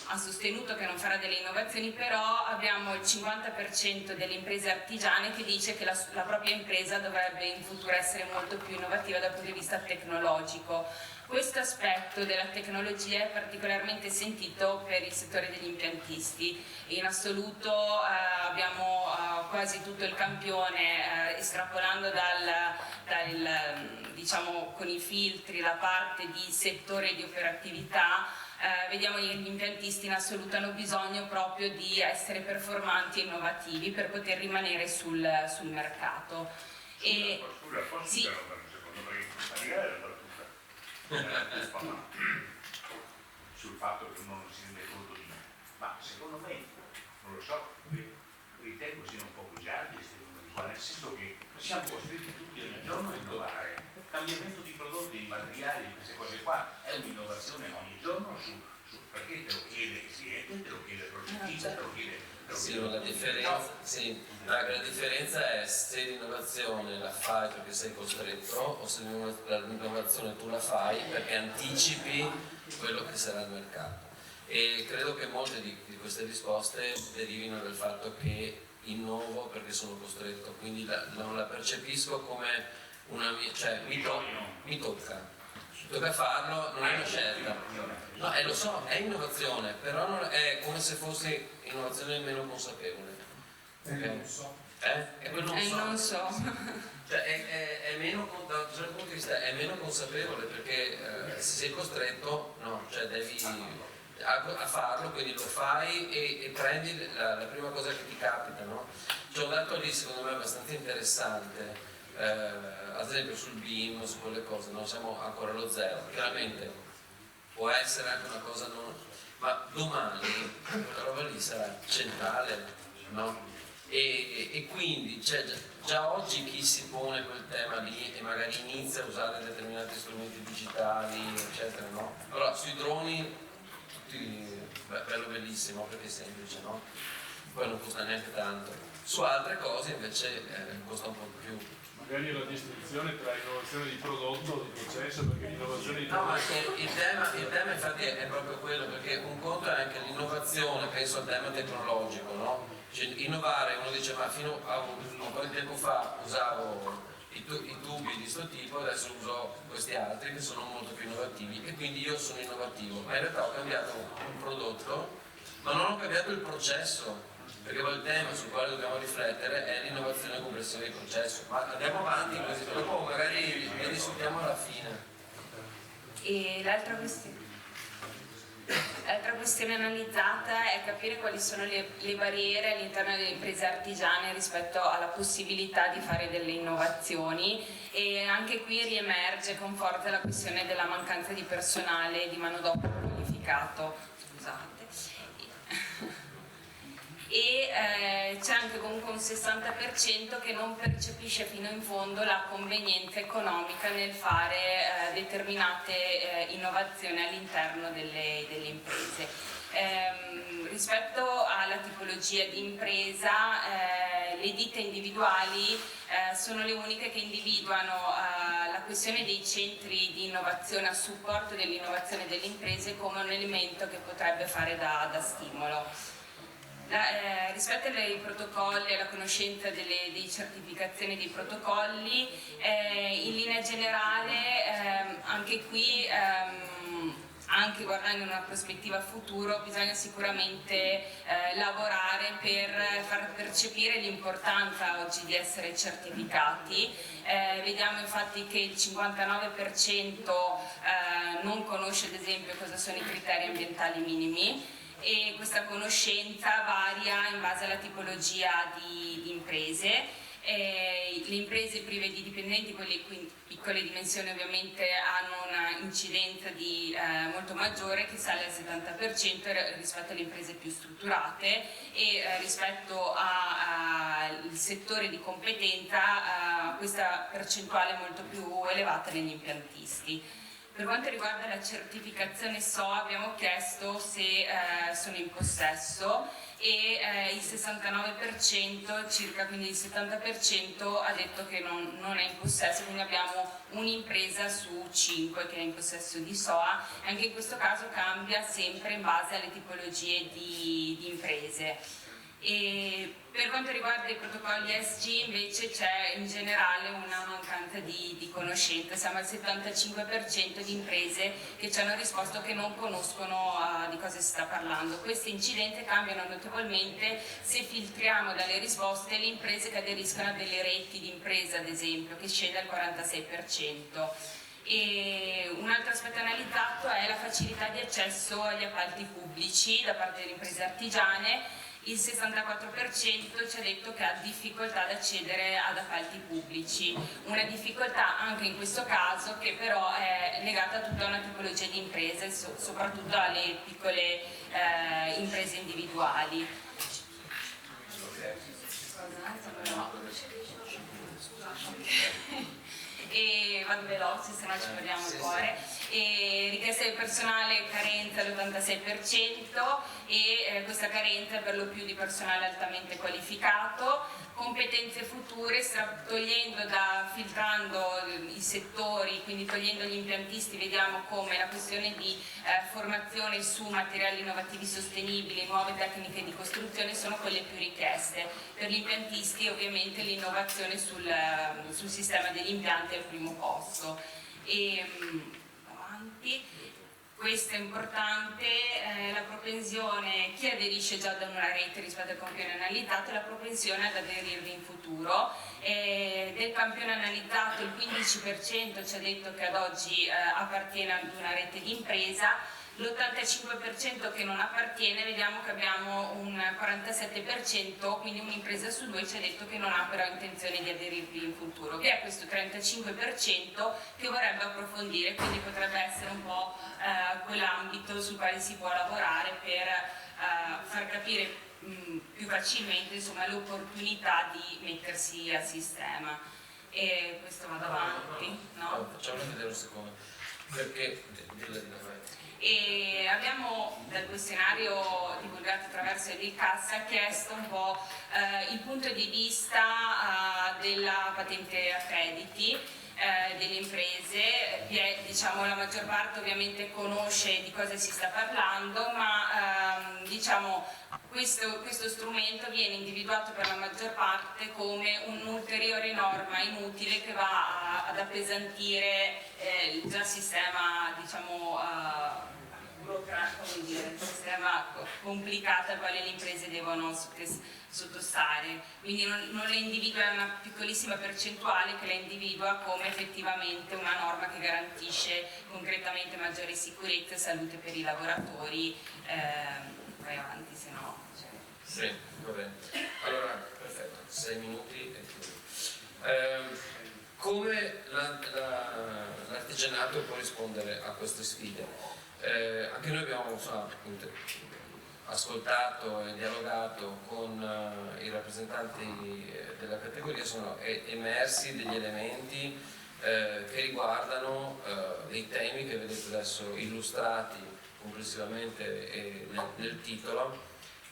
ha sostenuto che non farà delle innovazioni, però abbiamo il 50% delle imprese artigiane che dice che la propria impresa dovrebbe in futuro essere molto più innovativa dal punto di vista tecnologico. Questo aspetto della tecnologia è particolarmente sentito per il settore degli impiantisti. In assoluto abbiamo quasi tutto il campione, estrapolando diciamo con i filtri la parte di settore di operatività. Vediamo che gli impiantisti in assoluto hanno bisogno proprio di essere performanti e innovativi per poter rimanere sul mercato. Scusa, posso sì. interrompere un secondo, perché magari la battuta sul fatto che uno non si rende conto di, ma secondo me, non lo so, ritengo siano un po' bugiardi questi numeri qua, nel senso che siamo costretti tutti ogni giorno a innovare. Cambiamento di prodotti, di materiali, di queste cose qua è un'innovazione ogni giorno perché te lo chiede il cliente, te lo chiede il progettista, te lo chiede. Sì, la differenza è se l'innovazione la fai perché sei costretto o se l'innovazione tu la fai perché anticipi quello che sarà il mercato. E credo che molte di queste risposte derivino dal fatto che innovo perché sono costretto, quindi non la percepisco come una mia, cioè mi tocca farlo, non è una scelta. No, lo so, è innovazione, però è come se fosse innovazione meno consapevole. Okay? È quello non so. Cioè è meno, da un certo punto di vista è meno consapevole, perché se sei costretto, no, cioè devi a farlo, quindi lo fai e prendi la prima cosa che ti capita, no? C'è un dato lì secondo me abbastanza interessante, ad esempio sul BIM, su quelle cose, non siamo ancora allo zero, chiaramente può essere anche una cosa non, ma domani quella roba lì sarà centrale, no? E quindi c'è già oggi chi si pone quel tema lì e magari inizia a usare determinati strumenti digitali, eccetera, no? Allora sui droni bello bellissimo perché è semplice, no? Poi non costa neanche tanto. Su altre cose invece costa un po' di più. Magari la distinzione tra innovazione di prodotto e di processo, perché l'innovazione di No, ma prodotto... il tema infatti è proprio quello, perché un conto è anche l'innovazione, penso al tema tecnologico, no? Cioè, innovare, uno dice ma fino a un po' di tempo fa usavo i tubi di questo tipo, adesso uso questi altri che sono molto più innovativi e quindi io sono innovativo, ma in realtà ho cambiato un prodotto, ma non ho cambiato il processo, perché poi il tema sul quale dobbiamo riflettere è l'innovazione complessiva del processo. Ma andiamo avanti così, dopo magari ne discutiamo alla fine. E l'altra questione analizzata è capire quali sono le barriere all'interno delle imprese artigiane rispetto alla possibilità di fare delle innovazioni, e anche qui riemerge con forza la questione della mancanza di personale e di manodopera qualificato. Scusate. E c'è anche comunque un 60% che non percepisce fino in fondo la convenienza economica nel fare determinate innovazioni all'interno delle imprese. Rispetto alla tipologia di impresa, le ditte individuali sono le uniche che individuano la questione dei centri di innovazione a supporto dell'innovazione delle imprese come un elemento che potrebbe fare da stimolo. Rispetto ai protocolli e alla conoscenza di certificazioni dei protocolli, in linea generale anche qui, anche guardando in una prospettiva futuro, bisogna sicuramente lavorare per far percepire l'importanza oggi di essere certificati. Vediamo infatti che il 59% non conosce ad esempio cosa sono i criteri ambientali minimi, e questa conoscenza varia in base alla tipologia di imprese. Le imprese prive di dipendenti, quelle di piccole dimensioni, ovviamente hanno una incidenza molto maggiore, che sale al 70% rispetto alle imprese più strutturate, e rispetto al settore di competenza questa percentuale è molto più elevata negli impiantisti. Per quanto riguarda la certificazione SOA abbiamo chiesto se sono in possesso, e il 69%, circa quindi il 70%, ha detto che non è in possesso, quindi abbiamo un'impresa su 5 che è in possesso di SOA. Anche in questo caso cambia sempre in base alle tipologie di imprese. E per quanto riguarda i protocolli ESG invece c'è in generale una mancanza di conoscenza, siamo al 75% di imprese che ci hanno risposto che non conoscono di cosa si sta parlando. Queste incidenze cambiano notevolmente se filtriamo dalle risposte le imprese che aderiscono a delle reti di impresa, ad esempio, che scende al 46%. E un altro aspetto analizzato è la facilità di accesso agli appalti pubblici da parte delle imprese artigiane. Il 64% ci ha detto che ha difficoltà ad accedere ad appalti pubblici, una difficoltà anche in questo caso che però è legata a tutta una tipologia di imprese, soprattutto alle piccole imprese individuali. E vado veloce, se no ci perdiamo il cuore. e richiesta di personale carenza all'86% e questa carenza è per lo più di personale altamente qualificato. Competenze future, filtrando i settori, quindi togliendo gli impiantisti, vediamo come la questione di formazione su materiali innovativi sostenibili, nuove tecniche di costruzione sono quelle più richieste. Per gli impiantisti ovviamente l'innovazione sul sistema degli impianti è al primo posto. Avanti. Questo è importante, la propensione, chi aderisce già da una rete rispetto al campione analizzato, la propensione ad aderirvi in futuro. Del campione analizzato il 15% ci ha detto che ad oggi appartiene ad una rete di impresa, l'85% che non appartiene, vediamo che abbiamo un 47%, quindi un'impresa su due ci ha detto che non ha però intenzione di aderirvi in futuro. Vi è questo 35% che vorrebbe approfondire, quindi potrebbe essere un po' quell'ambito sul quale si può lavorare per far capire più facilmente l'opportunità di mettersi a sistema. E questo vado avanti, no? Facciamo vedere un secondo, perché e abbiamo dal questionario divulgato attraverso il Cassa chiesto un po' il punto di vista della patente a crediti delle imprese. Diciamo, la maggior parte ovviamente conosce di cosa si sta parlando, ma diciamo, questo strumento viene individuato per la maggior parte come un'ulteriore norma inutile che va ad appesantire il già sistema, diciamo, il sistema complicato al quale le imprese devono sottostare. Quindi non le individua in una piccolissima percentuale, che la individua come effettivamente una norma che garantisce concretamente maggiore sicurezza e salute per i lavoratori. Vai avanti, se no. Sì, va bene. Allora, perfetto, 6 minuti e chiudo. Come l'artigianato può rispondere a queste sfide? Anche noi abbiamo ascoltato e dialogato con i rappresentanti della categoria, sono emersi degli elementi che riguardano dei temi che vedete adesso illustrati complessivamente nel titolo,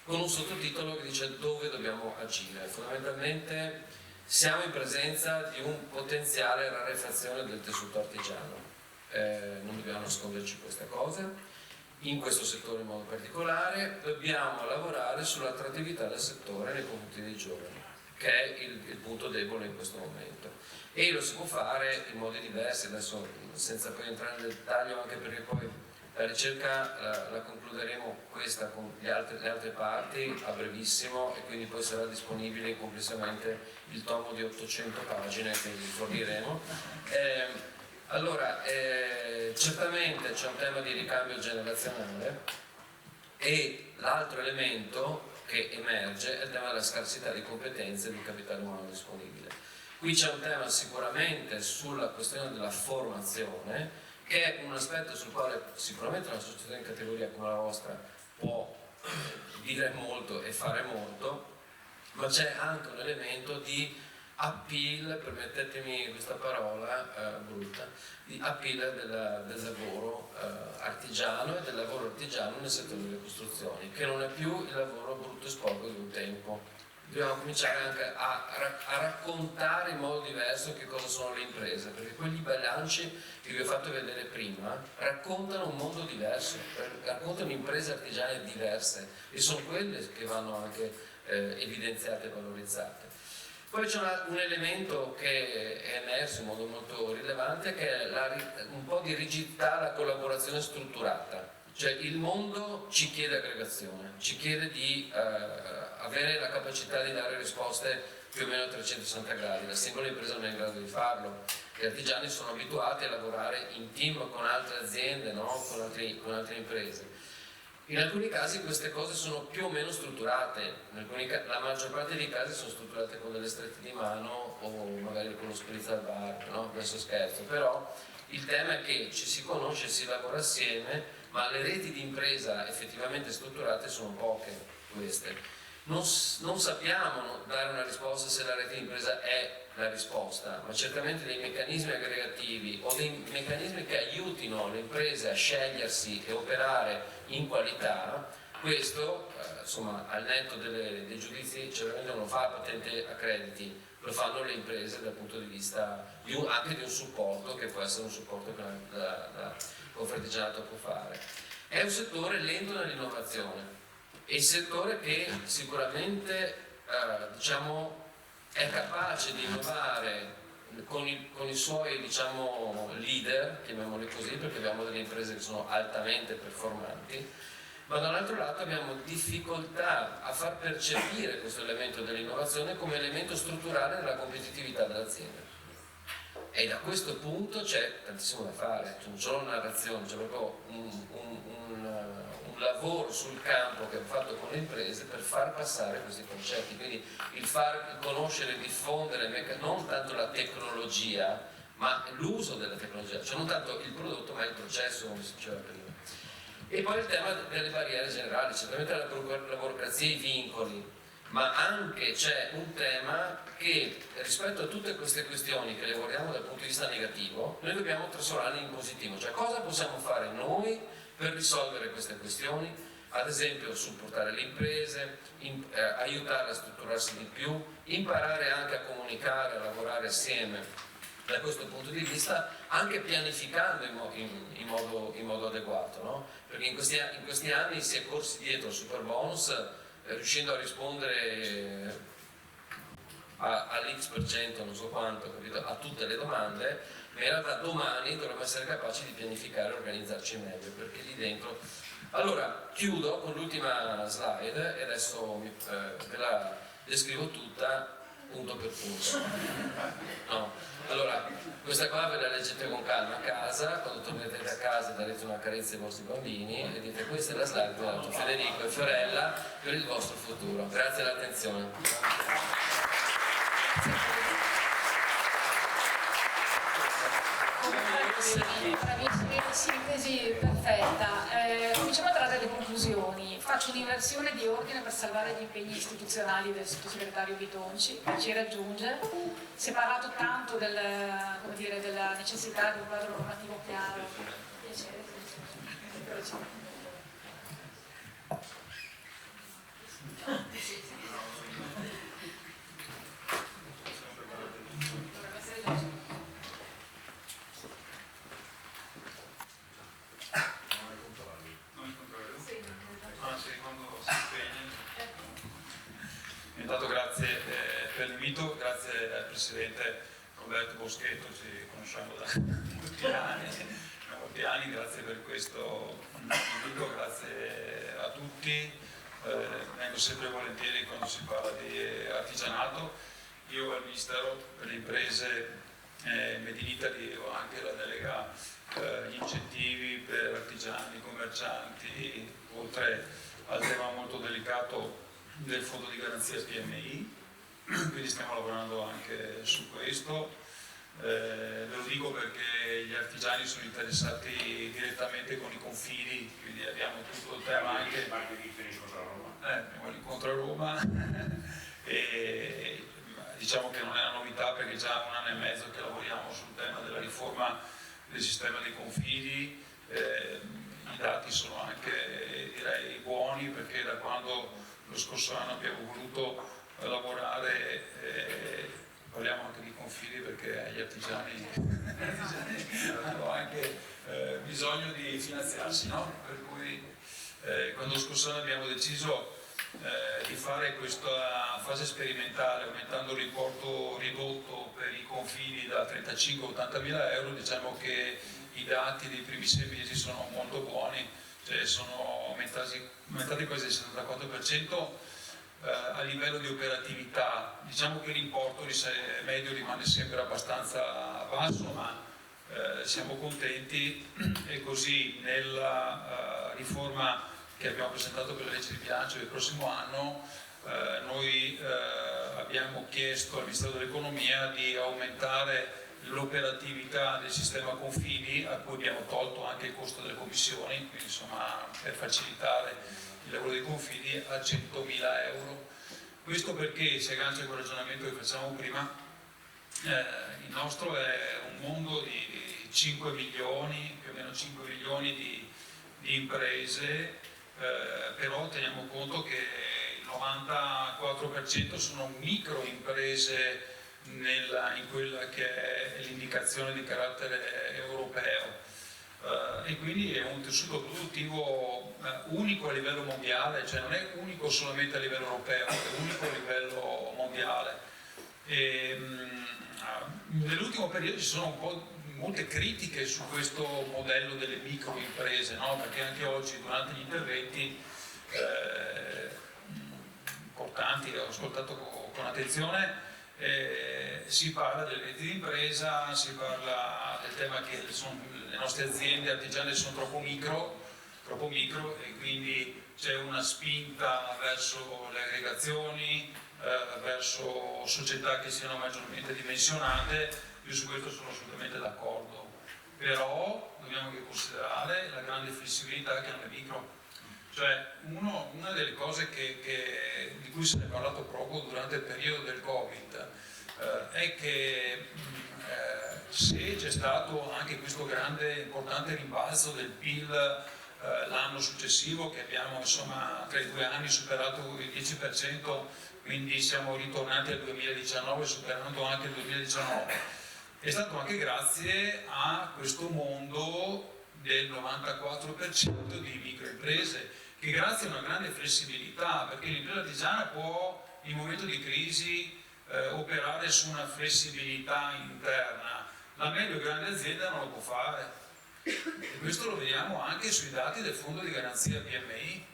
con un sottotitolo che dice dove dobbiamo agire. Fondamentalmente siamo in presenza di un potenziale rarefazione del tessuto artigiano. Non dobbiamo nasconderci questa cosa, in questo settore in modo particolare dobbiamo lavorare sull'attrattività del settore nei confronti dei giovani, che è il punto debole in questo momento, e lo si può fare in modi diversi, adesso senza poi entrare nel dettaglio, anche perché poi la ricerca la concluderemo questa con le altre parti a brevissimo, e quindi poi sarà disponibile complessivamente il tomo di 800 pagine che vi forniremo. Allora, certamente c'è un tema di ricambio generazionale, e l'altro elemento che emerge è il tema della scarsità di competenze e di capitale umano disponibile. Qui c'è un tema sicuramente sulla questione della formazione, che è un aspetto sul quale sicuramente una società in categoria come la vostra può dire molto e fare molto, ma c'è anche un elemento di appeal, permettetemi questa parola brutta, di appeal del lavoro artigiano e del lavoro artigiano nel settore delle costruzioni, che non è più il lavoro brutto e sporco di un tempo. Dobbiamo cominciare anche a raccontare in modo diverso che cosa sono le imprese, perché quegli bilanci che vi ho fatto vedere prima raccontano un mondo diverso, raccontano imprese artigiane diverse, e sono quelle che vanno anche evidenziate e valorizzate. Poi c'è un elemento che è emerso in modo molto rilevante, che è un po' di rigidità alla collaborazione strutturata. Cioè il mondo ci chiede aggregazione, ci chiede di avere la capacità di dare risposte più o meno a 360 gradi, la singola impresa non è in grado di farlo. Gli artigiani sono abituati a lavorare in team con altre aziende, no? con altre imprese. In alcuni casi queste cose sono più o meno strutturate, la maggior parte dei casi sono strutturate con delle strette di mano o magari con lo spritz al bar, no? Adesso scherzo, però il tema è che ci si conosce, si lavora assieme, ma le reti di impresa effettivamente strutturate sono poche queste. non sappiamo dare una risposta se la rete d'impresa è la risposta, ma certamente dei meccanismi aggregativi o dei meccanismi che aiutino le imprese a scegliersi e operare in qualità. Questo, insomma, al netto dei giudizi, certamente non lo fa Patente Accrediti, lo fanno le imprese dal punto di vista anche di un supporto, che può essere un supporto che la Confartigianato può fare. È un settore lento nell'innovazione, è il settore che sicuramente diciamo, è capace di innovare con i suoi diciamo, leader, chiamiamoli così, perché abbiamo delle imprese che sono altamente performanti, ma dall'altro lato abbiamo difficoltà a far percepire questo elemento dell'innovazione come elemento strutturale della competitività dell'azienda. E da questo punto c'è tantissimo da fare, non solo una narrazione, c'è proprio un lavoro sul campo che abbiamo fatto con le imprese per far passare questi concetti, quindi il far conoscere, diffondere non tanto la tecnologia, ma l'uso della tecnologia, cioè non tanto il prodotto ma il processo, come si diceva prima. E poi il tema delle barriere generali, certamente la burocrazia e i vincoli, ma anche c'è un tema che rispetto a tutte queste questioni che le guardiamo dal punto di vista negativo, noi dobbiamo trasformarle in positivo, cioè cosa possiamo fare noi per risolvere queste questioni, ad esempio supportare le imprese, aiutarle a strutturarsi di più, imparare anche a comunicare, a lavorare assieme da questo punto di vista, anche pianificando in modo adeguato, no? Perché in questi anni si è corsi dietro al Superbonus riuscendo a rispondere all'X%, non so quanto, capito? A tutte le domande, ma in realtà domani dovremmo essere capaci di pianificare e organizzarci meglio, perché lì dentro... Allora, chiudo con l'ultima slide e adesso ve la descrivo tutta punto per punto. No. Allora, questa qua ve la leggete con calma a casa, quando tornerete a casa darete una carezza ai vostri bambini e dite questa è la slide che mi ha dato Federico e Fiorella per il vostro futuro. Grazie dell'attenzione. Bravissimi, sintesi perfetta. Cominciamo a trarre le conclusioni. Faccio un'inversione di ordine per salvare gli impegni istituzionali del sottosegretario Bitonci, che ci raggiunge. Si è parlato tanto della necessità di un quadro normativo chiaro. Piacere. Intanto grazie per l'invito, grazie al Presidente Roberto Boschetto, ci conosciamo da molti anni, grazie per questo invito, grazie a tutti, vengo sempre volentieri quando si parla di artigianato. Io al Ministero per le imprese Made in Italy ho anche la delega gli incentivi per artigiani, commercianti, oltre al tema molto delicato del fondo di garanzia PMI, quindi stiamo lavorando anche su questo. Ve lo dico perché gli artigiani sono interessati direttamente con i confini, quindi abbiamo tutto il tema anche l'incontro a Roma e diciamo che non è una novità perché già un anno e mezzo che lavoriamo sul tema della riforma del sistema dei confini. I dati sono anche direi buoni perché da quando lo scorso anno abbiamo voluto lavorare, parliamo anche di confini perché gli artigiani hanno anche bisogno di finanziarsi, no? Per cui quando lo scorso anno abbiamo deciso di fare questa fase sperimentale aumentando l'importo ridotto per i confini da 35 a 80 mila euro, diciamo che i dati dei primi 6 mesi sono molto buoni, cioè sono aumentati quasi il 74%. A livello di operatività, diciamo che l'importo medio rimane sempre abbastanza basso, ma siamo contenti e così nella riforma che abbiamo presentato per la legge di bilancio del prossimo anno noi abbiamo chiesto al Ministero dell'Economia di aumentare l'operatività del sistema confini, a cui abbiamo tolto anche il costo delle commissioni, quindi insomma per facilitare il lavoro dei confini a 100.000 euro Questo perché si aggancia a quel ragionamento che facciamo prima, il nostro è un mondo di 5 milioni, più o meno 5 milioni di imprese, però teniamo conto che il 94% sono microimprese in quella che è l'indicazione di carattere europeo, e quindi è un tessuto produttivo unico a livello mondiale, cioè non è unico solamente a livello europeo, è unico a livello mondiale. Nell'ultimo periodo ci sono un po' molte critiche su questo modello delle microimprese, no? Perché anche oggi durante gli interventi importanti, ho ascoltato con attenzione, si parla delle reti di impresa, si parla del tema che le nostre aziende artigiane sono troppo micro e quindi c'è una spinta verso le aggregazioni, verso società che siano maggiormente dimensionate. Io su questo sono assolutamente d'accordo, però dobbiamo anche considerare la grande flessibilità che hanno le micro. Cioè, una delle cose di cui se ne è parlato poco durante il periodo del Covid è che se c'è stato anche questo grande importante rimbalzo del PIL l'anno successivo, che abbiamo insomma tra i 2 anni superato il 10%, quindi siamo ritornati al 2019 superando anche il 2019, è stato anche grazie a questo mondo del 94% di microimprese, che grazie a una grande flessibilità, perché l'impresa artigiana può in momento di crisi operare su una flessibilità interna, la medio grande azienda non lo può fare, e questo lo vediamo anche sui dati del fondo di garanzia PMI,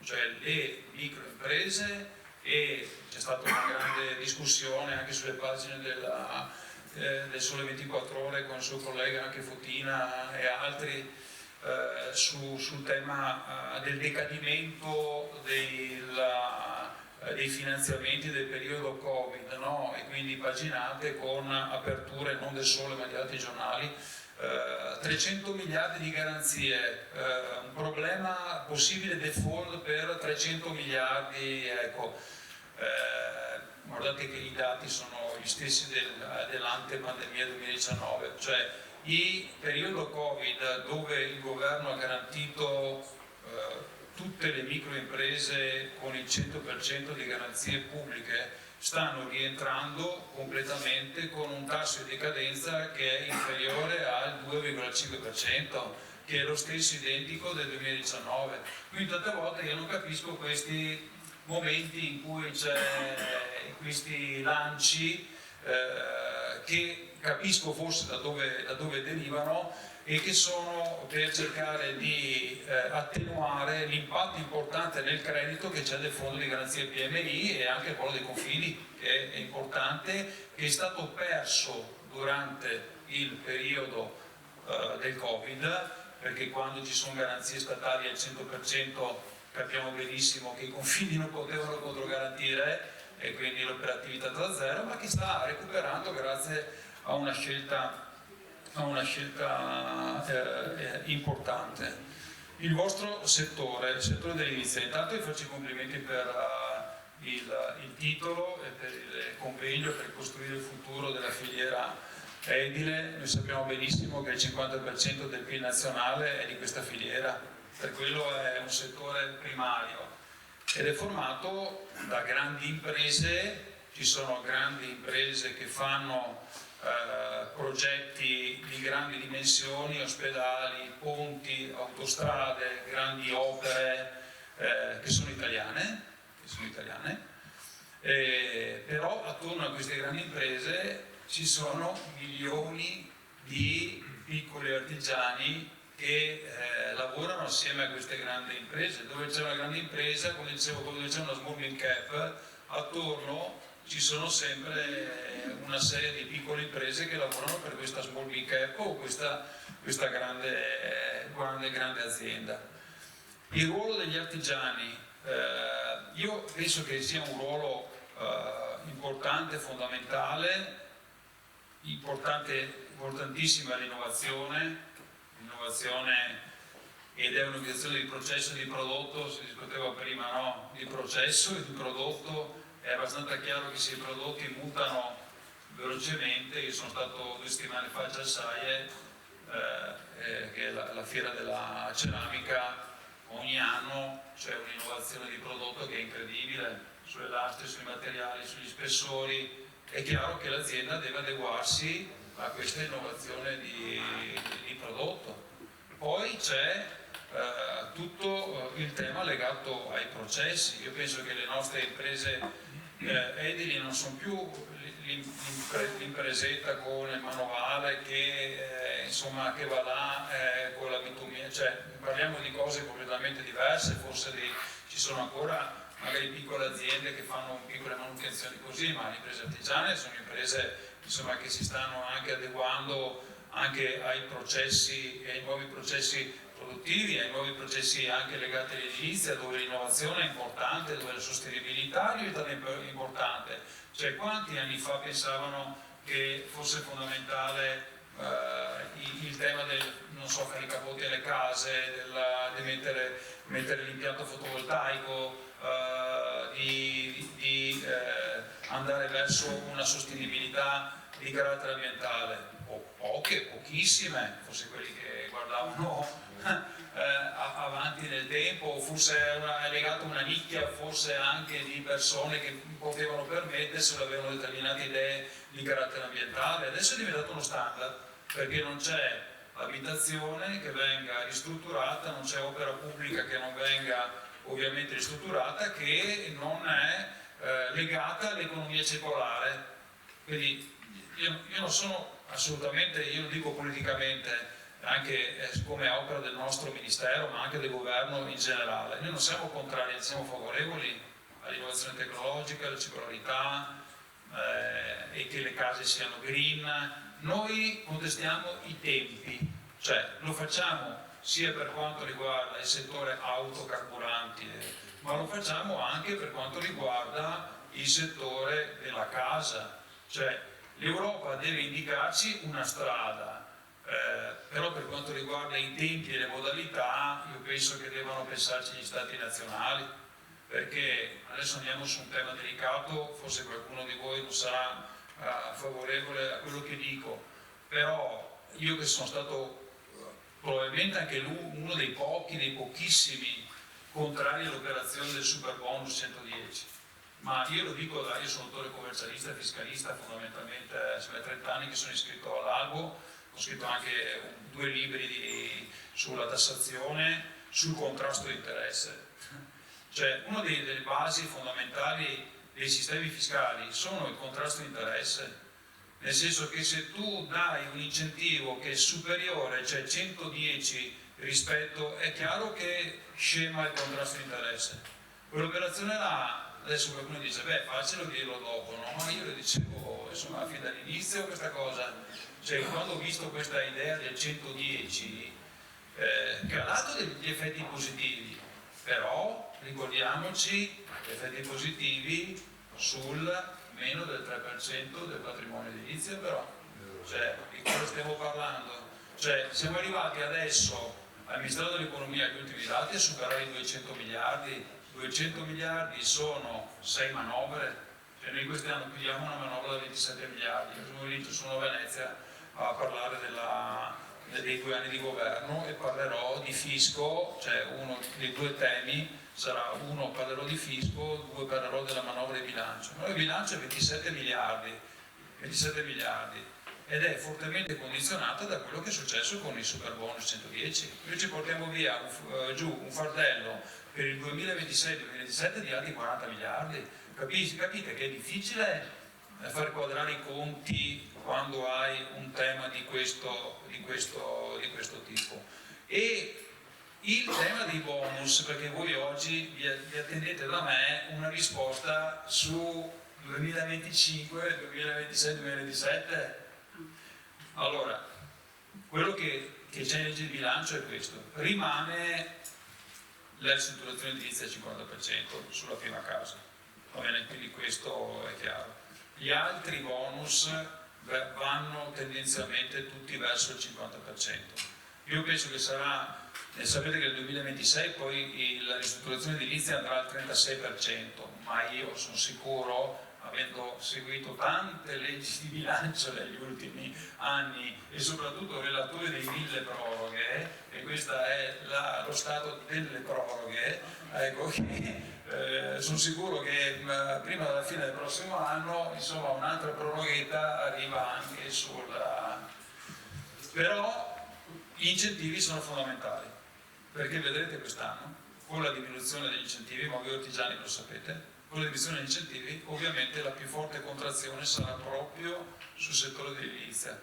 cioè le microimprese, e c'è stata una grande discussione anche sulle pagine del Sole 24 Ore con il suo collega anche Fotina e altri sul tema del decadimento dei finanziamenti del periodo Covid, no? E quindi paginate con aperture non del Sole ma di altri giornali, 300 miliardi di garanzie, un problema possibile default per 300 miliardi, ecco. Guardate che i dati sono gli stessi dell'antepandemia 2019, cioè il periodo Covid dove il governo ha garantito tutte le microimprese con il 100% di garanzie pubbliche stanno rientrando completamente con un tasso di decadenza che è inferiore al 2,5%, che è lo stesso identico del 2019. Quindi tante volte io non capisco questi momenti in cui c'è questi lanci che capisco forse da dove derivano e che sono per cercare di attenuare l'impatto importante nel credito che c'è del fondo di garanzia PMI e anche quello dei confidi, che è importante, che è stato perso durante il periodo del Covid, perché quando ci sono garanzie statali al 100% capiamo benissimo che i confidi non potevano controgarantire e quindi l'operatività da zero, ma che sta recuperando grazie a una scelta importante. Il vostro settore, il settore dell'edilizia, intanto vi faccio i complimenti per il titolo e per il convegno per costruire il futuro della filiera edile. Noi sappiamo benissimo che il 50% del PIL nazionale è di questa filiera, per quello è un settore primario ed è formato da grandi imprese. Ci sono grandi imprese che fanno progetti di grandi dimensioni, ospedali, ponti, autostrade, grandi opere che sono italiane, però attorno a queste grandi imprese ci sono milioni di piccoli artigiani che lavorano assieme a queste grandi imprese. Dove c'è una grande impresa, come dicevo, dove c'è una small mid cap, attorno ci sono sempre una serie di piccole imprese che lavorano per questa small mid cap o questa grande azienda. Il ruolo degli artigiani, io penso che sia un ruolo importante, fondamentale, importantissima l'innovazione ed è un'innovazione di processo e di prodotto. Si discuteva prima, no? Di processo e di prodotto è abbastanza chiaro che se i prodotti mutano velocemente. Io sono stato 2 settimane fa a Cialsaie, che è la fiera della ceramica. Ogni anno c'è un'innovazione di prodotto che è incredibile, sulle lastre, sui materiali, sugli spessori. È chiaro che l'azienda deve adeguarsi a questa innovazione di prodotto. Poi c'è tutto il tema legato ai processi. Io penso che le nostre imprese edili non sono più l'impresetta con il manovale che va là con la bitumina, cioè parliamo di cose completamente diverse. Forse ci sono ancora magari piccole aziende che fanno piccole manutenzioni così, ma le imprese artigiane sono imprese che si stanno anche adeguando anche ai processi e ai nuovi processi produttivi, ai nuovi processi anche legati all'edilizia, dove l'innovazione è importante, dove la sostenibilità diventa importante. Cioè, quanti anni fa pensavano che fosse fondamentale il tema del caricavoti alle case, di mettere l'impianto fotovoltaico, di andare verso una sostenibilità di carattere ambientale? Pochissime, forse quelli che guardavano avanti nel tempo, forse era legato a una nicchia, forse anche di persone che potevano permetterselo, avevano determinate idee di carattere ambientale. Adesso è diventato uno standard, perché non c'è abitazione che venga ristrutturata, non c'è opera pubblica che non venga ovviamente ristrutturata, che non è legata all'economia circolare. Quindi io non sono assolutamente, io lo dico politicamente, anche come opera del nostro Ministero, ma anche del Governo in generale. Noi non siamo contrari, siamo favorevoli all'innovazione tecnologica, alla circolarità e che le case siano green. Noi contestiamo i tempi, cioè lo facciamo sia per quanto riguarda il settore autocarburanti, ma lo facciamo anche per quanto riguarda il settore della casa. Cioè, l'Europa deve indicarci una strada, però per quanto riguarda i tempi e le modalità io penso che devono pensarci gli stati nazionali, perché adesso andiamo su un tema delicato, forse qualcuno di voi non sarà favorevole a quello che dico, però io che sono stato probabilmente anche uno dei pochissimi contrari all'operazione del super bonus 110, ma io lo dico, io sono autore commercialista e fiscalista, fondamentalmente sono 30 anni che sono iscritto all'Albo, ho scritto anche 2 libri sulla tassazione, sul contrasto di interesse. Cioè, una delle basi fondamentali dei sistemi fiscali sono il contrasto di interesse, nel senso che se tu dai un incentivo che è superiore, cioè 110 rispetto, è chiaro che scema il contrasto di interesse. Quell'operazione là, adesso qualcuno dice, facile dirlo dopo, no? Ma io lo dicevo, insomma, fin dall'inizio questa cosa, cioè quando ho visto questa idea del 110, che ha dato degli effetti positivi, però ricordiamoci gli effetti positivi sul meno del 3% del patrimonio edilizio, però, cioè, di cosa stiamo parlando? Cioè, siamo arrivati adesso al Ministero dell'Economia, gli ultimi dati, a superare i 200 miliardi. 200 miliardi sono 6 manovre, cioè noi quest'anno chiudiamo una manovra da 27 miliardi. Io sono venuto a Venezia a parlare dei 2 anni di governo e parlerò di fisco, cioè uno dei 2 temi sarà, uno parlerò di fisco, 2 parlerò della manovra di bilancio. Noi il bilancio è 27 miliardi ed è fortemente condizionato da quello che è successo con il super bonus 110. Noi ci portiamo via giù un fardello per il 2026-2027 di altri 40 miliardi. Capite che è difficile far quadrare i conti quando hai un tema di questo tipo. E il tema dei bonus, perché voi oggi vi attendete da me una risposta su 2025, 2026, 2027. Allora, quello che c'è in legge di bilancio è questo: rimane la ristrutturazione edilizia al 50% sulla prima casa, va bene? Quindi questo è chiaro. Gli altri bonus vanno tendenzialmente tutti verso il 50%. Io penso che sarà, sapete che nel 2026 poi la ristrutturazione edilizia andrà al 36%, ma io sono sicuro, avendo seguito tante leggi di bilancio negli ultimi anni e soprattutto relatore dei 1000 proroghe, e questo è lo stato delle proroghe, ecco, sono sicuro che prima della fine del prossimo anno, insomma, un'altra proroghetta arriva anche sulla... Però gli incentivi sono fondamentali, perché vedrete quest'anno, con la diminuzione degli incentivi, ma voi artigiani lo sapete, con la diminuzione degli incentivi ovviamente la più forte contrazione sarà proprio sul settore dell'edilizia.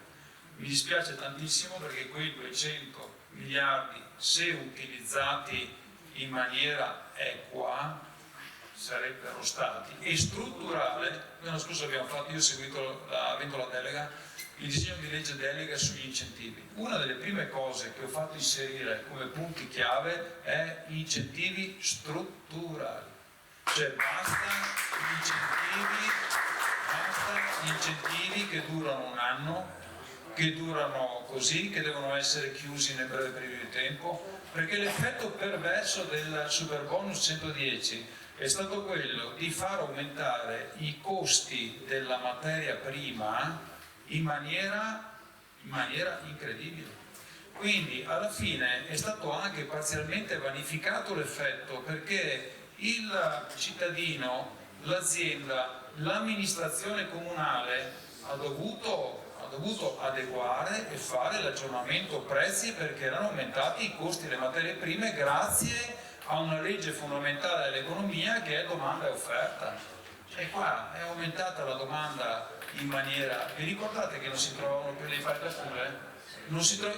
Mi dispiace tantissimo perché quei 200 miliardi, se utilizzati in maniera equa, sarebbero stati, e strutturale. L'anno scorso abbiamo fatto, io ho seguito, avendo la delega, il disegno di legge delega sugli incentivi. Una delle prime cose che ho fatto inserire come punti chiave è incentivi strutturali, cioè basta gli incentivi che durano un anno, che durano così, che devono essere chiusi nel breve periodo di tempo, perché l'effetto perverso del Superbonus 110 è stato quello di far aumentare i costi della materia prima in maniera incredibile. Quindi alla fine è stato anche parzialmente vanificato l'effetto, perché il cittadino, l'azienda, l'amministrazione comunale ha dovuto adeguare e fare l'aggiornamento prezzi, perché erano aumentati i costi delle materie prime grazie a una legge fondamentale dell'economia che è domanda e offerta. E qua è aumentata la domanda in maniera... Vi ricordate che non si trovavano più le impalcature?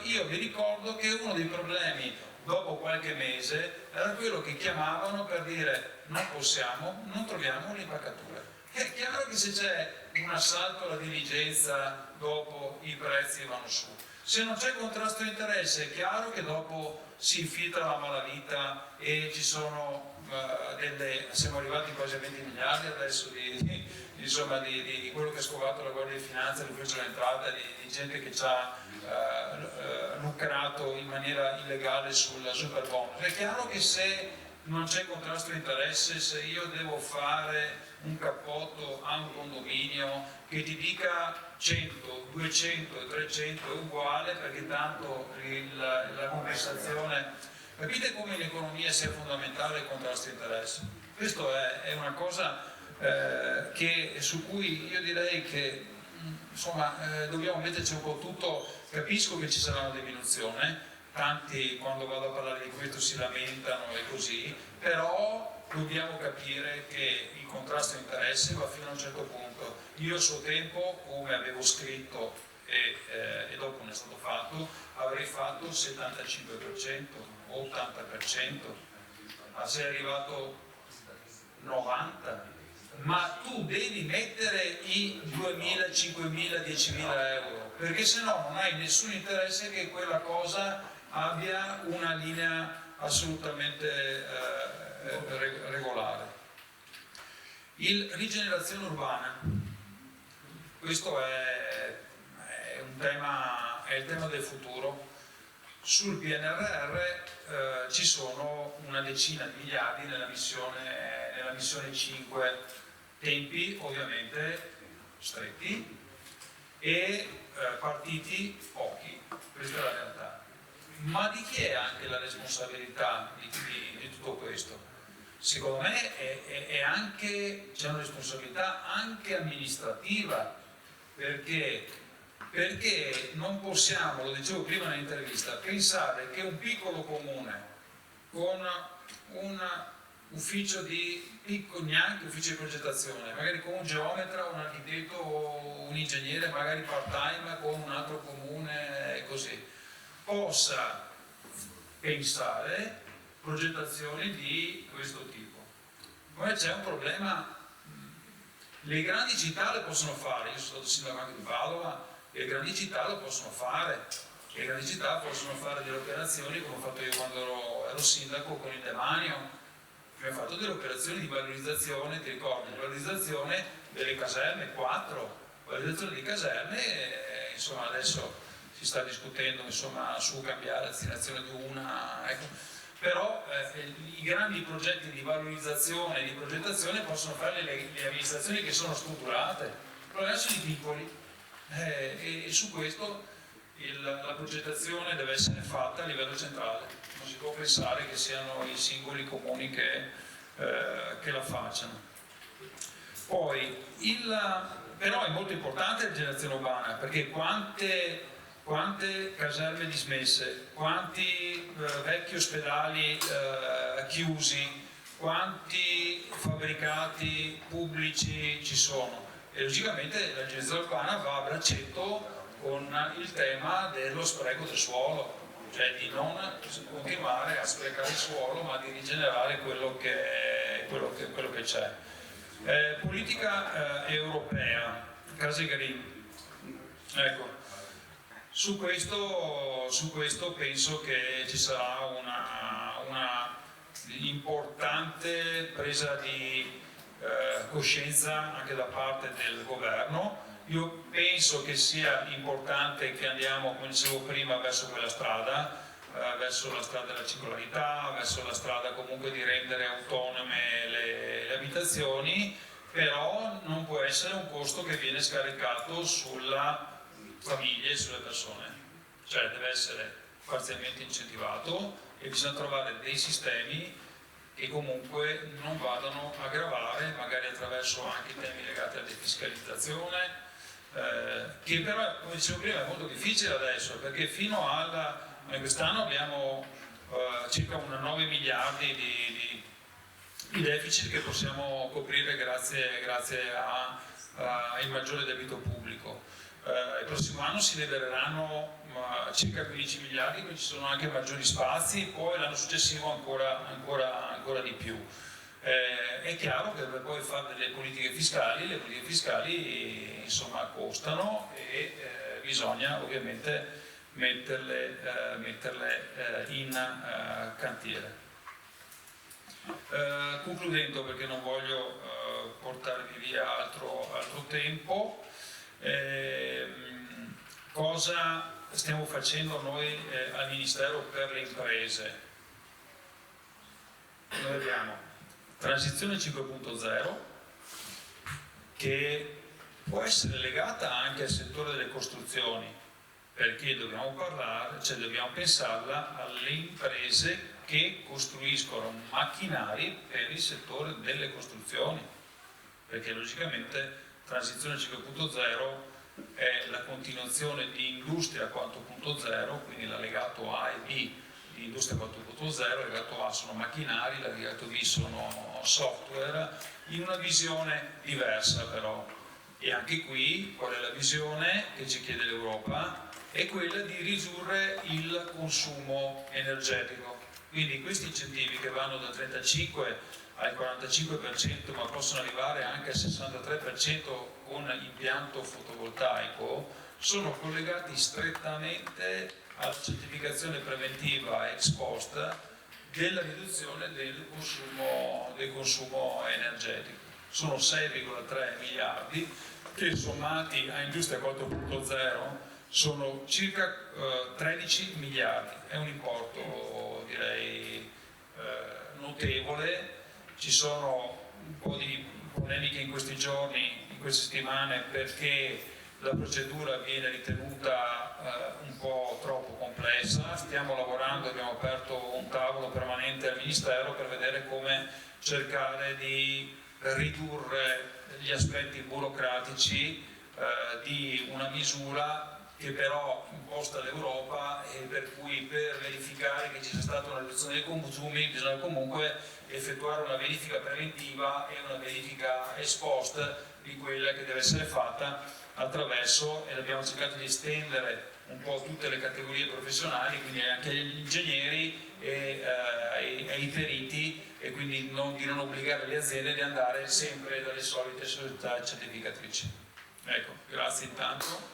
Io vi ricordo che uno dei problemi dopo qualche mese era quello che chiamavano per dire non possiamo, non troviamo le impalcature. È chiaro che se c'è un assalto alla diligenza dopo i prezzi vanno su. Se non c'è contrasto di interesse è chiaro che dopo si infiltra la malavita e ci sono siamo arrivati quasi a 20 miliardi adesso di quello che ha scovato la Guardia di Finanza, l'Ufficio dell'Entrata, di gente che ci ha lucrato in maniera illegale sul Superbonus. È chiaro che se non c'è contrasto di interesse, se io devo fare un cappotto a un condominio che ti dica 100, 200 e 300 è uguale, perché tanto la compensazione... Capite come in economia sia fondamentale il contrasto di interesse? Questa è una cosa su cui io direi che insomma, dobbiamo metterci un po' tutto. Capisco che ci sarà una diminuzione, tanti quando vado a parlare di questo si lamentano e così, però dobbiamo capire che il contrasto di interesse va fino a un certo punto. Io a suo tempo, come avevo scritto e dopo non è stato fatto, avrei fatto il 75%, 80%, ma sei arrivato 90%, ma tu devi mettere i 2.000, 5.000, 10.000 euro, perché se no non hai nessun interesse che quella cosa abbia una linea assolutamente regolare. Il rigenerazione urbana, questo è il tema del futuro. Sul PNRR ci sono una decina di miliardi nella missione 5, tempi ovviamente stretti e partiti pochi, questa è la realtà. Ma di chi è anche la responsabilità di tutto questo? Secondo me c'è una responsabilità anche amministrativa, perché non possiamo, lo dicevo prima nell'intervista, pensare che un piccolo comune con un ufficio neanche ufficio di progettazione, magari con un geometra, un architetto o un ingegnere, magari part-time con un altro comune e così, possa pensare progettazioni di questo tipo. Poi c'è un problema, le grandi città le possono fare, io sono stato sindaco anche di Padova, le grandi città lo possono fare, le grandi città possono fare delle operazioni come ho fatto io quando ero sindaco con il Demanio. Abbiamo fatto delle operazioni di valorizzazione, ti ricordi, valorizzazione delle caserme, 4 valorizzazione di caserme, insomma adesso si sta discutendo insomma, su cambiare destinazione di una, ecco. Però i grandi progetti di valorizzazione e di progettazione possono fare le amministrazioni che sono strutturate, il problema sono i piccoli e su questo la progettazione deve essere fatta a livello centrale, non si può pensare che siano i singoli comuni che la facciano. Poi, però è molto importante la rigenerazione urbana, perché quante caserme dismesse, quanti vecchi ospedali chiusi, quanti fabbricati pubblici ci sono, e logicamente la rigenerazione urbana va a braccetto con il tema dello spreco del suolo, cioè di non continuare a sprecare il suolo ma di rigenerare quello che c'è. Politica europea, case green, ecco, su questo penso che ci sarà una importante presa di coscienza anche da parte del governo. Io penso che sia importante che andiamo, come dicevo prima, verso quella strada, verso la strada della circolarità, verso la strada comunque di rendere autonome le abitazioni, però non può essere un costo che viene scaricato sulla famiglia e sulle persone, cioè deve essere parzialmente incentivato e bisogna trovare dei sistemi che comunque non vadano a gravare, magari attraverso anche i temi legati alla defiscalizzazione, che però, come dicevo prima, è molto difficile adesso, perché fino a quest'anno abbiamo circa 9 miliardi di deficit che possiamo coprire grazie al maggiore debito pubblico. Il prossimo anno si libereranno circa 15 miliardi, quindi ci sono anche maggiori spazi, poi l'anno successivo ancora di più. È chiaro che per poi fare delle politiche fiscali, le politiche fiscali insomma costano e bisogna ovviamente metterle in cantiere. Concludendo, perché non voglio portarvi via altro tempo, cosa stiamo facendo noi al Ministero per le imprese? Noi abbiamo Transizione 5.0 che può essere legata anche al settore delle costruzioni, perché dobbiamo pensarla alle imprese che costruiscono macchinari per il settore delle costruzioni, perché logicamente Transizione 5.0 è la continuazione di Industria 4.0, quindi l'allegato A e B di Industria 4.0, l'allegato A sono macchinari, l'allegato B sono software, in una visione diversa però. E anche qui qual è la visione che ci chiede l'Europa? È quella di ridurre il consumo energetico. Quindi questi incentivi che vanno dal 35 al 45%, ma possono arrivare anche al 63% con impianto fotovoltaico, sono collegati strettamente alla certificazione preventiva ex post della riduzione del consumo energetico. Sono 6,3 miliardi che sommati a Industria 4.0 sono circa 13 miliardi. È un importo direi notevole. Ci sono un po' di polemiche in questi giorni, in queste settimane, perché la procedura viene ritenuta un po' troppo complessa. Stiamo lavorando, abbiamo aperto un tavolo permanente al Ministero per vedere come cercare di ridurre gli aspetti burocratici di una misura che però imposta l'Europa e per cui per verificare che ci sia stata una riduzione dei consumi bisogna comunque effettuare una verifica preventiva e una verifica ex post di quella che deve essere fatta attraverso, e abbiamo cercato di estendere un po' tutte le categorie professionali, quindi anche agli ingegneri e ai periti, e quindi di non obbligare le aziende di andare sempre dalle solite società certificatrici. Ecco, grazie intanto.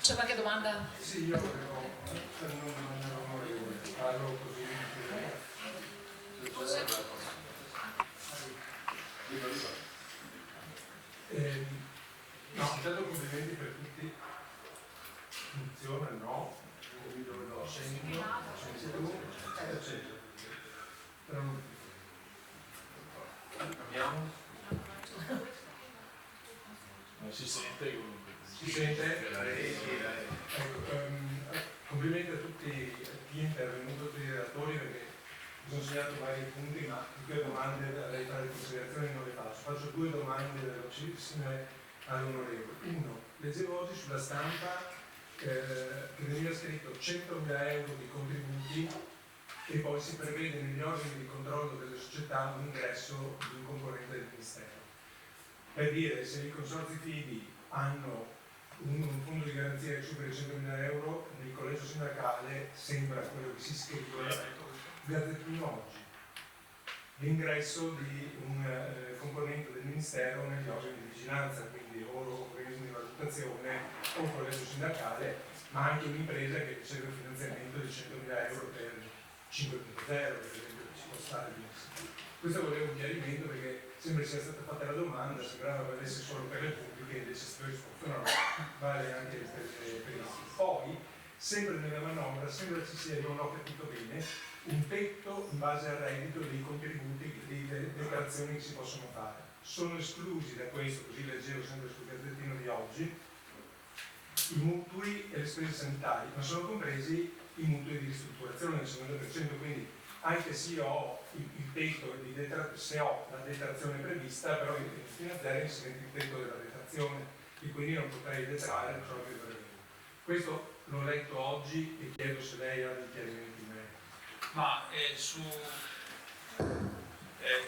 C'è qualche domanda? Sì, io avevo per l'onorevole, parlo così. No, intanto complimenti per tutti. Funziona, no? Dove lo senti tu? Però non... Abbiamo? Non si sente? Si sente? Ecco, complimenti a tutti chi è intervenuto, a tutti i relatori, perché mi sono segnato vari punti, ma di quelle domande avrei fare considerazioni non le faccio. Faccio due domande velocissime all'onorevole. Uno, leggevo oggi sulla stampa che veniva scritto 100.000 euro di contributi e poi si prevede negli organi di controllo delle società un ingresso di un componente del Ministero. Per dire, se i consorzi fidi hanno un fondo di garanzia che supera i 100.000 euro, nel collegio sindacale sembra quello che si scrive Gazzettino oggi, l'ingresso di un componente del Ministero negli organi di vigilanza, quindi o organismi di valutazione o collegio sindacale, ma anche un'impresa che riceve un finanziamento di 100.000 euro per 5.0, per esempio, che ci può stare benissimo. Questo volevo un chiarimento perché sembra sia stata fatta la domanda, sembrava valesse solo per le pubbliche, invece se risposto no, vale anche per le private. Poi, sempre nella manovra, sembra ci sia, non ho capito bene, un tetto in base al reddito dei contributi, delle detrazioni che si possono fare. Sono esclusi da questo, così leggevo sempre sul Gazzettino di oggi, i mutui e le spese sanitarie, ma sono compresi i mutui di ristrutturazione del 50%, quindi anche se io ho il tetto se ho la detrazione prevista, però il finanziario si mette il tetto della detrazione e quindi non potrei detrarre proprio per me. Questo l'ho letto oggi e chiedo se lei ha dei chiarimenti in merito. Ma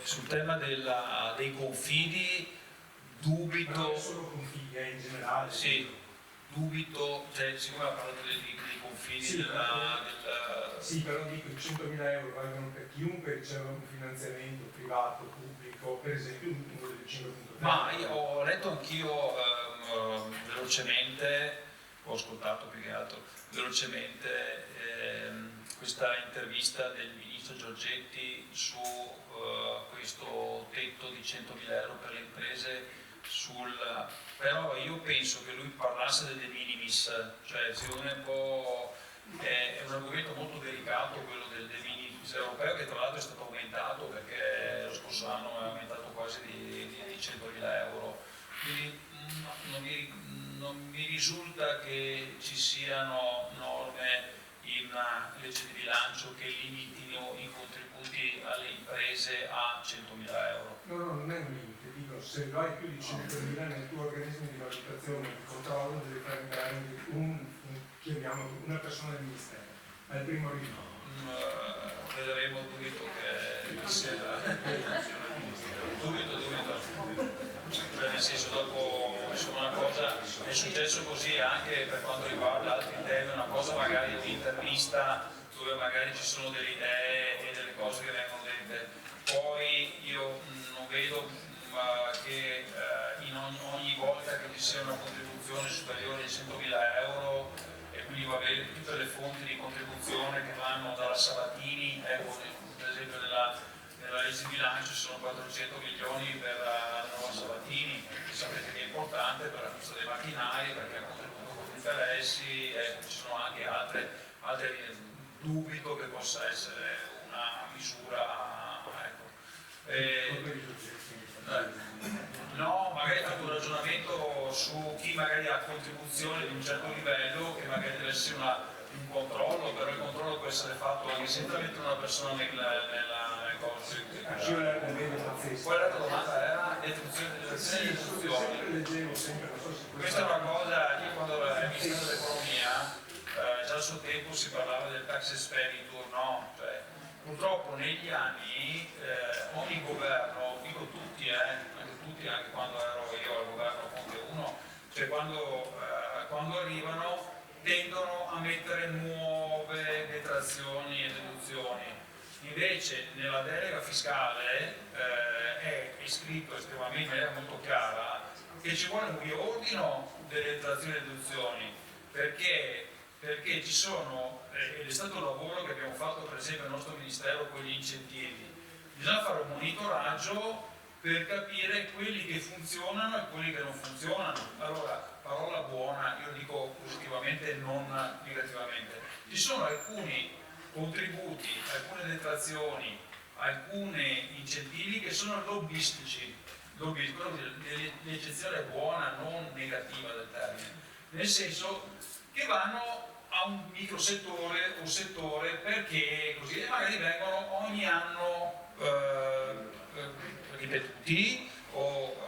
sul tema dei confidi dubito... Ma non è solo confidi, in generale. Sì, dubito, cioè siccome ha parlato dei confidi sì, sì, però dico i 100.000 euro valgono per chiunque riceva un finanziamento privato, pubblico, per esempio un numero del 5.3. Ma io ho letto anch'io velocemente, ho ascoltato più che altro velocemente questa intervista del ministro Giorgetti su questo tetto di 100.000 euro per le imprese. Però io penso che lui parlasse del de minimis, cioè secondo me è un argomento molto delicato quello del de minimis europeo, che tra l'altro è stato aumentato perché lo scorso anno è aumentato quasi di 100.000 euro. Quindi non mi risulta che ci siano norme in legge di bilancio che limitino i contributi alle imprese a 100.000 euro. No, non è un limite, dico, se vai più di 100.000 nel tuo organismo di valutazione, di controllo, devi fare entrare una persona del Ministero, al primo rinnovo. Vedremo, dubito che sia dubito. Cioè, nel senso, dopo insomma, una cosa è successo così anche per quanto riguarda altri temi, una cosa magari di intervista dove magari ci sono delle idee e delle cose che vengono dette, poi io non vedo che ogni volta che ci sia una contribuzione superiore ai 100.000 euro e quindi va bene tutte le fonti di contribuzione che vanno dalla Sabatini, ecco, per esempio nella legge di bilancio ci sono 400 milioni per la nuova Sabatini, che sapete che è importante per l'acquisto dei macchinari, perché ha contribuito con interessi, ci sono anche altre dubito che possa essere una misura, no, magari fatto un ragionamento su chi magari ha contribuzione di un certo livello, che magari deve essere un controllo, però il controllo può essere fatto anche senza mettere una persona nel negozio. Poi l'altra domanda era detrazione delle deduzioni. Questa è una cosa, io quando ero ministro dell'economia, già al suo tempo si parlava del tax expenditure, no? Cioè, purtroppo negli anni ogni governo, dico tutti, anche quando ero io al governo Conte 1, cioè quando arrivano tendono a mettere nuove detrazioni e deduzioni. Invece nella delega fiscale è scritto estremamente in maniera molto chiara che ci vuole un riordino delle detrazioni e deduzioni, perché ci sono, ed è stato un lavoro che abbiamo fatto per esempio al nostro Ministero con gli incentivi, bisogna fare un monitoraggio per capire quelli che funzionano funzionano e quelli che non funzionano. Allora, parola buona, io dico positivamente, non negativamente. Ci sono alcuni contributi, alcune detrazioni, alcuni incentivi che sono lobbistici, l'eccezione è buona, non negativa del termine, nel senso che vanno a un microsettore o settore perché così, e magari vengono ogni anno ripetuti o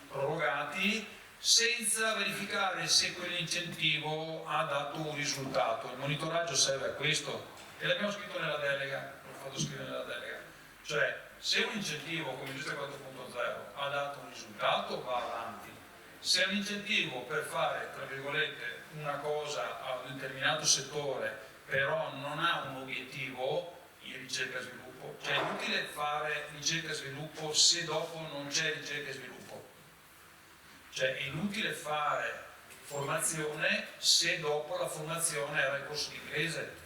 prorogati senza verificare se quell'incentivo ha dato un risultato. Il monitoraggio serve a questo e l'abbiamo scritto nella delega, l'ho fatto scrivere nella delega, cioè se un incentivo come Industria 4.0 ha dato un risultato va avanti, se un incentivo per fare tra virgolette una cosa a un determinato settore però non ha un obiettivo in ricerca e sviluppo, cioè è inutile fare ricerca e sviluppo se dopo non c'è ricerca e sviluppo, cioè è inutile fare formazione se dopo la formazione era il corso di inglese,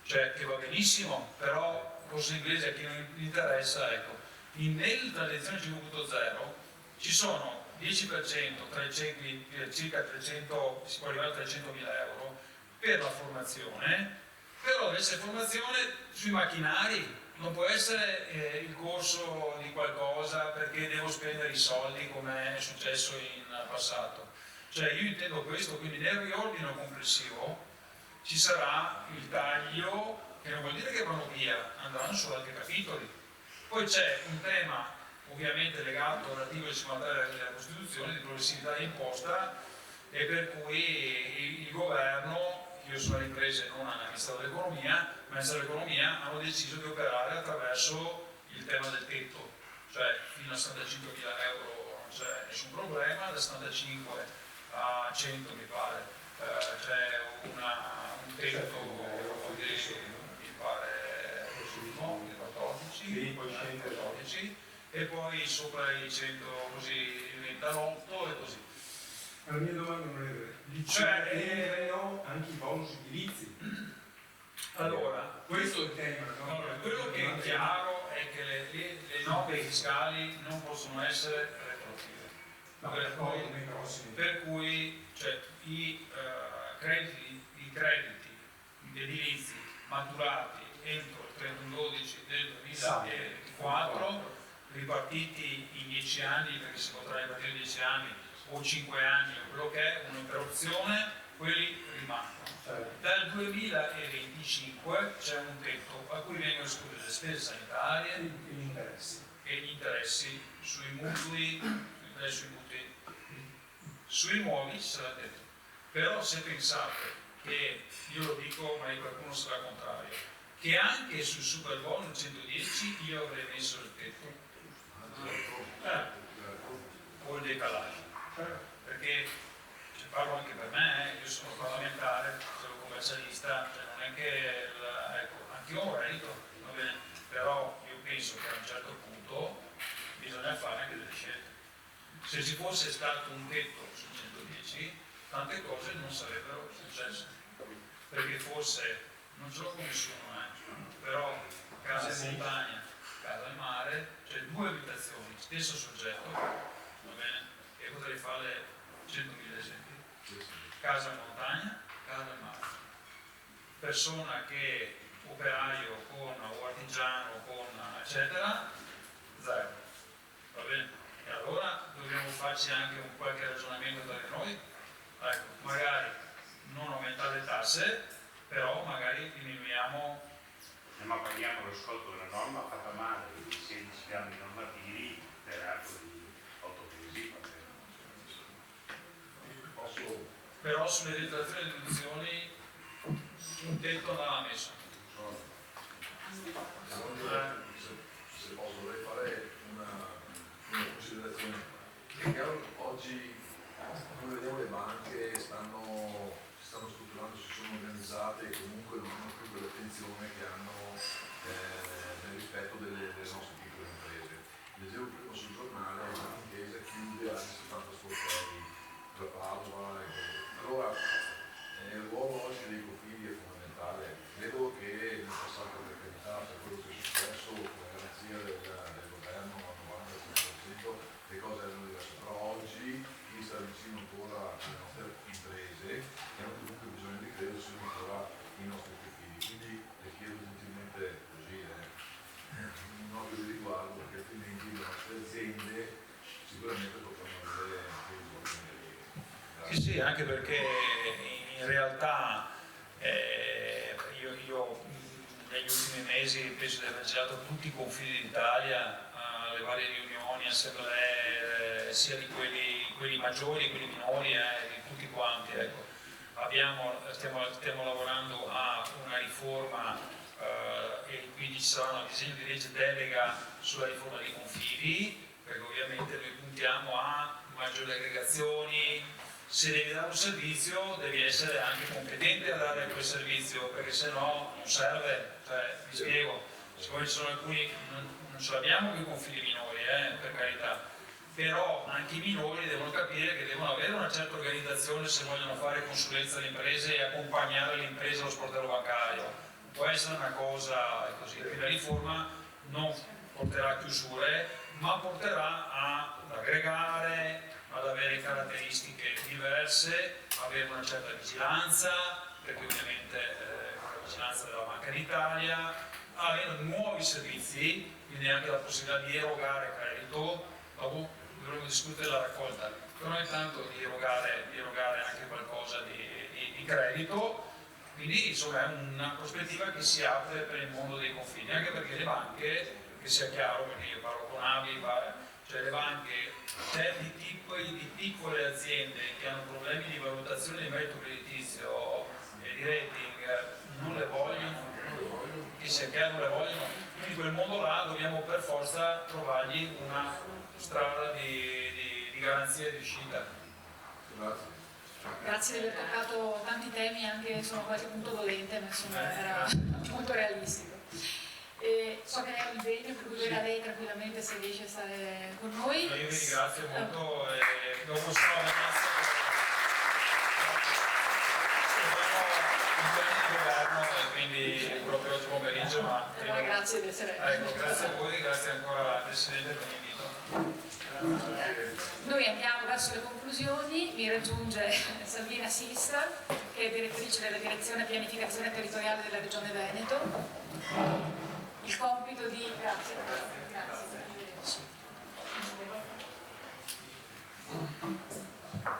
cioè che va benissimo, però il corso di inglese a chi non interessa, ecco. Nella lezione 5.0 ci sono 10% tra i cicli, circa 300, si può arrivare a 300.000 euro per la formazione, però deve essere formazione sui macchinari, non può essere il corso di qualcosa perché devo spendere i soldi come è successo in passato. Cioè io intendo questo, quindi nel riordino complessivo ci sarà il taglio, che non vuol dire che vanno via, andranno su altri capitoli. Poi c'è un tema ovviamente legato relativo ai 50 della Costituzione di progressività imposta e per cui il governo, io sono alle imprese non al Ministero dell'Economia, ma al Ministero dell'Economia hanno deciso di operare attraverso il tema del tetto, cioè fino a 75.000 euro non c'è nessun problema, da 75 a 100 mi pare c'è un tetto mi pare di 14 e poi sopra i 100 così diventa l'8 e così. La mia domanda non è eliminano anche i bonus edilizi. Allora, questo è il tema, no? Allora, quello che è chiaro è che le norme fiscali non possono essere retroattive. Per cui cioè, i crediti edilizi maturati entro il 31/12 del 2004 ripartiti in 10 anni, perché si potrà ripartire in 10 anni o 5 anni o quello che è, un'operazione, quelli rimangono. Dal 2025 c'è un tetto a cui vengono escluse le spese sanitarie e gli interessi sui mutui, sui nuovi ci sarà tetto. Però se pensate che, io lo dico ma qualcuno sarà contrario, che anche sul super bonus 110 io avrei messo il tetto o il decalaggio, perché parlo anche per me, io sono parlamentare, sono commercialista, cioè non è che ecco, anch'io ho un reddito, va bene, però io penso che a un certo punto bisogna fare anche delle scelte. Se ci fosse stato un tetto su 110 tante cose non sarebbero successe, perché forse non ce l'ho con nessuno, però casa e montagna, casa e mare, cioè 2 abitazioni, stesso soggetto, va bene, e potrei fare 100.000 esempi. Casa e montagna, casa e mare. Persona che operaio con o artigiano con eccetera, 0. Va bene? E allora dobbiamo farci anche un qualche ragionamento tra di noi. Ecco, magari non aumentare le tasse, però magari diminuiamo. Ma paghiamo lo sconto della norma fatta male di 16 anni normativi per atto di autocrisi. Però sulle detrazioni e deduzioni un tetto andava messo. Se posso, vorrei fare una considerazione. È chiaro che oggi noi vediamo le banche si stanno strutturando, si sono organizzate e comunque non hanno più quell'attenzione che hanno nel rispetto delle nostre piccole imprese. Leggevo prima sul giornale una impresa chiude a 70 sportelli tra Padova e allora il ruolo oggi dei profili è fondamentale. Vedo che nel passato, per carità, per quello che è successo con la garanzia del governo al 90% le cose Sì, anche perché in realtà io negli ultimi mesi penso di aver girato tutti i confini d'Italia, alle varie riunioni, assemblee, sia di quelli maggiori, quelli minori, di tutti quanti. Ecco. Stiamo lavorando a una riforma e quindi ci sarà un disegno di legge delega sulla riforma dei confidi, perché ovviamente noi puntiamo a maggiori aggregazioni. Se devi dare un servizio devi essere anche competente a dare quel servizio, perché se no non serve. Cioè, vi spiego, siccome ci sono alcuni, non ce l'abbiamo con i confidi minori, per carità, però anche i minori devono capire che devono avere una certa organizzazione se vogliono fare consulenza alle imprese e accompagnare le imprese allo sportello bancario. Non può essere una cosa così. Quindi la riforma non porterà a chiusure, ma porterà ad aggregare, ad avere caratteristiche diverse, avere una certa vigilanza, perché ovviamente la vigilanza della Banca d'Italia, avere nuovi servizi, quindi anche la possibilità di erogare credito. Dopo dovremo discutere la raccolta, però intanto di erogare anche qualcosa di credito. Quindi insomma è una prospettiva che si apre per il mondo dei confini, anche perché le banche, che sia chiaro, perché io parlo con Avi, cioè le banche, certi tipi di piccole aziende che hanno problemi di valutazione di merito creditizio e di rating non le vogliono, che sia chiaro non le vogliono, quindi quel mondo là dobbiamo per forza trovargli una strada di garanzia di uscita. Grazie. Grazie di aver toccato tanti temi, anche su qualche punto dolente, ma insomma era molto realistico. E so che è un impegno, per cui verrà lei tranquillamente se riesce a stare con noi. Io vi ringrazio molto e dopo sono a Venezia il governo e quindi proprio oggi pomeriggio. Ma allora, grazie di essere grazie a voi, grazie ancora al Presidente per l'invito. Noi andiamo verso le conclusioni, mi raggiunge Salvina Sista, che è direttrice della direzione pianificazione territoriale della Regione Veneto. Il compito di... Grazie.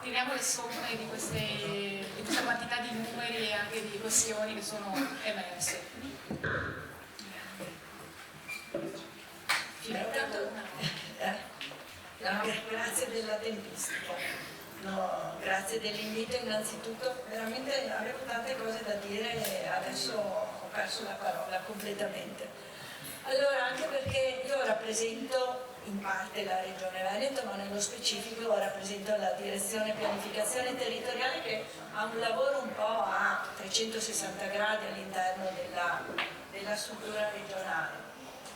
Tiriamo le somme di questa quantità di numeri e anche di questioni che sono emerse. Grazie della tempistica, grazie dell'invito innanzitutto, veramente avevo tante cose da dire e adesso ho perso la parola completamente. Allora, anche perché io rappresento in parte la Regione Veneto, ma nello specifico rappresento la direzione pianificazione territoriale che ha un lavoro un po' a 360 gradi all'interno della struttura regionale.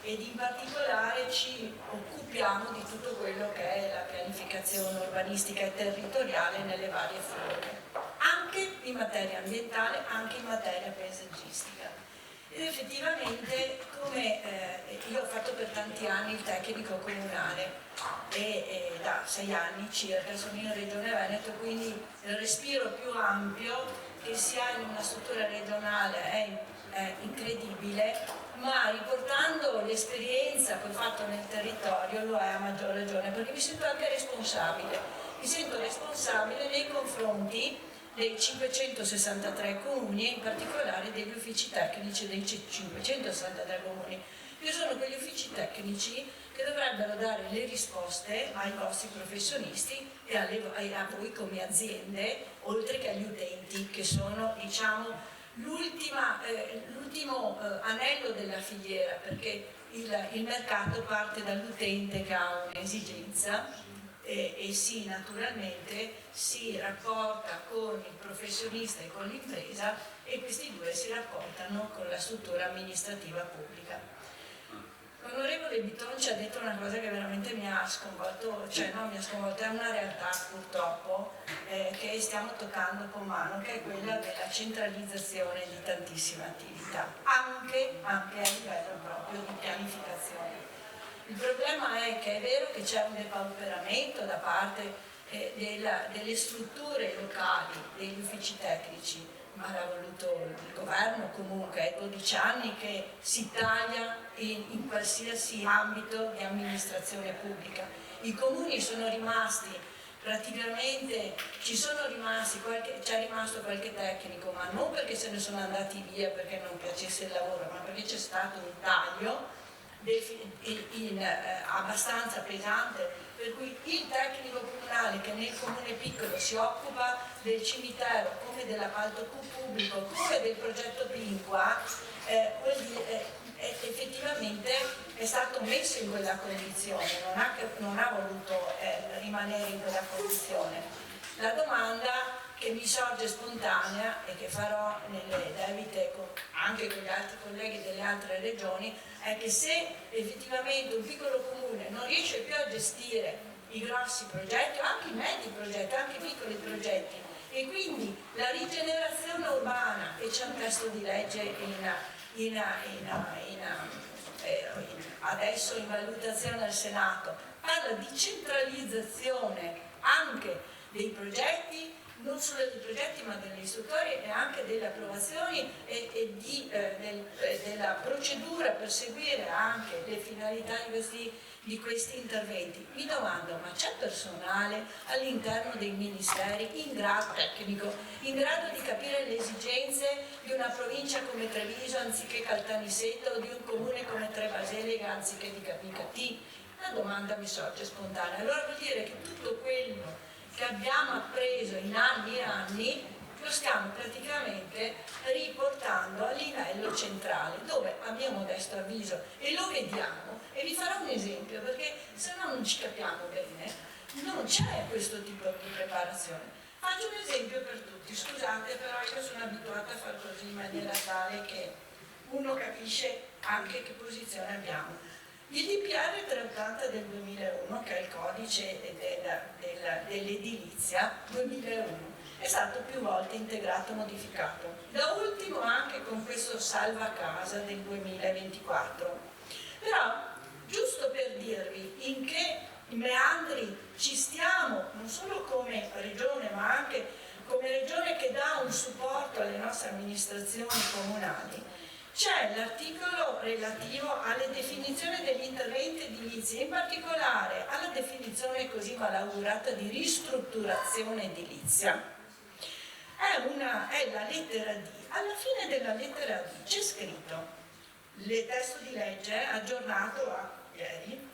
Ed in particolare ci occupiamo di tutto quello che è la pianificazione urbanistica e territoriale nelle varie forme, anche in materia ambientale, anche in materia paesaggistica. Ed effettivamente, come io ho fatto per tanti anni il tecnico comunale e da 6 anni circa sono in Regione Veneto, quindi il respiro più ampio che si ha in una struttura regionale è incredibile, ma riportando l'esperienza che ho fatto nel territorio lo è a maggior ragione, perché mi sento anche responsabile. Mi sento responsabile nei confronti dei 563 comuni e in particolare degli uffici tecnici dei 563 comuni. Io sono quegli uffici tecnici che dovrebbero dare le risposte ai vostri professionisti e a voi come aziende, oltre che agli utenti, che sono, diciamo, l'ultimo anello della filiera, perché il mercato parte dall'utente che ha un'esigenza e sì, naturalmente si rapporta con il professionista e con l'impresa e questi due si rapportano con la struttura amministrativa pubblica. L'onorevole Biton ci ha detto una cosa che veramente mi ha sconvolto, cioè non mi ha sconvolto, è una realtà purtroppo che stiamo toccando con mano, che è quella della centralizzazione di tantissime attività, anche a livello proprio di pianificazione. Il problema è che è vero che c'è un depauperamento da parte delle strutture locali, degli uffici tecnici, ma l'ha voluto il governo comunque, è 12 anni che si taglia in qualsiasi ambito di amministrazione pubblica. I comuni sono rimasti praticamente c'è rimasto qualche tecnico, ma non perché se ne sono andati via perché non piacesse il lavoro, ma perché c'è stato un taglio abbastanza pesante, per cui il tecnico comunale che nel comune piccolo si occupa del cimitero come dell'appalto pubblico come del progetto Pinqua, effettivamente è stato messo in quella condizione, non ha voluto rimanere in quella condizione. La domanda che mi sorge spontanea e che farò nelle debite anche con gli altri colleghi delle altre regioni è che se effettivamente un piccolo comune non riesce più a gestire i grossi progetti, anche i medi progetti, anche i piccoli progetti, e quindi la rigenerazione urbana, e c'è un testo di legge adesso in valutazione al Senato, parla di centralizzazione anche dei progetti, non solo dei progetti ma delle istruttorie e anche delle approvazioni e della procedura per seguire anche le finalità di questi interventi. Mi domando, ma c'è personale all'interno dei ministeri tecnico in grado di capire le esigenze di una provincia come Treviso anziché Caltanissetta o di un comune come Trebaselega anziché di Capicati? La domanda mi sorge spontanea. Allora vuol dire che tutto quello che abbiamo appreso in anni e anni lo stiamo praticamente riportando a livello centrale, dove a mio modesto avviso, e lo vediamo, e vi farò un esempio perché se no non ci capiamo bene, non c'è questo tipo di preparazione. Faccio un esempio per tutti, scusate, però io sono abituata a far così in maniera tale che uno capisce anche che posizione abbiamo. Il DPR 380 del 2001, che è il codice dell'edilizia 2001, è stato più volte integrato e modificato, da ultimo anche con questo salva casa del 2024. Però, giusto per dirvi in che meandri ci stiamo, non solo come regione, ma anche come regione che dà un supporto alle nostre amministrazioni comunali, c'è l'articolo relativo alle definizioni degli interventi edilizi, in particolare alla definizione così malaugurata di ristrutturazione edilizia. È la lettera D. Alla fine della lettera D c'è scritto, il testo di legge aggiornato a ieri,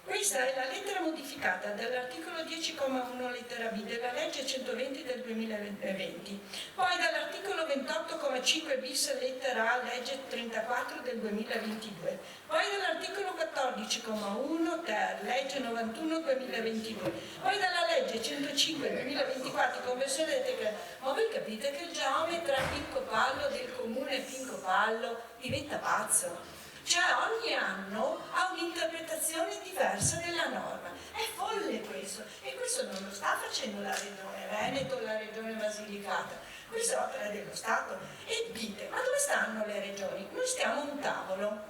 questa è la lettera modificata dall'articolo 10,1 lettera B della legge 120 del 2020, poi dall'articolo 28,5 bis lettera A legge 34 del 2022, poi dall'articolo 14,1 ter legge 91 2022, poi dalla legge 105 2024 conversione del decreto. Ma voi capite che il geometra Pincopallo del comune Pincopallo diventa pazzo? Cioè ogni anno ha un'interpretazione diversa della norma. È folle questo. E questo non lo sta facendo la Regione Veneto o la Regione Basilicata. Questa è opera dello Stato. E dite, ma dove stanno le regioni? Noi stiamo a un tavolo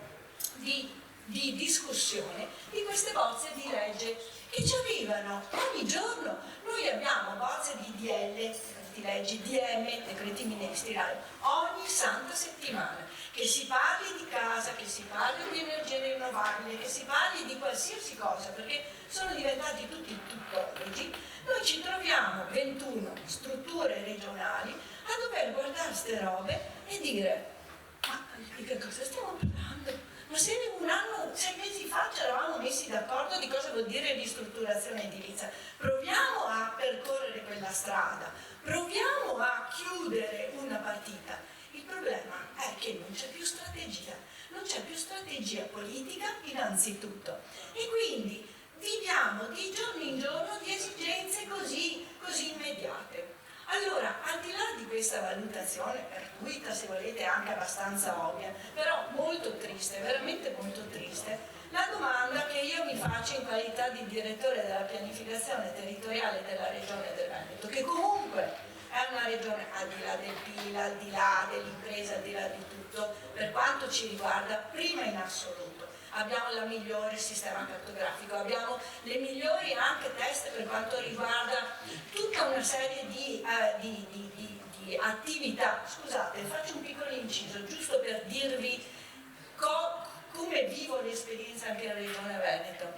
di discussione di queste bozze di legge che ci arrivano ogni giorno. Noi abbiamo bozze di DL, di leggi, DM, decreti ministeriali, ogni santa settimana. Che si parli di casa, che si parli di energia rinnovabile, che si parli di qualsiasi cosa, perché sono diventati tutti tuttologi, noi ci troviamo 21 strutture regionali a dover guardare ste robe e dire ma di che cosa stiamo parlando? Ma se 6 mesi fa ci eravamo messi d'accordo di cosa vuol dire ristrutturazione edilizia, proviamo a percorrere quella strada, proviamo a chiudere una partita. Il problema è che non c'è più strategia politica innanzitutto e quindi viviamo di giorno in giorno di esigenze così immediate. Allora, al di là di questa valutazione gratuita, se volete anche abbastanza ovvia, però molto triste, veramente molto triste, la domanda che io mi faccio in qualità di direttore della pianificazione territoriale della Regione del Veneto, che comunque è una regione al di là del PIL, al di là dell'impresa, al di là di tutto, per quanto ci riguarda, prima in assoluto. Abbiamo il migliore sistema cartografico, abbiamo le migliori anche teste per quanto riguarda tutta una serie di attività. Scusate, faccio un piccolo inciso, giusto per dirvi come vivo l'esperienza anche in Regione Veneto.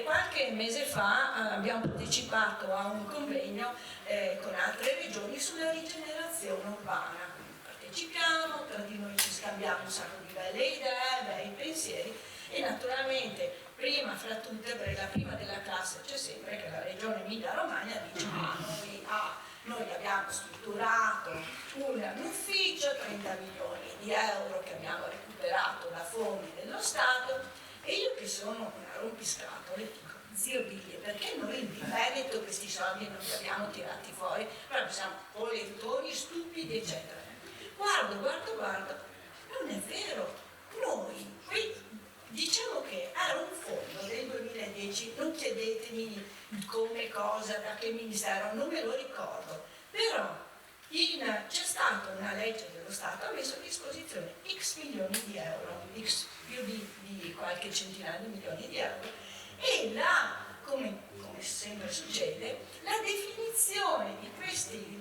Qualche mese fa abbiamo partecipato a un convegno con altre regioni sulla rigenerazione urbana. Partecipiamo, tra di noi ci scambiamo un sacco di belle idee, bei pensieri e naturalmente prima fra tutte, perché la prima della classe c'è sempre che la regione Emilia-Romagna dice noi abbiamo strutturato un ufficio, 30 milioni di euro che abbiamo recuperato da fondi dello Stato. E io che sono una rompiscatole dico, zio Billy, perché noi in Veneto questi soldi non li abbiamo tirati fuori, proprio siamo polentoni, stupidi, eccetera. Guardo, non è vero, noi, diciamo che era un fondo del 2010, non chiedetemi come, cosa, da che ministero, non me lo ricordo, però c'è stata una legge dello Stato, ha messo a disposizione x milioni di euro, più di qualche centinaio di milioni di euro, e come sempre succede, la definizione di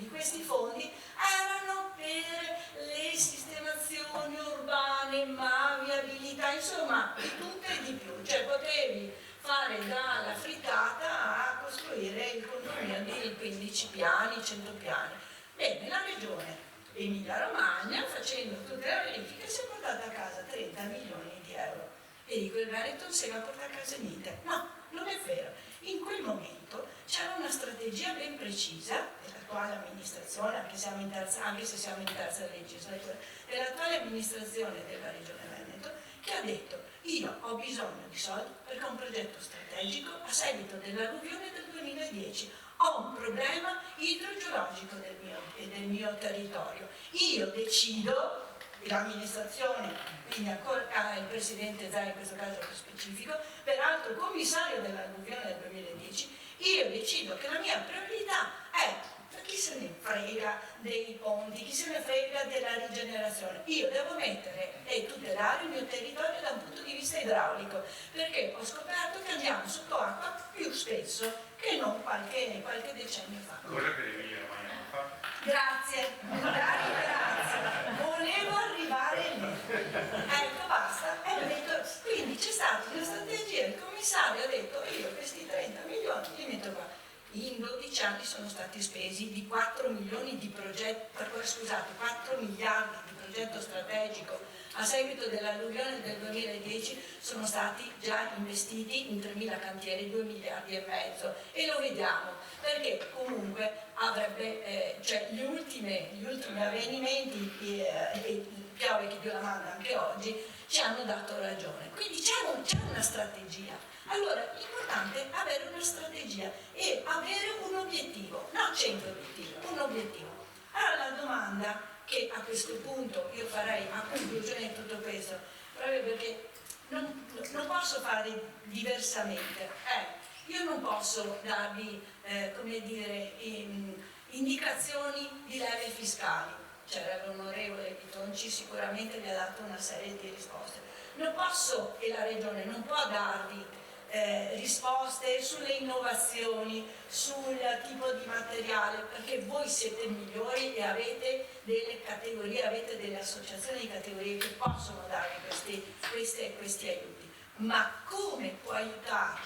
questi fondi erano per le sistemazioni urbane, ma viabilità, insomma, di tutto e di più, cioè potevi fare dalla frittata a costruire il condominio di 15 piani, 100 piani. Bene, la regione Emilia-Romagna, facendo tutte le verifiche, si è portata a casa 30 milioni di euro. E dico, il Veneto se la porta a casa niente. No, non è vero. In quel momento c'era una strategia ben precisa dell'attuale amministrazione, anche se siamo in terza legislatura, dell'attuale amministrazione della regione Veneto, che ha detto, io ho bisogno di soldi perché ho un progetto strategico a seguito dell'alluvione del 2010. Ho un problema idrogeologico del mio territorio. Io decido, l'amministrazione, quindi ancora il presidente Zai in questo caso più specifico, peraltro commissario dell'alluvione del 2010, io decido che la mia priorità è, chi se ne frega dei ponti, chi se ne frega della rigenerazione, io devo mettere e tutelare il mio territorio da un punto di vista idraulico, perché ho scoperto che andiamo sotto acqua più spesso che non qualche decennio fa. Cosa che l'Emilia-Romagna non fa? Grazie, volevo arrivare lì. Ecco, basta. Quindi c'è stata una strategia, il commissario ha detto, io questi 30 milioni li metto qua. In 12 anni sono stati spesi di 4 miliardi di progetto strategico. A seguito dell'alluvione del 2010 sono stati già investiti in 3.000 cantieri 2 miliardi e mezzo e lo vediamo perché comunque avrebbe, gli ultimi avvenimenti e piove che Dio la manda anche oggi ci hanno dato ragione. Quindi c'è una strategia. Allora l'importante è avere una strategia e avere un obiettivo, non 100 obiettivi, un obiettivo. Allora la domanda che a questo punto io farei a conclusione di tutto questo, proprio perché non posso fare diversamente, io non posso darvi, indicazioni di leve fiscali, c'era l'onorevole Bitonci, sicuramente vi ha dato una serie di risposte, non posso, e la Regione non può darvi risposte sulle innovazioni, sul tipo di materiale, perché voi siete migliori e avete delle categorie, avete delle associazioni di categorie che possono darvi questi aiuti. Ma come può aiutare,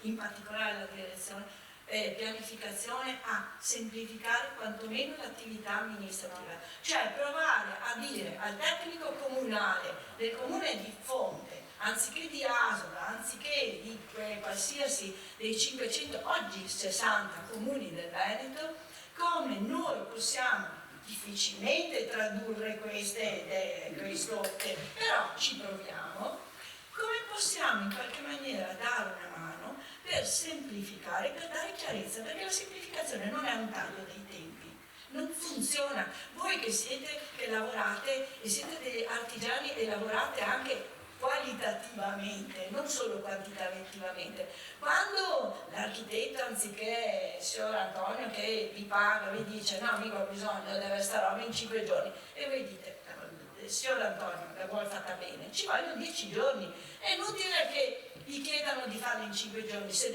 in particolare la direzione pianificazione, a semplificare quantomeno l'attività amministrativa? Cioè provare a dire al tecnico comunale del comune di Fonte, anziché di Asola, anziché di qualsiasi dei 500, oggi 60 comuni del Veneto, come noi possiamo difficilmente tradurre queste idee, però ci proviamo, come possiamo in qualche maniera dare una mano per semplificare, per dare chiarezza, perché la semplificazione non è un taglio dei tempi. Non funziona. Voi che lavorate e siete degli artigiani e lavorate anche qualitativamente, non solo quantitativamente. Quando l'architetto, anziché il signor Antonio che vi paga, vi dice no, amico, ho bisogno di avere sta roba in 5 giorni, e voi dite il signor Antonio la vuole fatta bene, ci vogliono 10 giorni. È inutile che gli chiedano di farla in 5 giorni, se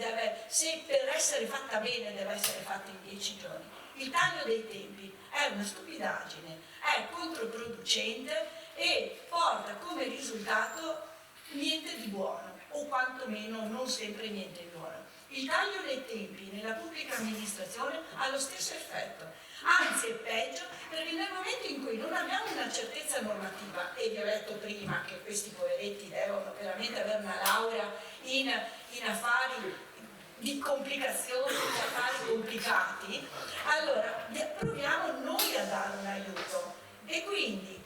per essere fatta bene deve essere fatta in 10 giorni. Il taglio dei tempi è una stupidaggine, è controproducente e porta come risultato niente di buono. o quantomeno non sempre niente di buono. Il taglio dei tempi nella pubblica amministrazione ha lo stesso effetto, anzi è peggio, perché nel momento in cui non abbiamo una certezza normativa, e vi ho detto prima che questi poveretti devono veramente avere una laurea in affari di complicazioni, di affari complicati, allora proviamo noi a dare un aiuto. E quindi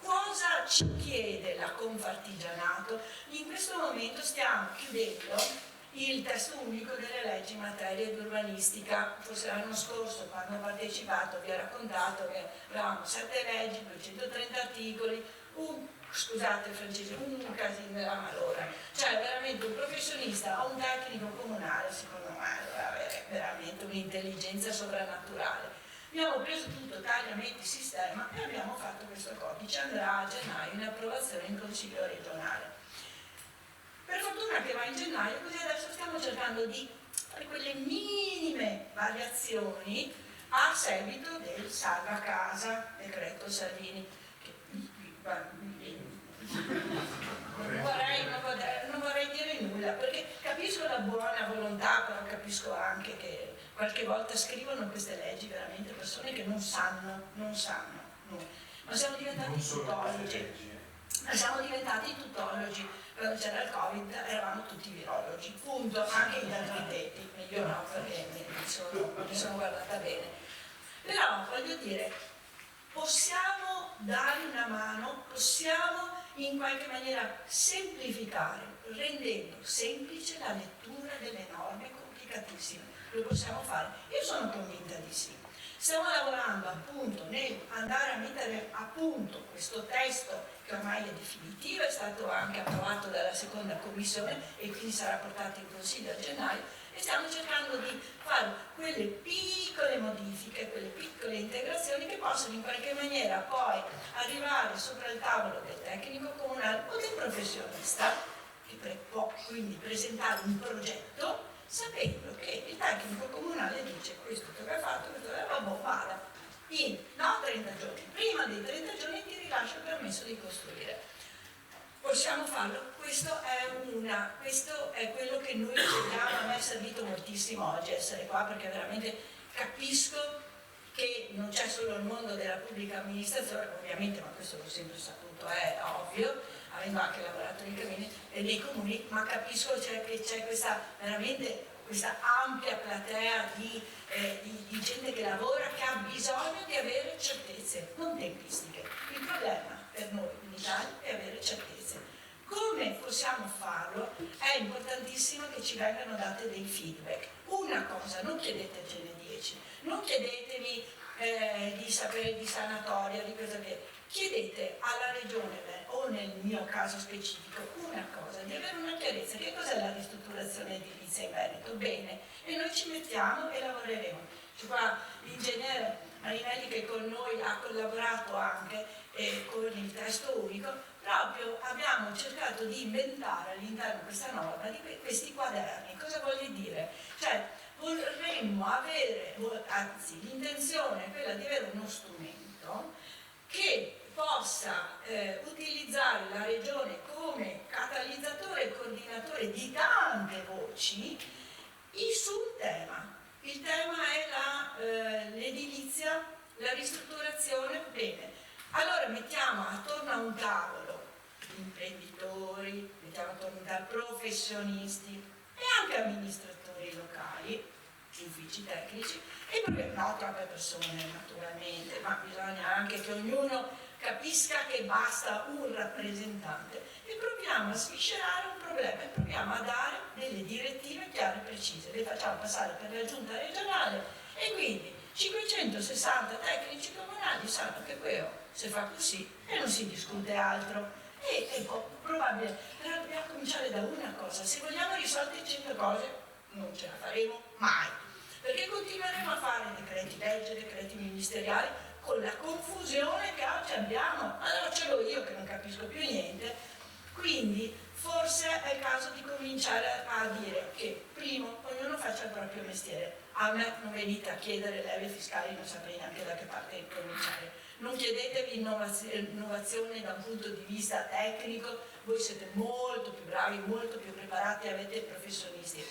cosa ci chiede la Confartigianato? In questo momento stiamo chiudendo il testo unico delle leggi in materia di urbanistica. Forse l'anno scorso, quando ho partecipato, vi ho raccontato che avevamo 7 leggi, 230 articoli, scusate il francese, un casino della malora. Cioè veramente un professionista o un tecnico comunale, secondo me, doveva avere veramente un'intelligenza sovrannaturale. Abbiamo preso tutto, tagliamenti, sistema, e abbiamo fatto questo codice. Andrà a gennaio in approvazione in Consiglio regionale. Per fortuna che va in gennaio, così adesso stiamo cercando di fare quelle minime variazioni a seguito del salva casa, decreto Salvini. Non vorrei dire nulla, perché capisco la buona volontà, però capisco anche che qualche volta scrivono queste leggi veramente persone che non sanno. Ma siamo diventati tutologi. Quando c'era il Covid eravamo tutti virologi, punto, anche gli architetti, io no, perché mi sono guardata bene. Però voglio dire, possiamo dare una mano, possiamo in qualche maniera semplificare, rendendo semplice la lettura delle norme complicatissime. Lo possiamo fare? Io sono convinta di sì. Stiamo lavorando appunto nel andare a mettere a punto questo testo che ormai è definitivo, è stato anche approvato dalla seconda commissione e quindi sarà portato in consiglio a gennaio, e stiamo cercando di fare quelle piccole modifiche, quelle piccole integrazioni che possono in qualche maniera poi arrivare sopra il tavolo del tecnico comunale o del professionista, che può quindi presentare un progetto sapendo che il tecnico comunale dice questo che aveva fatto, questo che aveva, vada. In 30 giorni, prima dei 30 giorni ti rilascio il permesso di costruire. Possiamo farlo? Questo è quello che noi cerchiamo. A me è servito moltissimo oggi essere qua, perché veramente capisco che non c'è solo il mondo della pubblica amministrazione, ovviamente, ma questo l'ho sempre saputo, è ovvio, avendo anche lavorato nei comuni, ma capisco che c'è questa ampia platea di gente che lavora, che ha bisogno di avere certezze, non tempistiche. Il problema per noi in Italia è avere certezze. Come possiamo farlo? È importantissimo che ci vengano date dei feedback. Una cosa, non chiedetecene 10, non chiedetemi di sapere di sanatoria, di cosa che... Chiedete alla regione, o nel mio caso specifico, una cosa, di avere una chiarezza. Che cos'è la ristrutturazione edilizia in Veneto? Bene, e noi ci mettiamo e lavoreremo. C'è qua l'ingegnere Marinelli che con noi ha collaborato anche con il testo unico. Proprio abbiamo cercato di inventare all'interno di questa norma di questi quaderni. Cosa voglio dire? Cioè, vorremmo avere, anzi l'intenzione è quella di avere uno strumento che possa utilizzare la regione come catalizzatore e coordinatore di tante voci su un tema. Il tema è l'edilizia, la ristrutturazione. Bene, allora mettiamo attorno a un tavolo imprenditori, mettiamo attorno a un tavolo professionisti e anche amministratori locali, uffici tecnici, e no troppe persone naturalmente, ma bisogna anche che ognuno capisca che basta un rappresentante, e proviamo a sviscerare un problema e proviamo a dare delle direttive chiare e precise. Le facciamo passare per la giunta regionale e quindi 560 tecnici comunali sanno che quello si fa così e non si discute altro. E probabile, però dobbiamo cominciare da una cosa: se vogliamo risolvere 100 cose non ce la faremo mai, perché continueremo a fare decreti legge, decreti ministeriali, con la confusione che oggi abbiamo. Allora ce l'ho io che non capisco più niente. Quindi forse è il caso di cominciare a dire che primo ognuno faccia il proprio mestiere. A me non venite a chiedere leve fiscali, non saprei neanche da che parte cominciare. Non chiedetevi innovazione da un punto di vista tecnico, voi siete molto più bravi, molto più preparati, avete professionisti,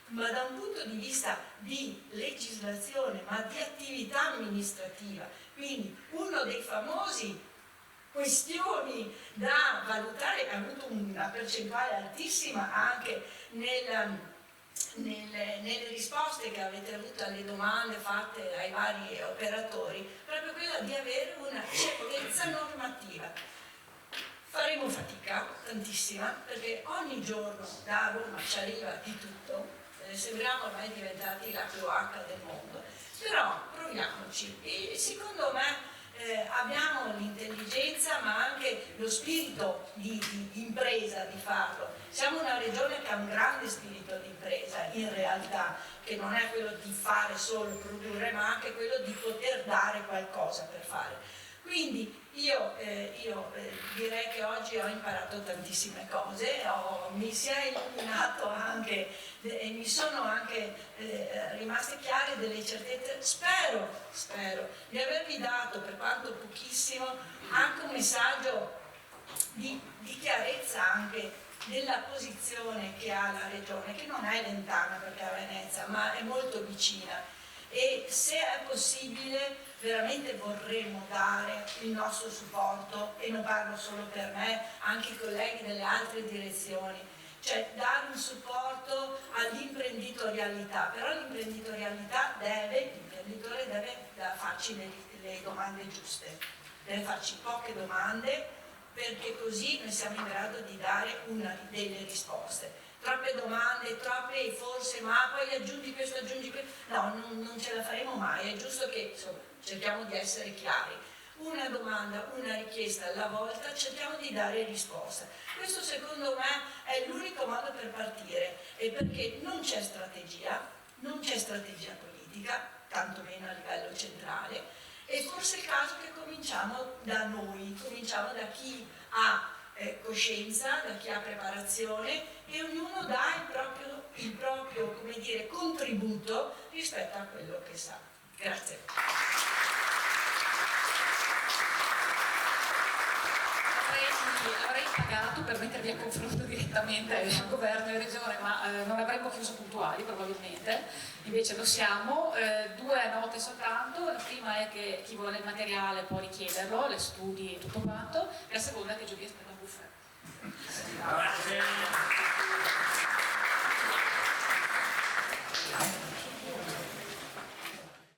ma da un punto di vista di legislazione, ma di attività amministrativa. Quindi uno dei famosi questioni da valutare, ha avuto una percentuale altissima anche nelle risposte che avete avuto alle domande fatte ai vari operatori, proprio quella di avere una certezza normativa. Faremo fatica, tantissima, perché ogni giorno da Roma ci arriva di tutto, sembriamo ormai diventati la cloaca del mondo, però proviamoci e secondo me abbiamo l'intelligenza ma anche lo spirito di impresa di farlo. Siamo una regione che ha un grande spirito di impresa in realtà, che non è quello di fare solo produrre ma anche quello di poter dare qualcosa per fare. Quindi io direi che oggi ho imparato tantissime cose, mi si è illuminato anche e mi sono anche rimaste chiare delle certezze. Spero di avervi dato, per quanto pochissimo, anche un messaggio di chiarezza anche della posizione che ha la regione, che non è lontana perché è a Venezia, ma è molto vicina. E se è possibile veramente vorremmo dare il nostro supporto, e non parlo solo per me, anche i colleghi delle altre direzioni, cioè dare un supporto all'imprenditorialità, però l'imprenditorialità l'imprenditore deve farci le domande giuste, deve farci poche domande, perché così noi siamo in grado di dare delle risposte. Troppe domande, troppe forse, ma poi aggiungi questo, no, non ce la faremo mai, è giusto che insomma, cerchiamo di essere chiari. Una domanda, una richiesta alla volta, cerchiamo di dare risposta. Questo secondo me è l'unico modo per partire, e perché non c'è strategia politica, tantomeno a livello centrale, e forse è il caso che cominciamo da noi, cominciamo da chi ha coscienza, da chi ha preparazione, e ognuno dà il proprio come dire, contributo rispetto a quello che sa. Grazie. Avrei pagato per mettervi a confronto direttamente al governo e regione, ma non avremmo chiuso puntuali probabilmente, invece lo siamo. 2 note soltanto: la prima è che chi vuole il materiale può richiederlo, le studi e tutto quanto, la seconda è che Giulia spenda buffet. Grazie.